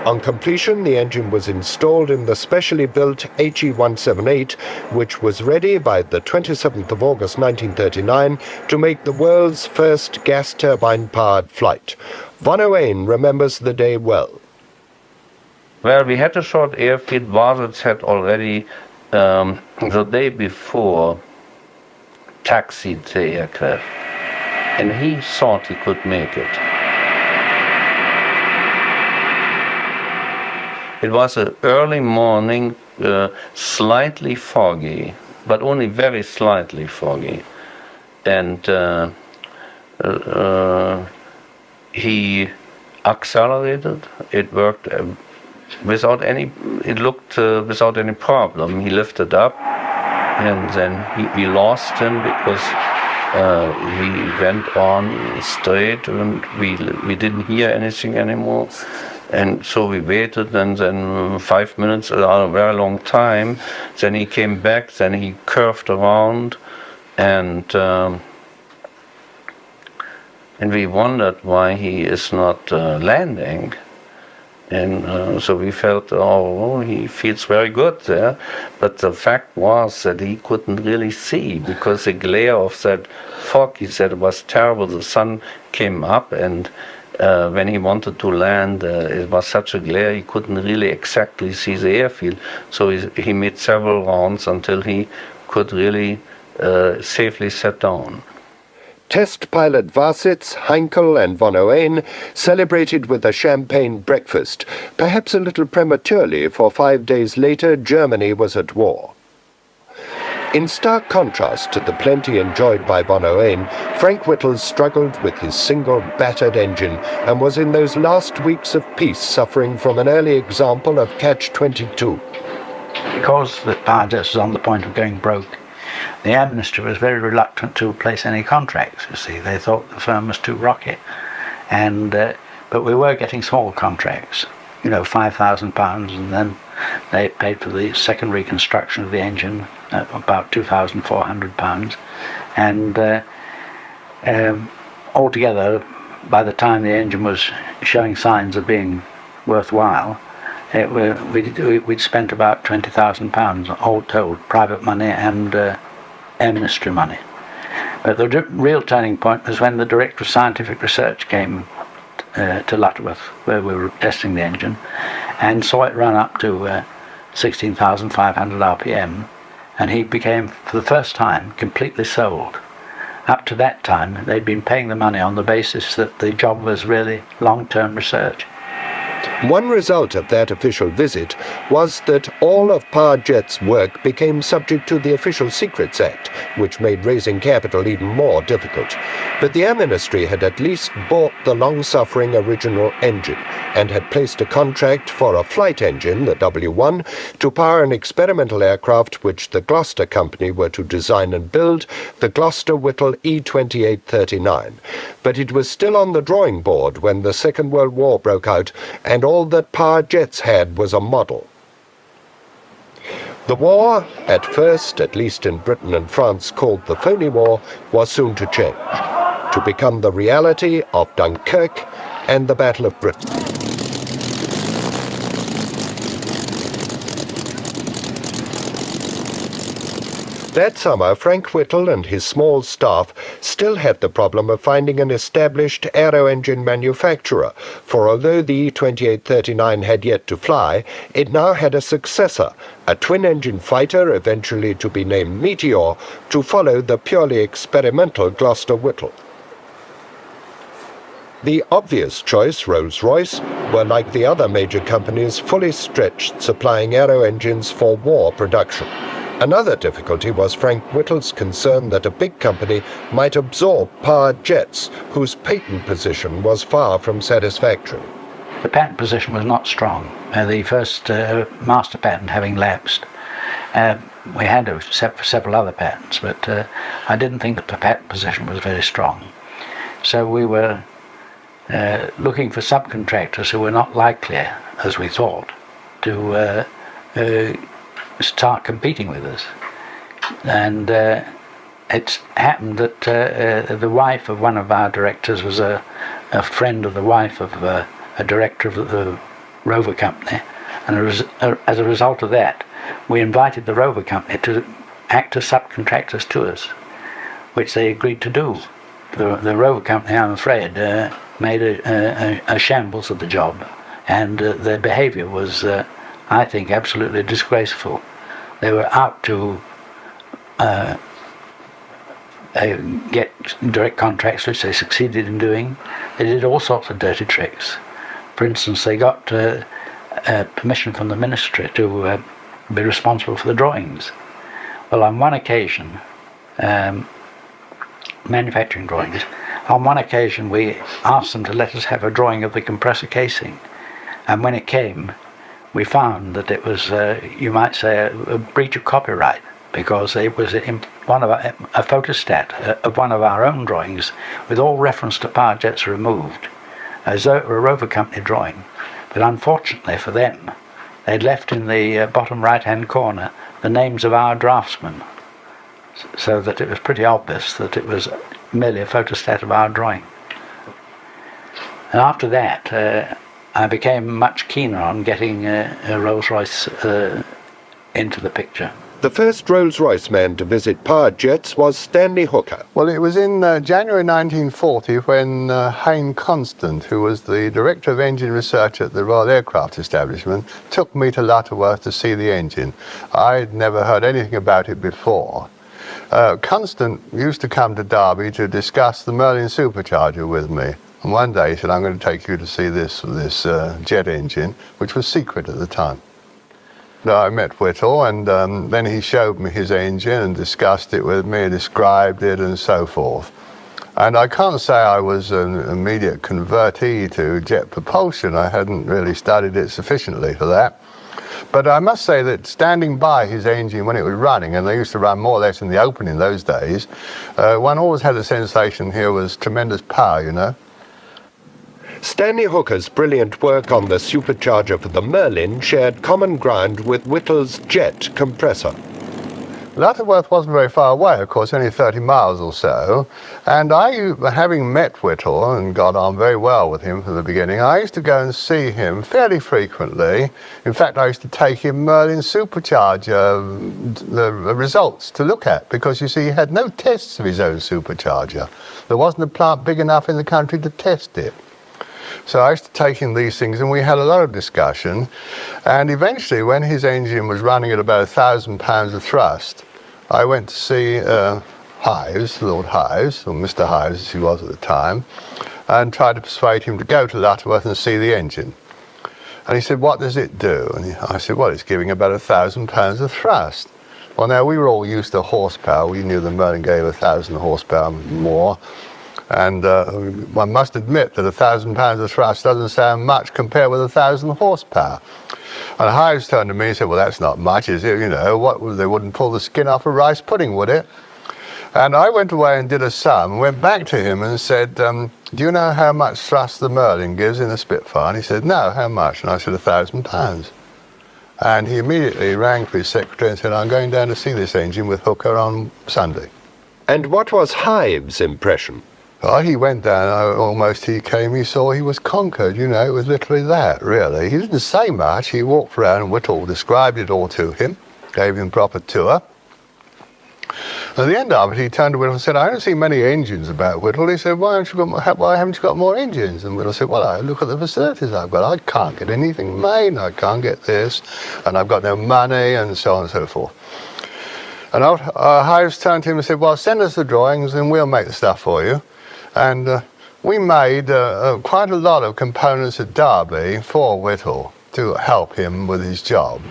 On completion, the engine was installed in the specially built HE-178, which was ready by the 27th of August 1939 to make the world's first gas turbine-powered flight. Van Oene remembers the day well. Well, we had a short airfield. Wartz had already, the day before, taxied the aircraft, and he thought he could make it. It was an early morning, slightly foggy, but only very slightly foggy. And he accelerated. It worked without any problem. He lifted up, and then we lost him because we went on straight and we didn't hear anything anymore. And so we waited, and then 5 minutes, a very long time, then he came back, then he curved around, and we wondered why he is not landing. And so we felt, oh, he feels very good there. But the fact was that he couldn't really see, because the glare of that fog, he said, was terrible. The sun came up, and when he wanted to land, it was such a glare he couldn't really exactly see the airfield. So he made several rounds until he could really safely set down. Test pilot Vasitz, Heinkel and von Oene celebrated with a champagne breakfast, perhaps a little prematurely, for 5 days later Germany was at war. In stark contrast to the plenty enjoyed by von Oene, Frank Whittle struggled with his single battered engine and was in those last weeks of peace suffering from an early example of catch-22. Because the power jets was on the point of going broke, the Air Ministry was very reluctant to place any contracts, you see. They thought the firm was too rocky. But we were getting small contracts, you know, £5,000, and then they paid for the second reconstruction of the engine at about £2,400. And altogether, by the time the engine was showing signs of being worthwhile, we'd spent about £20,000 all told, private money and Air Ministry money. But the real turning point was when the Director of Scientific Research came to Lutterworth, where we were testing the engine, and saw it run up to 16,500 RPM, and he became, for the first time, completely sold. Up to that time, they'd been paying the money on the basis that the job was really long-term research. One result of that official visit was that all of Powerjet's work became subject to the Official Secrets Act, which made raising capital even more difficult. But the Air Ministry had at least bought the long-suffering original engine and had placed a contract for a flight engine, the W1, to power an experimental aircraft which the Gloucester Company were to design and build, the Gloucester Whittle E-2839. But it was still on the drawing board when the Second World War broke out, and all that Powerjets had was a model. The war, at first, at least in Britain and France, called the Phony War, was soon to change, to become the reality of Dunkirk and the Battle of Britain. That summer, Frank Whittle and his small staff still had the problem of finding an established aero-engine manufacturer, for although the E-2839 had yet to fly, it now had a successor, a twin-engine fighter eventually to be named Meteor, to follow the purely experimental Gloucester Whittle. The obvious choice, Rolls-Royce, were like the other major companies fully stretched supplying aero-engines for war production. Another difficulty was Frank Whittle's concern that a big company might absorb Powered Jets, whose patent position was far from satisfactory. The patent position was not strong, the first master patent having lapsed. We had several other patents, but I didn't think that the patent position was very strong. So we were looking for subcontractors who were not likely, as we thought, to start competing with us. And it's happened that the wife of one of our directors was a friend of the wife of a director of the Rover Company, and as a result of that, we invited the Rover Company to act as subcontractors to us, which they agreed to do. The Rover Company, I'm afraid, made a shambles of the job, and their behaviour was, I think, absolutely disgraceful. They were out to get direct contracts, which they succeeded in doing. They did all sorts of dirty tricks. For instance, they got permission from the ministry to be responsible for the drawings. Well, on one occasion, manufacturing drawings, on one occasion we asked them to let us have a drawing of the compressor casing, and when it came, we found that it was, you might say, a breach of copyright, because it was in one of a photostat of one of our own drawings with all reference to power jets removed, as though it were a rover company drawing. But unfortunately for them, they'd left in the bottom right-hand corner the names of our draftsmen, so that it was pretty obvious that it was merely a photostat of our drawing. And after that, I became much keener on getting a Rolls-Royce into the picture. The first Rolls-Royce man to visit power jets was Stanley Hooker. Well, it was in January 1940 when Hayne Constant, who was the Director of Engine Research at the Royal Aircraft Establishment, took me to Lutterworth to see the engine. I'd never heard anything about it before. Constant used to come to Derby to discuss the Merlin Supercharger with me. And one day he said, I'm going to take you to see this jet engine, which was secret at the time. I met Whittle, and then he showed me his engine and discussed it with me, described it and so forth. And I can't say I was an immediate convertee to jet propulsion. I hadn't really studied it sufficiently for that. But I must say that standing by his engine when it was running, and they used to run more or less in the open in those days, one always had the sensation here was tremendous power, you know. Stanley Hooker's brilliant work on the supercharger for the Merlin shared common ground with Whittle's jet compressor. Lutterworth wasn't very far away, of course, only 30 miles or so, and I, having met Whittle and got on very well with him from the beginning, I used to go and see him fairly frequently. In fact, I used to take him Merlin Supercharger, the results to look at, because you see, he had no tests of his own supercharger. There wasn't a plant big enough in the country to test it. So I used to take him these things, and we had a lot of discussion. And eventually, when his engine was running at about 1,000 pounds of thrust, I went to see Hives, Lord Hives, or Mr. Hives as he was at the time, and tried to persuade him to go to Lutterworth and see the engine. And he said, what does it do? And I said, well, it's giving about 1,000 pounds of thrust. Well, now, we were all used to horsepower. We knew the Merlin gave 1,000 horsepower more. And one must admit that 1,000 pounds of thrust doesn't sound much compared with 1,000 horsepower. And Hives turned to me and said, well, that's not much, is it? You know, they wouldn't pull the skin off a rice pudding, would it? And I went away and did a sum, went back to him and said, do you know how much thrust the Merlin gives in a Spitfire? And he said, no, how much? And I said, 1,000 pounds. And he immediately rang for his secretary and said, I'm going down to see this engine with Hooker on Sunday. And what was Hives' impression? Oh, he went down, he came, he saw he was conquered, you know, it was literally that, really. He didn't say much, he walked around and Whittle described it all to him, gave him proper tour. At the end of it, he turned to Whittle and said, I don't see many engines about, Whittle. He said, why haven't you got more engines? And Whittle said, well, I look at the facilities I've got. I can't get anything made, I can't get this, and I've got no money, and so on and so forth. And Hives turned to him and said, well, send us the drawings and we'll make the stuff for you. And we made quite a lot of components at Derby for Whittle to help him with his job.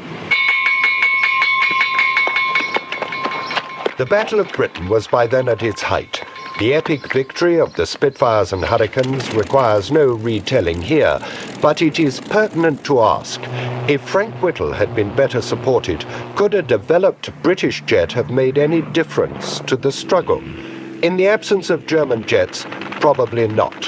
The Battle of Britain was by then at its height. The epic victory of the Spitfires and Hurricanes requires no retelling here, but it is pertinent to ask, if Frank Whittle had been better supported, could a developed British jet have made any difference to the struggle? In the absence of German jets, probably not.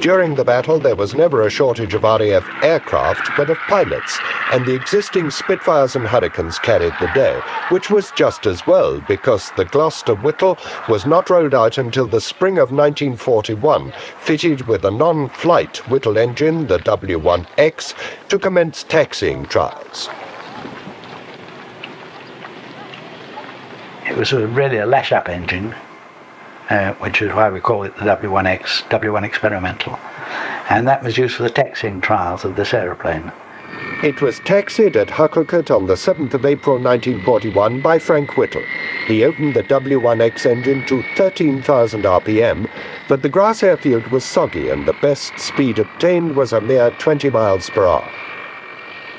During the battle, there was never a shortage of RAF aircraft, but of pilots, and the existing Spitfires and Hurricanes carried the day, which was just as well, because the Gloucester Whittle was not rolled out until the spring of 1941, fitted with a non-flight Whittle engine, the W1X, to commence taxiing trials. It was really a lash-up engine, which is why we call it the W1X, W1 Experimental. And that was used for the taxiing trials of this aeroplane. It was taxied at Hucklecote on the 7th of April 1941 by Frank Whittle. He opened the W1X engine to 13,000 RPM, but the grass airfield was soggy and the best speed obtained was a mere 20 miles per hour.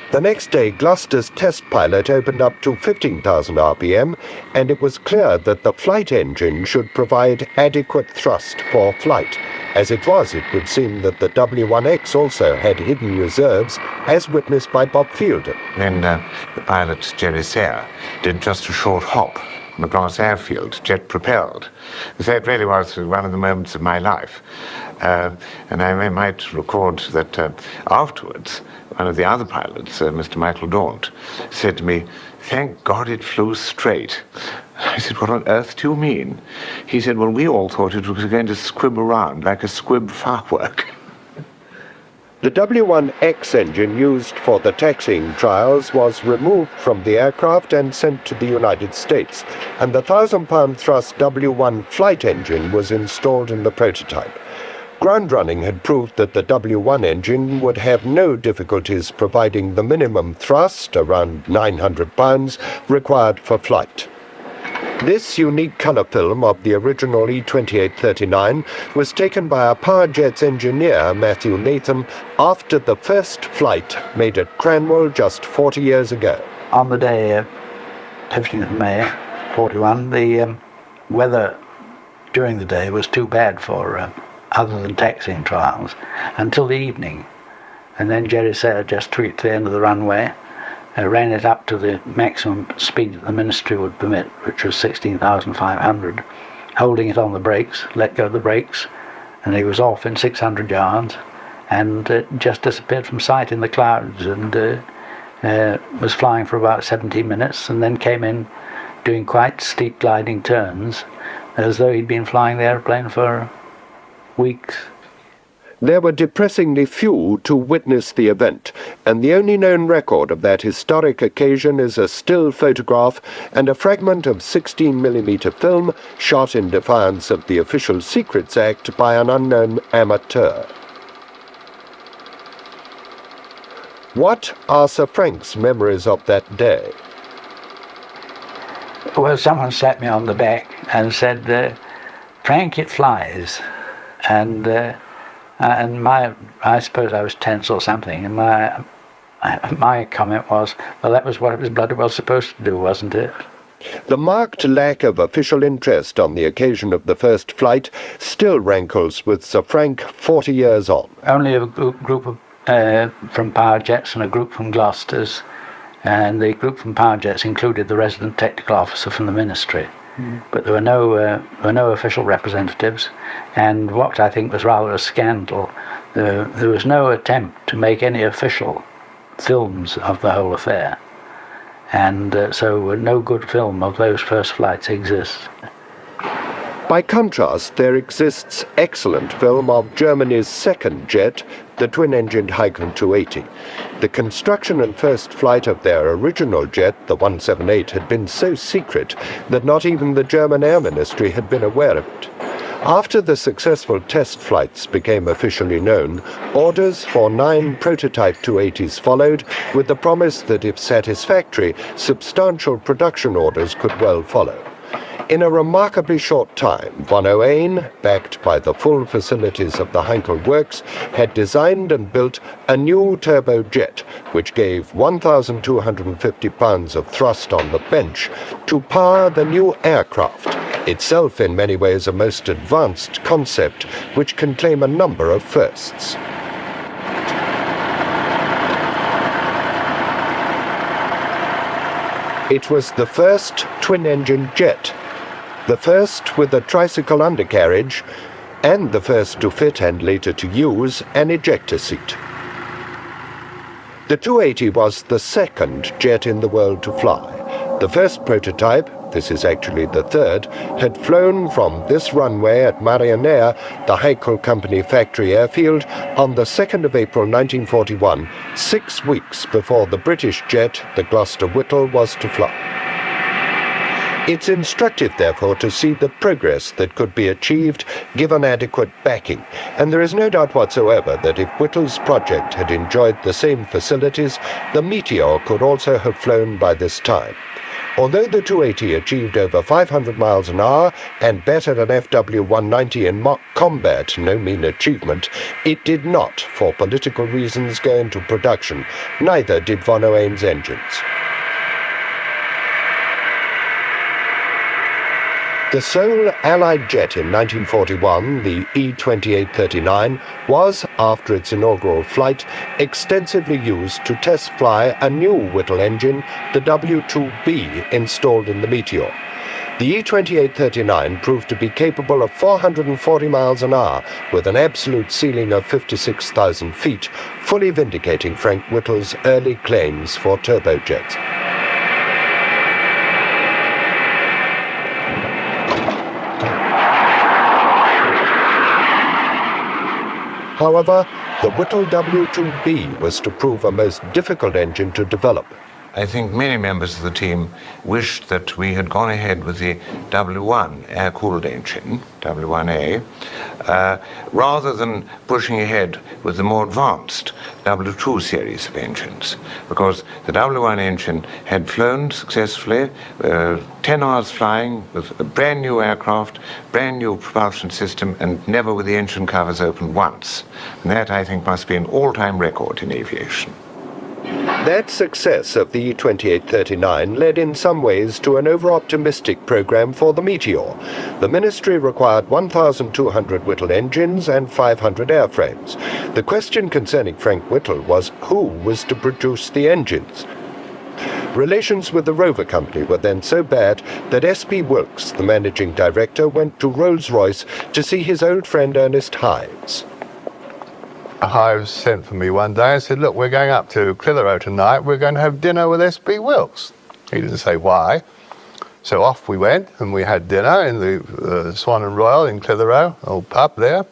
The next day, Gloucester's test pilot opened up to 15,000 RPM, and it was clear that the flight engine should provide adequate thrust for flight. As it was, it would seem that the W1X also had hidden reserves, as witnessed by Bob Fielder. Then the pilot, Jerry Sayre, did just a short hop on the grass airfield, jet-propelled. So it really was one of the moments of my life. And I might record that afterwards, one of the other pilots, Mr. Michael Daunt, said to me, "Thank God it flew straight." I said, "What on earth do you mean?" He said, "Well, we all thought it was going to squib around like a squib firework." The W1X engine used for the taxiing trials was removed from the aircraft and sent to the United States, and the 1,000-pound thrust W1 flight engine was installed in the prototype. Ground running had proved that the W1 engine would have no difficulties providing the minimum thrust, around 900 pounds, required for flight. This unique colour film of the original E2839 was taken by a Power Jets engineer, Matthew Latham, after the first flight made at Cranwell just 40 years ago. On the day, 15th of May, 41, the weather during the day was too bad for other than taxiing trials until the evening. And then Jerry Sayre just tweaked the end of the runway, ran it up to the maximum speed that the ministry would permit, which was 16,500, holding it on the brakes, let go of the brakes, and he was off in 600 yards, and just disappeared from sight in the clouds, and was flying for about 17 minutes, and then came in doing quite steep gliding turns, as though he'd been flying the airplane for weeks. There were depressingly few to witness the event, and the only known record of that historic occasion is a still photograph and a fragment of 16mm film shot in defiance of the Official Secrets Act by an unknown amateur. What are Sir Frank's memories of that day? Well, someone sat me on the back and said, "Frank, it flies." And I suppose I was tense or something, and my comment was, well, that was what it was bloody well supposed to do, wasn't it? The marked lack of official interest on the occasion of the first flight still rankles with Sir Frank 40 years on. Only a group of, from Power Jets and a group from Gloucester's, and the group from Power Jets included the resident technical officer from the ministry. But there were no official representatives, and what I think was rather a scandal, there was no attempt to make any official films of the whole affair, and so no good film of those first flights exists. By contrast, there exists excellent film of Germany's second jet, the twin-engined Heinkel 280. The construction and first flight of their original jet, the 178, had been so secret that not even the German Air Ministry had been aware of it. After the successful test flights became officially known, orders for 9 prototype 280s followed, with the promise that if satisfactory, substantial production orders could well follow. In a remarkably short time, von Ohain, backed by the full facilities of the Heinkel Works, had designed and built a new turbojet, which gave 1,250 pounds of thrust on the bench to power the new aircraft, itself in many ways a most advanced concept, which can claim a number of firsts. It was the first twin-engine jet, the first with a tricycle undercarriage, and the first to fit and later to use an ejector seat. The 280 was the second jet in the world to fly. The first prototype, this is actually the third, had flown from this runway at Marienair, the Heinkel Company factory airfield, on the 2nd of April 1941, 6 weeks before the British jet, the Gloucester Whittle, was to fly. It's instructive, therefore, to see the progress that could be achieved given adequate backing, and there is no doubt whatsoever that if Whittle's project had enjoyed the same facilities, the Meteor could also have flown by this time. Although the 280 achieved over 500 miles an hour and battered an FW-190 in mock combat, no mean achievement, it did not, for political reasons, go into production. Neither did von Ohain's engines. The sole Allied jet in 1941, the E-2839, was, after its inaugural flight, extensively used to test fly a new Whittle engine, the W2B, installed in the Meteor. The E-2839 proved to be capable of 440 miles an hour, with an absolute ceiling of 56,000 feet, fully vindicating Frank Whittle's early claims for turbojets. However, the Whittle W2B was to prove a most difficult engine to develop. I think many members of the team wished that we had gone ahead with the W1 air-cooled engine, WWII, rather than pushing ahead with the more advanced W2 series of engines, because the W1 engine had flown successfully, 10 hours flying with a brand new aircraft, brand new propulsion system, and never with the engine covers open once. And that, I think, must be an all-time record in aviation. That success of the E-2839 led in some ways to an over-optimistic program for the Meteor. The ministry required 1,200 Whittle engines and 500 airframes. The question concerning Frank Whittle was who was to produce the engines. Relations with the Rover Company were then so bad that S.P. Wilkes, the managing director, went to Rolls-Royce to see his old friend Ernest Hives. Hives sent for me one day and said, look, we're going up to Clitheroe tonight, we're going to have dinner with S.P. Wilkes. He didn't say why. So off we went and we had dinner in the Swan and Royal in Clitheroe, old pub there.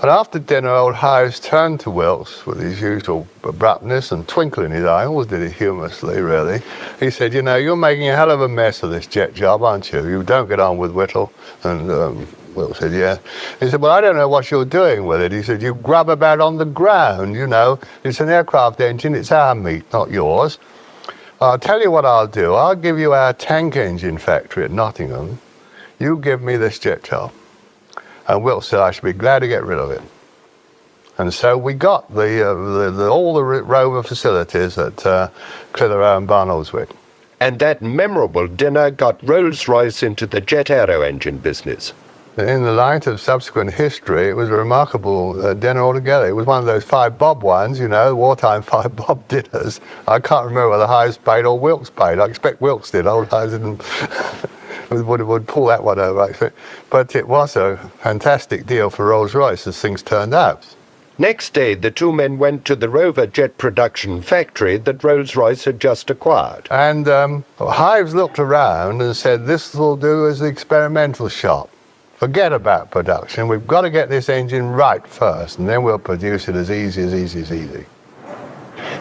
And after dinner, old Hives turned to Wilkes with his usual abruptness and twinkle in his eye, always did it humorously, really. He said, you know, you're making a hell of a mess of this jet job, aren't you? You don't get on with Whittle. And Wilkes said, yeah. He said, well, I don't know what you're doing with it. He said, you grub about on the ground, you know. It's an aircraft engine, it's our meat, not yours. I'll tell you what I'll do. I'll give you our tank engine factory at Nottingham. You give me this jet job. And Wilkes said I should be glad to get rid of it. And so we got all the Rover facilities at Clitheroe and Barnoldswick. And that memorable dinner got Rolls-Royce into the jet aero engine business. In the light of subsequent history, it was a remarkable dinner altogether. It was one of those 5 bob ones, you know, wartime 5 bob dinners. I can't remember whether Hives paid or Wilkes paid. I expect Wilkes did. Old Hives didn't. would pull that one over, I expect. But it was a fantastic deal for Rolls-Royce as things turned out. Next day, the two men went to the Rover jet production factory that Rolls-Royce had just acquired. And Hives looked around and said, this will do as the experimental shop. Forget about production. We've got to get this engine right first, and then we'll produce it as easy.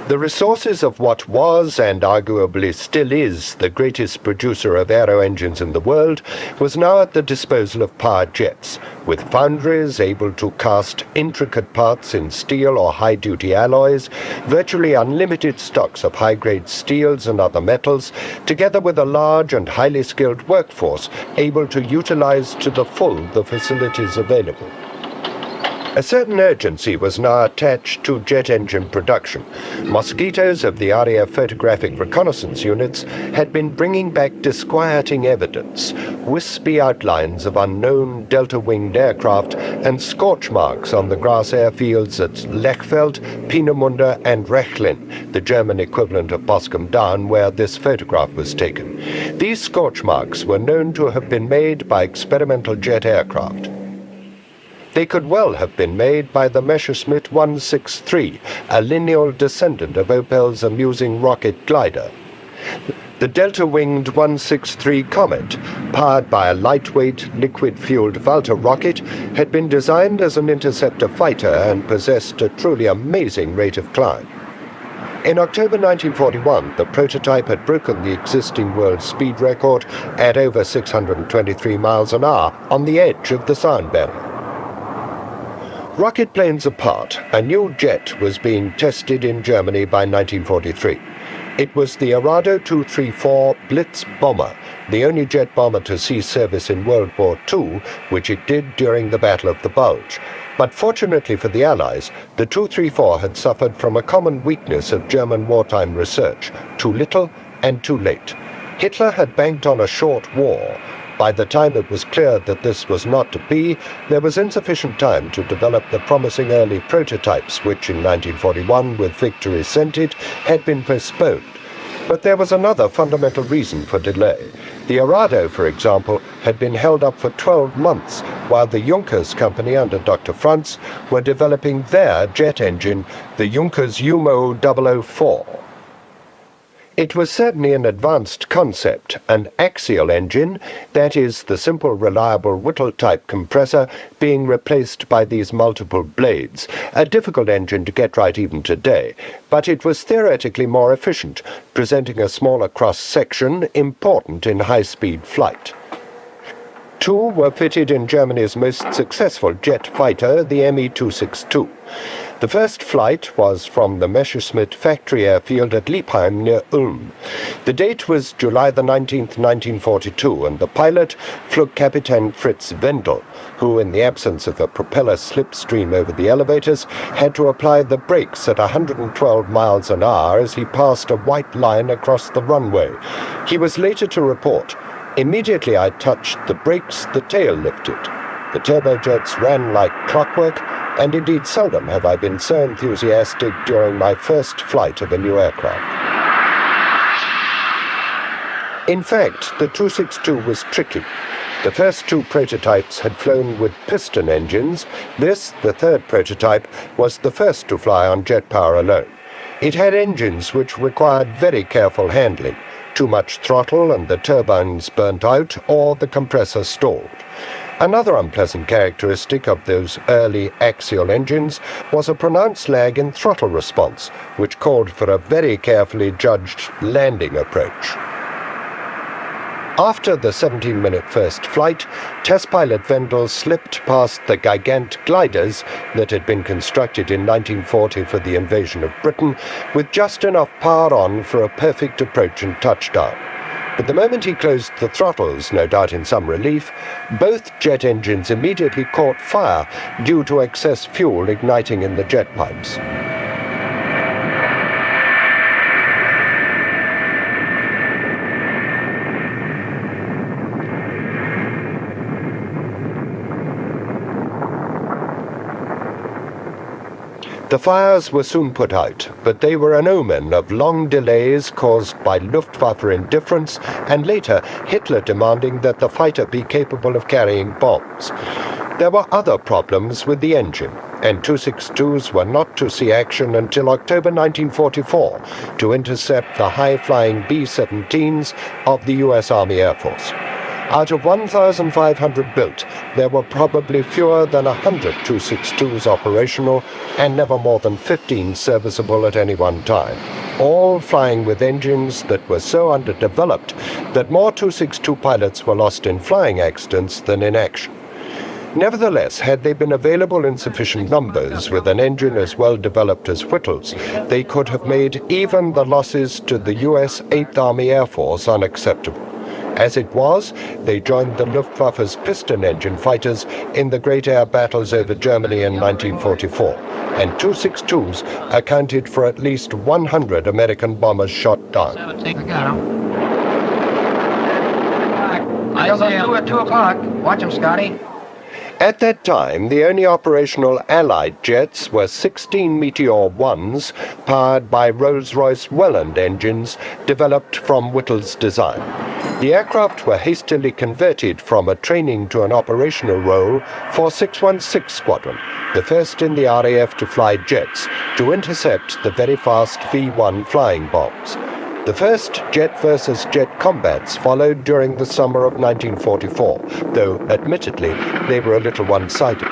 The resources of what was, and arguably still is, the greatest producer of aero engines in the world was now at the disposal of power jets, with foundries able to cast intricate parts in steel or high-duty alloys, virtually unlimited stocks of high-grade steels and other metals, together with a large and highly skilled workforce able to utilize to the full the facilities available. A certain urgency was now attached to jet engine production. Mosquitoes of the RAF photographic reconnaissance units had been bringing back disquieting evidence, wispy outlines of unknown delta-winged aircraft and scorch marks on the grass airfields at Lechfeld, Peenemünde and Rechlin, the German equivalent of Boscombe Down, where this photograph was taken. These scorch marks were known to have been made by experimental jet aircraft. They could well have been made by the Messerschmitt 163, a lineal descendant of Opel's amusing rocket glider. The delta-winged 163 Comet, powered by a lightweight, liquid-fueled Walter rocket, had been designed as an interceptor fighter and possessed a truly amazing rate of climb. In October 1941, the prototype had broken the existing world speed record at over 623 miles an hour on the edge of the sound barrier. Rocket planes apart, a new jet was being tested in Germany by 1943. It was the Arado 234 Blitz bomber, the only jet bomber to see service in World War II, which it did during the Battle of the Bulge. But fortunately for the Allies, the 234 had suffered from a common weakness of German wartime research: too little and too late. Hitler had banked on a short war. By the time it was clear that this was not to be, there was insufficient time to develop the promising early prototypes which in 1941, with victory scented, had been postponed. But there was another fundamental reason for delay. The Arado, for example, had been held up for 12 months, while the Junkers company under Dr. Franz were developing their jet engine, the Junkers Umo 004. It was certainly an advanced concept, an axial engine, that is, the simple, reliable Whittle-type compressor being replaced by these multiple blades, a difficult engine to get right even today, but it was theoretically more efficient, presenting a smaller cross-section, important in high-speed flight. Two were fitted in Germany's most successful jet fighter, the Me-262. The first flight was from the Messerschmitt factory airfield at Liebheim near Ulm. The date was July the 19th, 1942, and the pilot, Flugkapitän Fritz Wendel, who, in the absence of a propeller slipstream over the elevators, had to apply the brakes at 112 miles an hour as he passed a white line across the runway. He was later to report, "Immediately I touched the brakes, the tail lifted. The turbojets ran like clockwork, and indeed seldom have I been so enthusiastic during my first flight of a new aircraft." In fact, the 262 was tricky. The first two prototypes had flown with piston engines. This, the third prototype, was the first to fly on jet power alone. It had engines which required very careful handling. Too much throttle and the turbines burnt out, or the compressor stalled. Another unpleasant characteristic of those early axial engines was a pronounced lag in throttle response, which called for a very carefully judged landing approach. After the 17-minute first flight, test pilot Wendel slipped past the Gigant gliders that had been constructed in 1940 for the invasion of Britain, with just enough power on for a perfect approach and touchdown. But the moment he closed the throttles, no doubt in some relief, both jet engines immediately caught fire due to excess fuel igniting in the jet pipes. The fires were soon put out, but they were an omen of long delays caused by Luftwaffe indifference, and later Hitler demanding that the fighter be capable of carrying bombs. There were other problems with the engine, and 262s were not to see action until October 1944 to intercept the high-flying B-17s of the U.S. Army Air Force. Out of 1,500 built, there were probably fewer than 100 262s operational and never more than 15 serviceable at any one time, all flying with engines that were so underdeveloped that more 262 pilots were lost in flying accidents than in action. Nevertheless, had they been available in sufficient numbers with an engine as well developed as Whittle's, they could have made even the losses to the U.S. 8th Army Air Force unacceptable. As it was, they joined the Luftwaffe's piston engine fighters in the great air battles over Germany in 1944, and 262s accounted for at least 100 American bombers shot down. I'll see you at 2 o'clock. Watch him, Scotty. At that time, the only operational Allied jets were 16 Meteor 1s powered by Rolls-Royce Merlin engines developed from Whittle's design. The aircraft were hastily converted from a training to an operational role for 616 Squadron, the first in the RAF to fly jets, to intercept the very fast V-1 flying bombs. The first jet versus jet combats followed during the summer of 1944, though, admittedly, they were a little one-sided.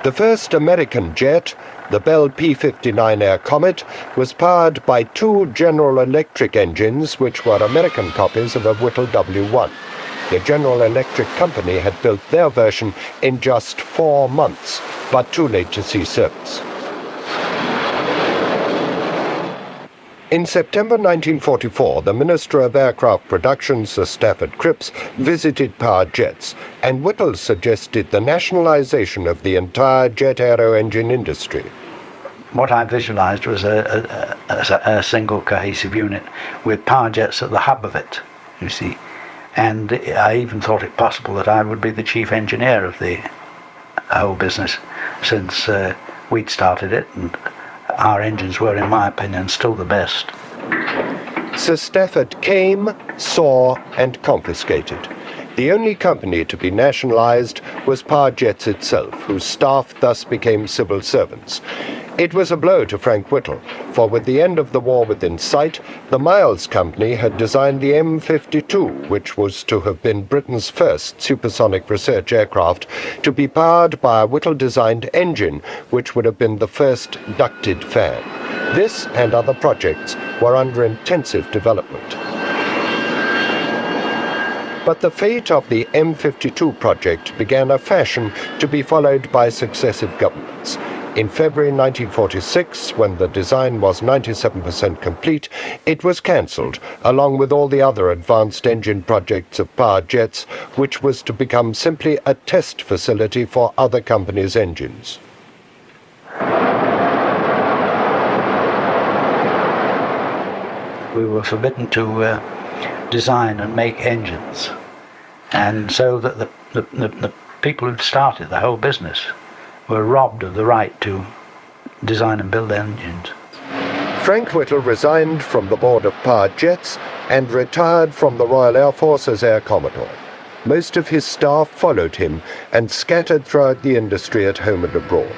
The first American jet, the Bell P-59 Air Comet, was powered by 2 General Electric engines which were American copies of a Whittle W1. The General Electric Company had built their version in just 4 months, but too late to see service. In September 1944, the Minister of Aircraft Production, Sir Stafford Cripps, visited Power Jets, and Whittle suggested the nationalization of the entire jet aero engine industry. What I visualized was a single cohesive unit with Power Jets at the hub of it, you see. And I even thought it possible that I would be the chief engineer of the whole business, since we'd started it, and our engines were, in my opinion, still the best. Sir Stafford came, saw, and confiscated. The only company to be nationalized was Power Jets itself, whose staff thus became civil servants. It was a blow to Frank Whittle, for with the end of the war within sight, the Miles Company had designed the M52, which was to have been Britain's first supersonic research aircraft, to be powered by a Whittle-designed engine, which would have been the first ducted fan. This and other projects were under intensive development. But the fate of the M52 project began a fashion to be followed by successive governments. In February 1946, when the design was 97% complete, it was cancelled, along with all the other advanced engine projects of Power Jets, which was to become simply a test facility for other companies' engines. We were forbidden to design and make engines, and so that the people who'd started the whole business were robbed of the right to design and build engines. Frank Whittle resigned from the board of Power Jets and retired from the Royal Air Force as Air Commodore. Most of his staff followed him and scattered throughout the industry at home and abroad.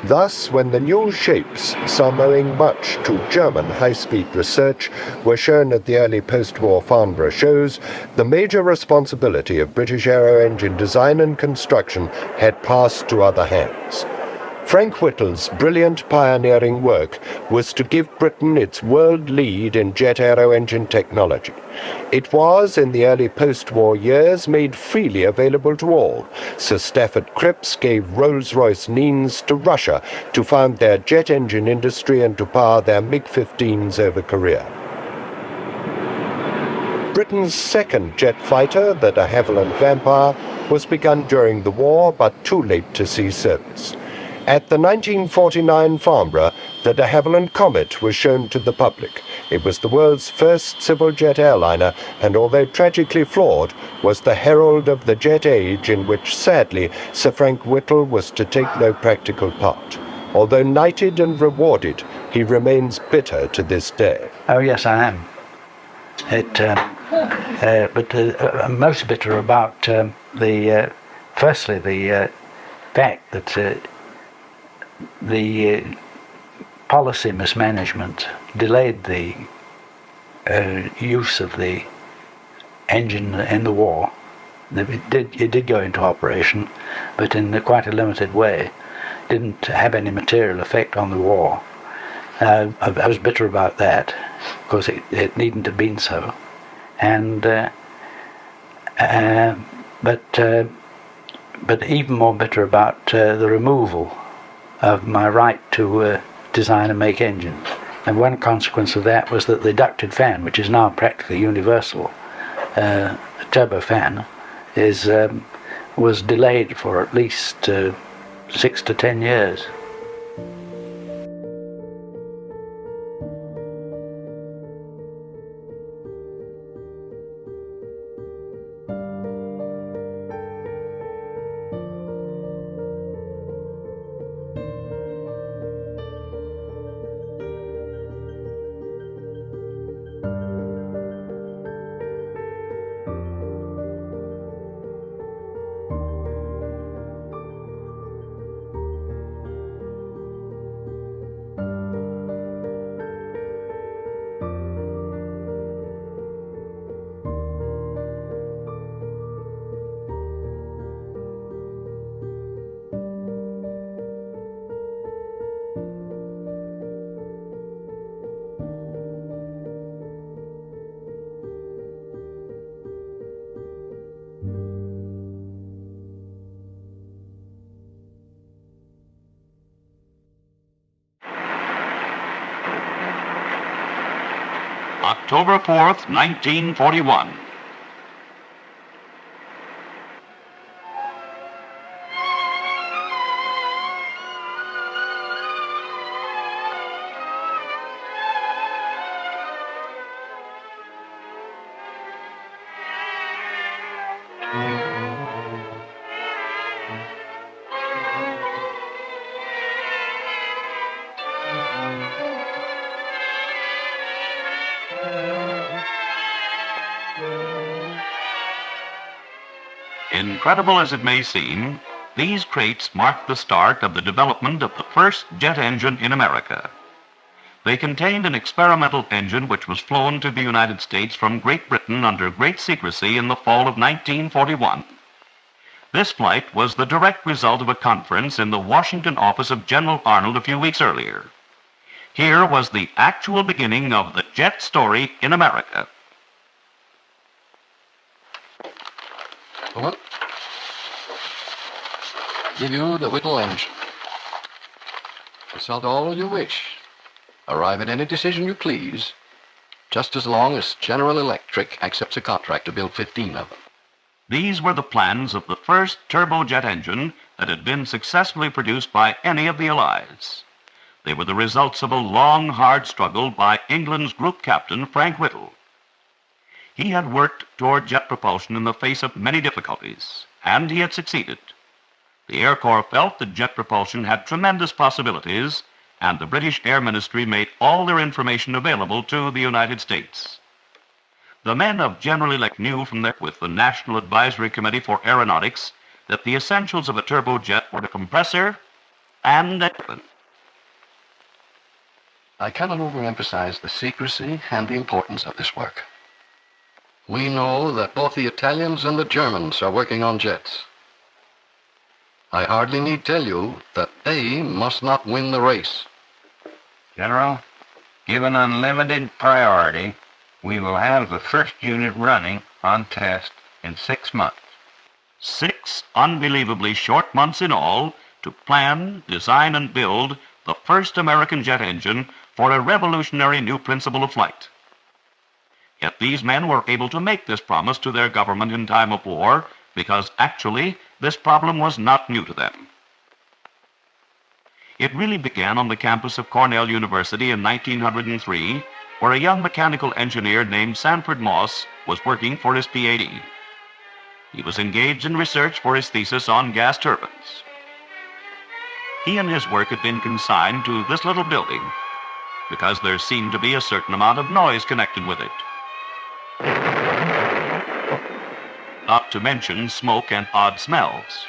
Thus, when the new shapes, some owing much to German high-speed research, were shown at the early post-war Farnborough shows, the major responsibility of British aero engine design and construction had passed to other hands. Frank Whittle's brilliant pioneering work was to give Britain its world lead in jet aero engine technology. It was, in the early post-war years, made freely available to all. Sir Stafford Cripps gave Rolls-Royce Means to Russia to found their jet engine industry and to power their MiG-15s over Korea. Britain's second jet fighter, the de Havilland Vampire, was begun during the war, but too late to see service. At the 1949 Farnborough, the de Havilland Comet was shown to the public. It was the world's first civil jet airliner, and although tragically flawed, was the herald of the jet age in which, sadly, Sir Frank Whittle was to take no practical part. Although knighted and rewarded, he remains bitter to this day. Oh yes, I am. But I'm most bitter about firstly the fact that the policy mismanagement delayed the use of the engine in the war. It did go into operation, but in quite a limited way. Didn't have any material effect on the war. I was bitter about that, because it needn't have been so. And but even more bitter about the removal of my right to design and make engines. And one consequence of that was that the ducted fan, which is now practically universal, a turbofan, was delayed for at least 6 to 10 years. October 4th, 1941. Incredible as it may seem, these crates marked the start of the development of the first jet engine in America. They contained an experimental engine which was flown to the United States from Great Britain under great secrecy in the fall of 1941. This flight was the direct result of a conference in the Washington office of General Arnold a few weeks earlier. Here was the actual beginning of the jet story in America. What? Give you the Whittle engine. Consult all you wish. Arrive at any decision you please, just as long as General Electric accepts a contract to build 15 of them. These were the plans of the first turbojet engine that had been successfully produced by any of the Allies. They were the results of a long, hard struggle by England's group captain, Frank Whittle. He had worked toward jet propulsion in the face of many difficulties, and he had succeeded. The Air Corps felt that jet propulsion had tremendous possibilities, and the British Air Ministry made all their information available to the United States. The men of General Electric knew from their with the National Advisory Committee for Aeronautics that the essentials of a turbojet were a compressor and a engine. I cannot overemphasize the secrecy and the importance of this work. We know that both the Italians and the Germans are working on jets. I hardly need tell you that they must not win the race. General, given unlimited priority, we will have the first unit running on test in 6 months. 6 unbelievably short months in all to plan, design, and build the first American jet engine for a revolutionary new principle of flight. Yet these men were able to make this promise to their government in time of war because actually this problem was not new to them. It really began on the campus of Cornell University in 1903, where a young mechanical engineer named Sanford Moss was working for his PhD. He was engaged in research for his thesis on gas turbines. He and his work had been consigned to this little building because there seemed to be a certain amount of noise connected with it. Not to mention smoke and odd smells.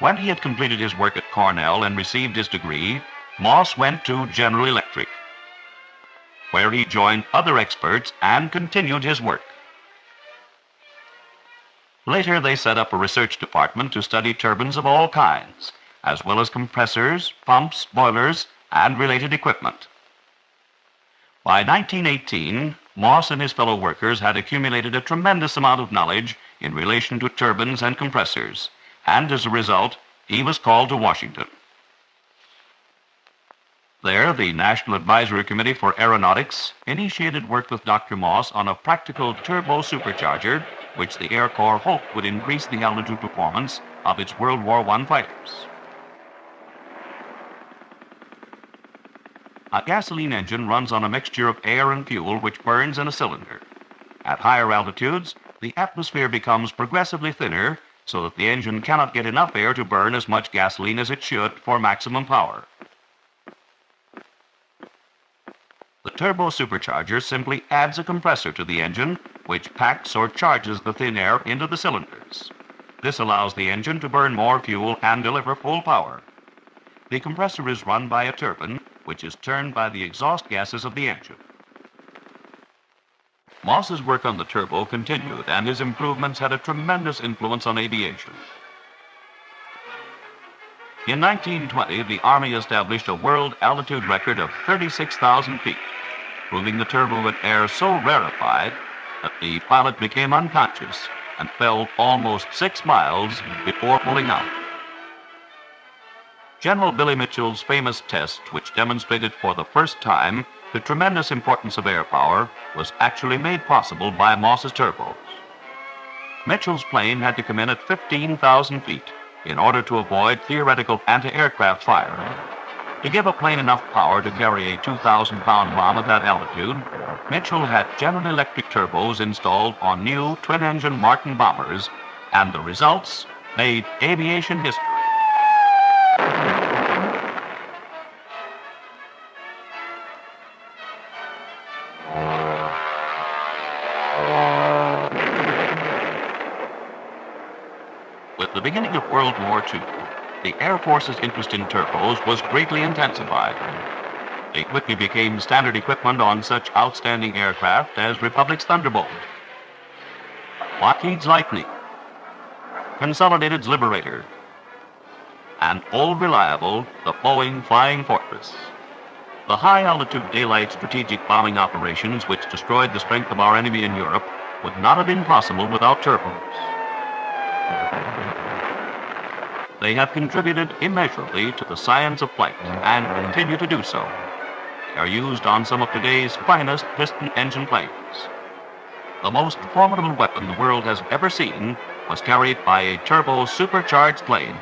When he had completed his work at Cornell and received his degree, Moss went to General Electric, where he joined other experts and continued his work. Later, they set up a research department to study turbines of all kinds, as well as compressors, pumps, boilers, and related equipment. By 1918, Moss and his fellow workers had accumulated a tremendous amount of knowledge in relation to turbines and compressors, and as a result, he was called to Washington. There, the National Advisory Committee for Aeronautics initiated work with Dr. Moss on a practical turbo supercharger, which the Air Corps hoped would increase the altitude performance of its World War I fighters. A gasoline engine runs on a mixture of air and fuel which burns in a cylinder. At higher altitudes, the atmosphere becomes progressively thinner so that the engine cannot get enough air to burn as much gasoline as it should for maximum power. The turbo supercharger simply adds a compressor to the engine, which packs or charges the thin air into the cylinders. This allows the engine to burn more fuel and deliver full power. The compressor is run by a turbine, which is turned by the exhaust gases of the engine. Moss's work on the turbo continued, and his improvements had a tremendous influence on aviation. In 1920, the Army established a world altitude record of 36,000 feet, proving the turbo with air so rarefied that the pilot became unconscious and fell almost 6 miles before pulling out. General Billy Mitchell's famous test, which demonstrated for the first time The tremendous importance of air power was actually made possible by Moss's turbos. Mitchell's plane had to come in at 15,000 feet in order to avoid theoretical anti-aircraft fire. To give a plane enough power to carry a 2,000-pound bomb at that altitude, Mitchell had General Electric turbos installed on new twin-engine Martin bombers, and the results made aviation history. With the beginning of World War II, the Air Force's interest in turbos was greatly intensified. They quickly became standard equipment on such outstanding aircraft as Republic's Thunderbolt, Lockheed's Lightning, Consolidated's Liberator, and old reliable, the Boeing Flying Fortress. The high-altitude daylight strategic bombing operations which destroyed the strength of our enemy in Europe would not have been possible without turbos. They have contributed immeasurably to the science of flight and continue to do so. They are used on some of today's finest piston engine planes. The most formidable weapon the world has ever seen was carried by a turbo supercharged plane.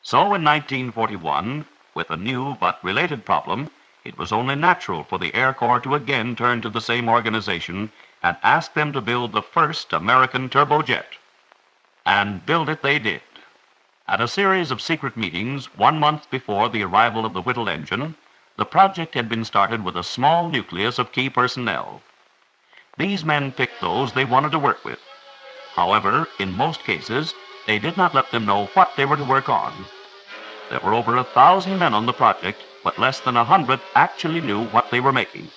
So in 1941, with a new but related problem, it was only natural for the Air Corps to again turn to the same organization and ask them to build the first American turbojet. And build it they did. At a series of secret meetings 1 month before the arrival of the Whittle engine, the project had been started with a small nucleus of key personnel. These men picked those they wanted to work with. However, in most cases, they did not let them know what they were to work on. There were over 1,000 men on the project, but less than 100 actually knew what they were making.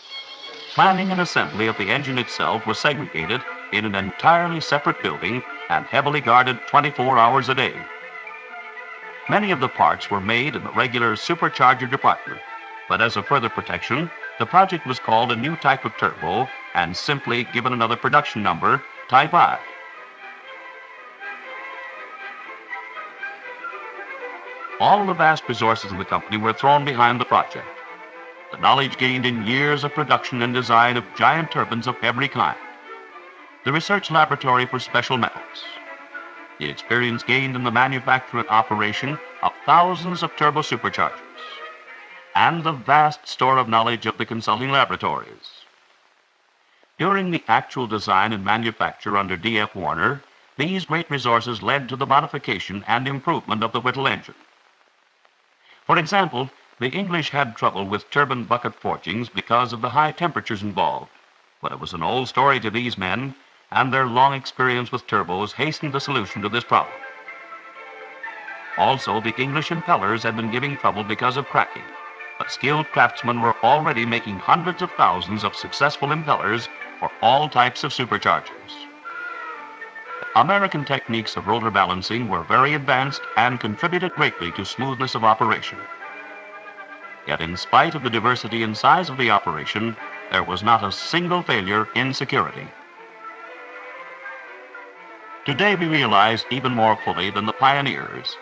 Planning and assembly of the engine itself was segregated in an entirely separate building and heavily guarded 24 hours a day. Many of the parts were made in the regular Supercharger department, but as a further protection, the project was called a new type of turbo and simply given another production number, Type I. All the vast resources of the company were thrown behind the project. The knowledge gained in years of production and design of giant turbines of every kind. The research laboratory for special metals. The experience gained in the manufacture and operation of thousands of turbo superchargers. And the vast store of knowledge of the consulting laboratories. During the actual design and manufacture under D.F. Warner, these great resources led to the modification and improvement of the Whittle engine. For example, the English had trouble with turbine bucket forgings because of the high temperatures involved, but it was an old story to these men, and their long experience with turbos hastened the solution to this problem. Also, the English impellers had been giving trouble because of cracking, but skilled craftsmen were already making hundreds of thousands of successful impellers for all types of superchargers. American techniques of rotor balancing were very advanced and contributed greatly to smoothness of operation. Yet in spite of the diversity and size of the operation, there was not a single failure in security. Today we realize even more fully than the pioneers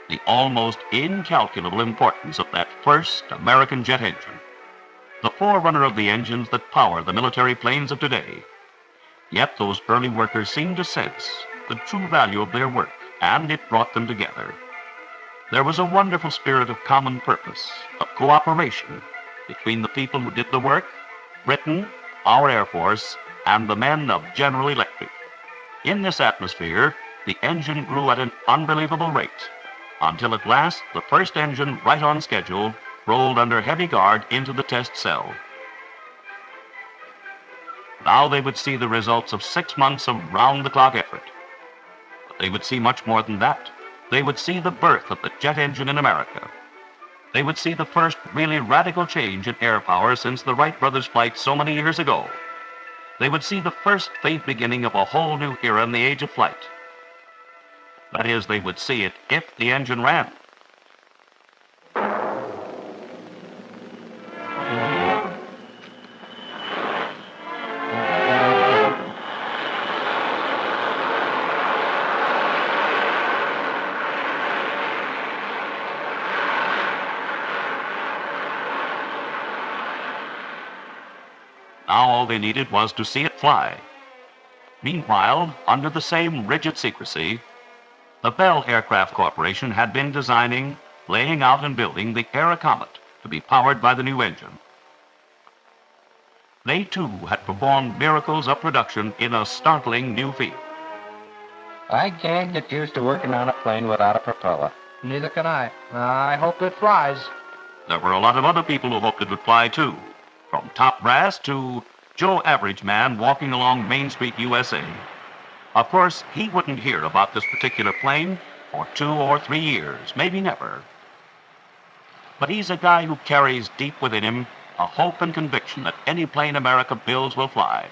the almost incalculable importance of that first American jet engine, the forerunner of the engines that power the military planes of today. Yet those early workers seemed to sense the true value of their work, and it brought them together. There was a wonderful spirit of common purpose, of cooperation, between the people who did the work, Britain, our Air Force, and the men of General Electric. In this atmosphere, the engine grew at an unbelievable rate, until at last the first engine, right on schedule, rolled under heavy guard into the test cell. Now they would see the results of 6 months of round-the-clock effort. But they would see much more than that. They would see the birth of the jet engine in America. They would see the first really radical change in air power since the Wright brothers' flight so many years ago. They would see the first faint beginning of a whole new era in the age of flight. That is, they would see it if the engine ran. Now all they needed was to see it fly. Meanwhile, under the same rigid secrecy, the Bell Aircraft Corporation had been designing, laying out and building the Era Comet to be powered by the new engine. They too had performed miracles of production in a startling new field. I can't get used to working on a plane without a propeller. Neither can I. I hope it flies. There were a lot of other people who hoped it would fly too, from top brass to Joe Average Man walking along Main Street, USA. Of course, he wouldn't hear about this particular plane for 2 or 3 years, maybe never. But he's a guy who carries deep within him a hope and conviction that any plane America builds will fly.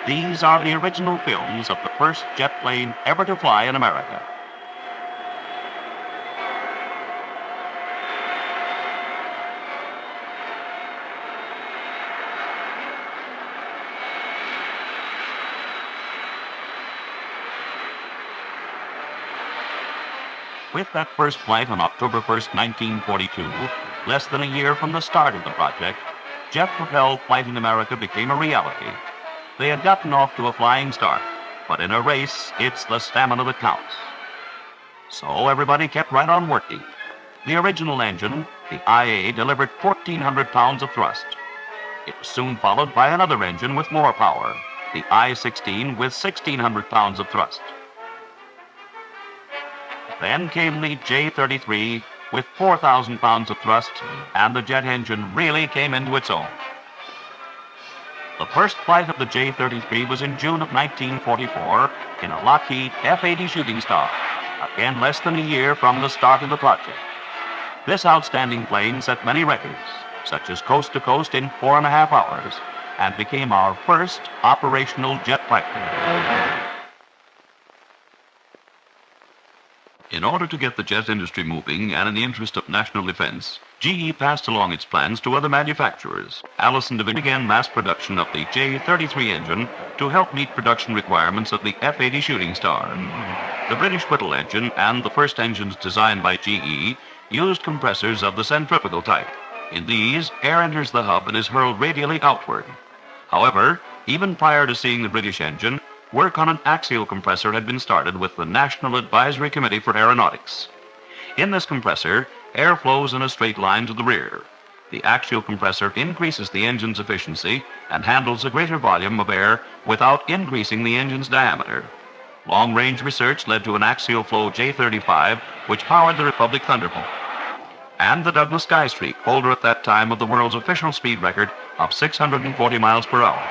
These are the original films of the first jet plane ever to fly in America. With that first flight on October 1st, 1942, less than a year from the start of the project, jet-propelled flight in America became a reality. They had gotten off to a flying start, but in a race, it's the stamina that counts. So everybody kept right on working. The original engine, the IA, delivered 1,400 pounds of thrust. It was soon followed by another engine with more power, the I-16 with 1,600 pounds of thrust. Then came the J-33 with 4,000 pounds of thrust, and the jet engine really came into its own. The first flight of the J-33 was in June of 1944 in a Lockheed F-80 Shooting Star, again less than a year from the start of the project. This outstanding plane set many records, such as coast to coast in 4.5 hours, and became our first operational jet platform. In order to get the jet industry moving and in the interest of national defense, GE passed along its plans to other manufacturers. Allison began mass production of the J-33 engine to help meet production requirements of the F-80 Shooting Star. The British Whittle engine and the first engines designed by GE used compressors of the centrifugal type. In these, air enters the hub and is hurled radially outward. However, even prior to seeing the British engine, work on an axial compressor had been started with the National Advisory Committee for Aeronautics. In this compressor, air flows in a straight line to the rear. The axial compressor increases the engine's efficiency and handles a greater volume of air without increasing the engine's diameter. Long-range research led to an axial flow J-35, which powered the Republic Thunderbolt, and the Douglas Skystreak, holder at that time of the world's official speed record of 640 miles per hour.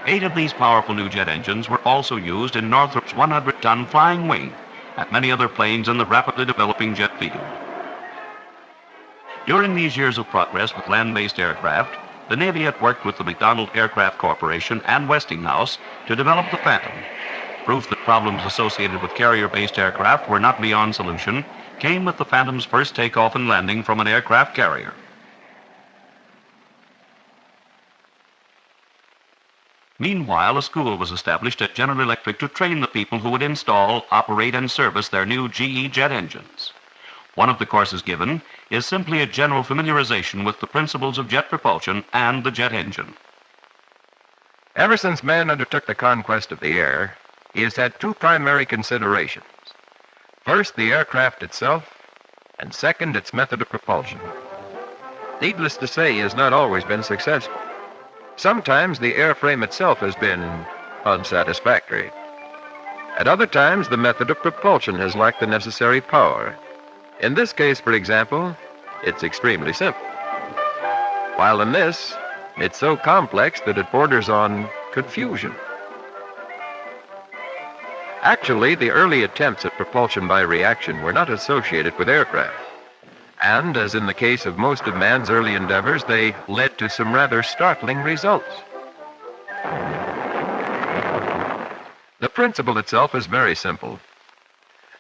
8 of these powerful new jet engines were also used in Northrop's 100-ton Flying Wing and many other planes in the rapidly developing jet field. During these years of progress with land-based aircraft, the Navy had worked with the McDonnell Aircraft Corporation and Westinghouse to develop the Phantom. Proof that problems associated with carrier-based aircraft were not beyond solution came with the Phantom's first takeoff and landing from an aircraft carrier. Meanwhile, a school was established at General Electric to train the people who would install, operate, and service their new GE jet engines. One of the courses given is simply a general familiarization with the principles of jet propulsion and the jet engine. Ever since man undertook the conquest of the air, he has had 2 primary considerations. First, the aircraft itself, and second, its method of propulsion. Needless to say, he has not always been successful. Sometimes the airframe itself has been unsatisfactory. At other times, the method of propulsion has lacked the necessary power. In this case, for example, it's extremely simple. While in this, it's so complex that it borders on confusion. Actually, the early attempts at propulsion by reaction were not associated with aircraft. And, as in the case of most of man's early endeavors, they led to some rather startling results. The principle itself is very simple.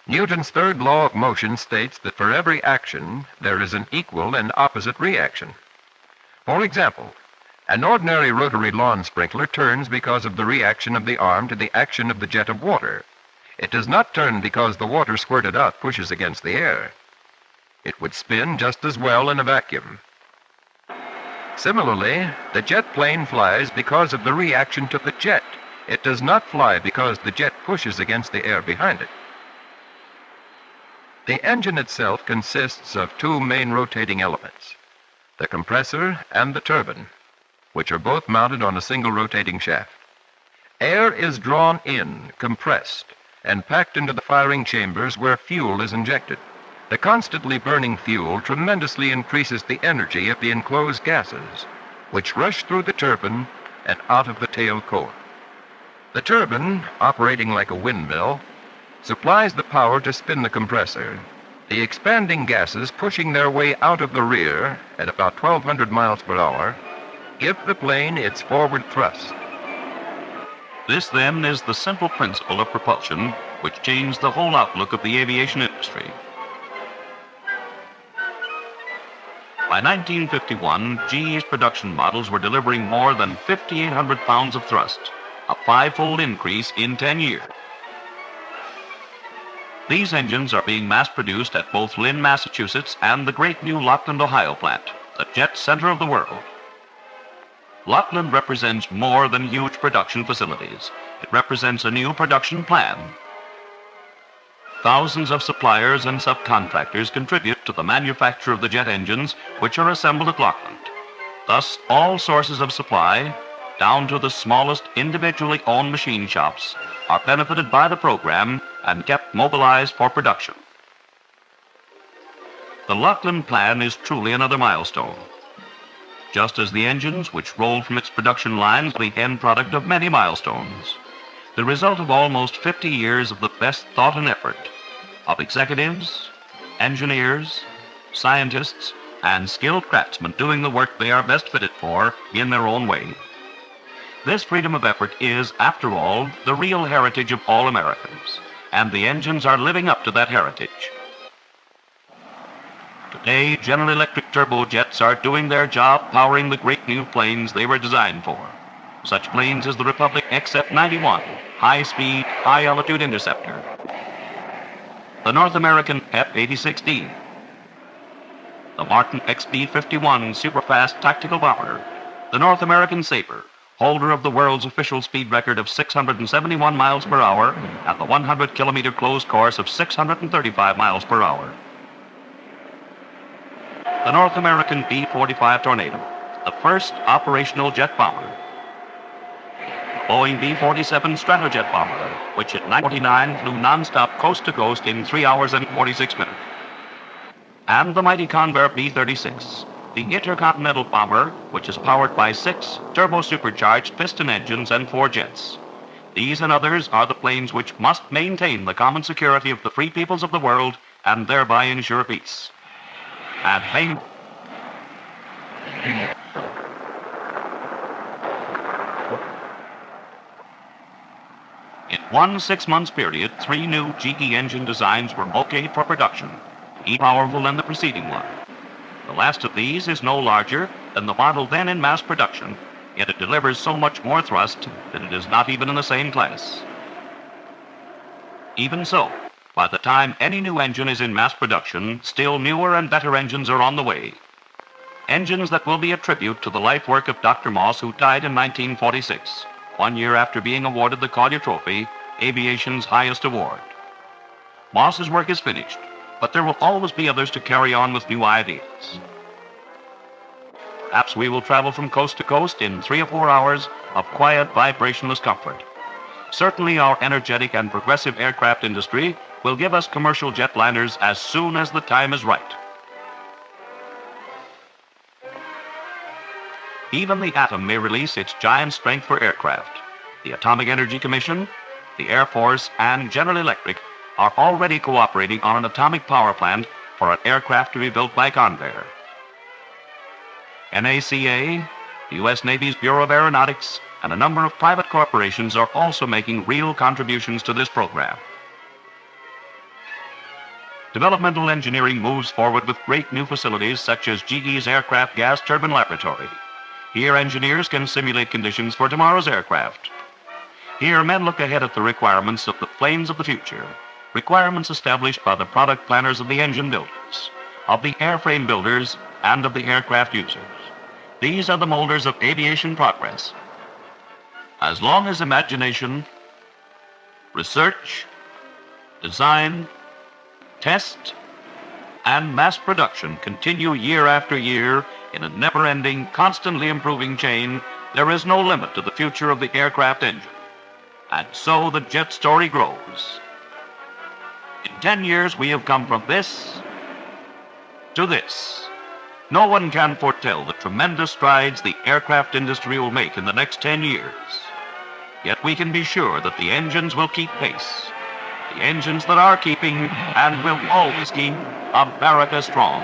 Newton's third law of motion states that for every action, there is an equal and opposite reaction. For example, an ordinary rotary lawn sprinkler turns because of the reaction of the arm to the action of the jet of water. It does not turn because the water squirted out pushes against the air. It would spin just as well in a vacuum. Similarly, the jet plane flies because of the reaction to the jet. It does not fly because the jet pushes against the air behind it. The engine itself consists of two main rotating elements, the compressor and the turbine, which are both mounted on a single rotating shaft. Air is drawn in, compressed, and packed into the firing chambers where fuel is injected. The constantly burning fuel tremendously increases the energy of the enclosed gases, which rush through the turbine and out of the tail core. The turbine, operating like a windmill, supplies the power to spin the compressor, the expanding gases pushing their way out of the rear at about 1,200 miles per hour give the plane its forward thrust. This, then, is the simple principle of propulsion which changed the whole outlook of the aviation industry. By 1951, GE's production models were delivering more than 5,800 pounds of thrust, a five-fold increase in 10 years. These engines are being mass-produced at both Lynn, Massachusetts and the great new Lockland, Ohio plant, the jet center of the world. Lockland represents more than huge production facilities. It represents a new production plan. Thousands of suppliers and subcontractors contribute to the manufacture of the jet engines which are assembled at Lockland. Thus, all sources of supply, down to the smallest individually owned machine shops, are benefited by the program and kept mobilized for production. The Lockland plan is truly another milestone. Just as the engines which rolled from its production lines are the end product of many milestones, the result of almost 50 years of the best thought and effort of executives, engineers, scientists, and skilled craftsmen doing the work they are best fitted for in their own way. This freedom of effort is, after all, the real heritage of all Americans, and the engines are living up to that heritage. Today, General Electric turbojets are doing their job powering the great new planes they were designed for. Such planes as the Republic XF-91, high-speed, high-altitude interceptor, the North American F-86D, the Martin XB-51 superfast tactical bomber, the North American Sabre, holder of the world's official speed record of 671 miles per hour at the 100-kilometer closed course of 635 miles per hour. The North American B-45 Tornado, the first operational jet bomber. Boeing B-47 Stratojet bomber, which at 9:49 flew non-stop coast-to-coast in 3 hours and 46 minutes. And the mighty Convair B-36, the intercontinental bomber, which is powered by 6 turbo-supercharged piston engines and 4 jets. These and others are the planes which must maintain the common security of the free peoples of the world and thereby ensure peace. And fame. In one 6-month period, 3 new GE engine designs were okayed for production, each powerful than the preceding one. The last of these is no larger than the model then in mass production, yet it delivers so much more thrust that it is not even in the same class. Even so, by the time any new engine is in mass production, still newer and better engines are on the way. Engines that will be a tribute to the life work of Dr. Moss, who died in 1946, 1 year after being awarded the Collier Trophy, aviation's highest award. Moss's work is finished, but there will always be others to carry on with new ideas. Perhaps we will travel from coast to coast in 3 or 4 hours of quiet, vibrationless comfort. Certainly our energetic and progressive aircraft industry will give us commercial jetliners as soon as the time is right. Even the atom may release its giant strength for aircraft. The Atomic Energy Commission, the Air Force, and General Electric are already cooperating on an atomic power plant for an aircraft to be built by Convair. NACA, the U.S. Navy's Bureau of Aeronautics, and a number of private corporations are also making real contributions to this program. Developmental engineering moves forward with great new facilities such as GE's Aircraft Gas Turbine Laboratory. Here, engineers can simulate conditions for tomorrow's aircraft. Here, men look ahead at the requirements of the planes of the future, requirements established by the product planners of the engine builders. of the airframe builders and of the aircraft users. These are the molders of aviation progress. As long as imagination, research, design, test, and mass production continue year after year in a never-ending, constantly improving chain, there is no limit to the future of the aircraft engine. And so the jet story grows. In 10 years, we have come from this to this. No one can foretell the tremendous strides the aircraft industry will make in the next 10 years. Yet we can be sure that the engines will keep pace. The engines that are keeping and will always keep America strong.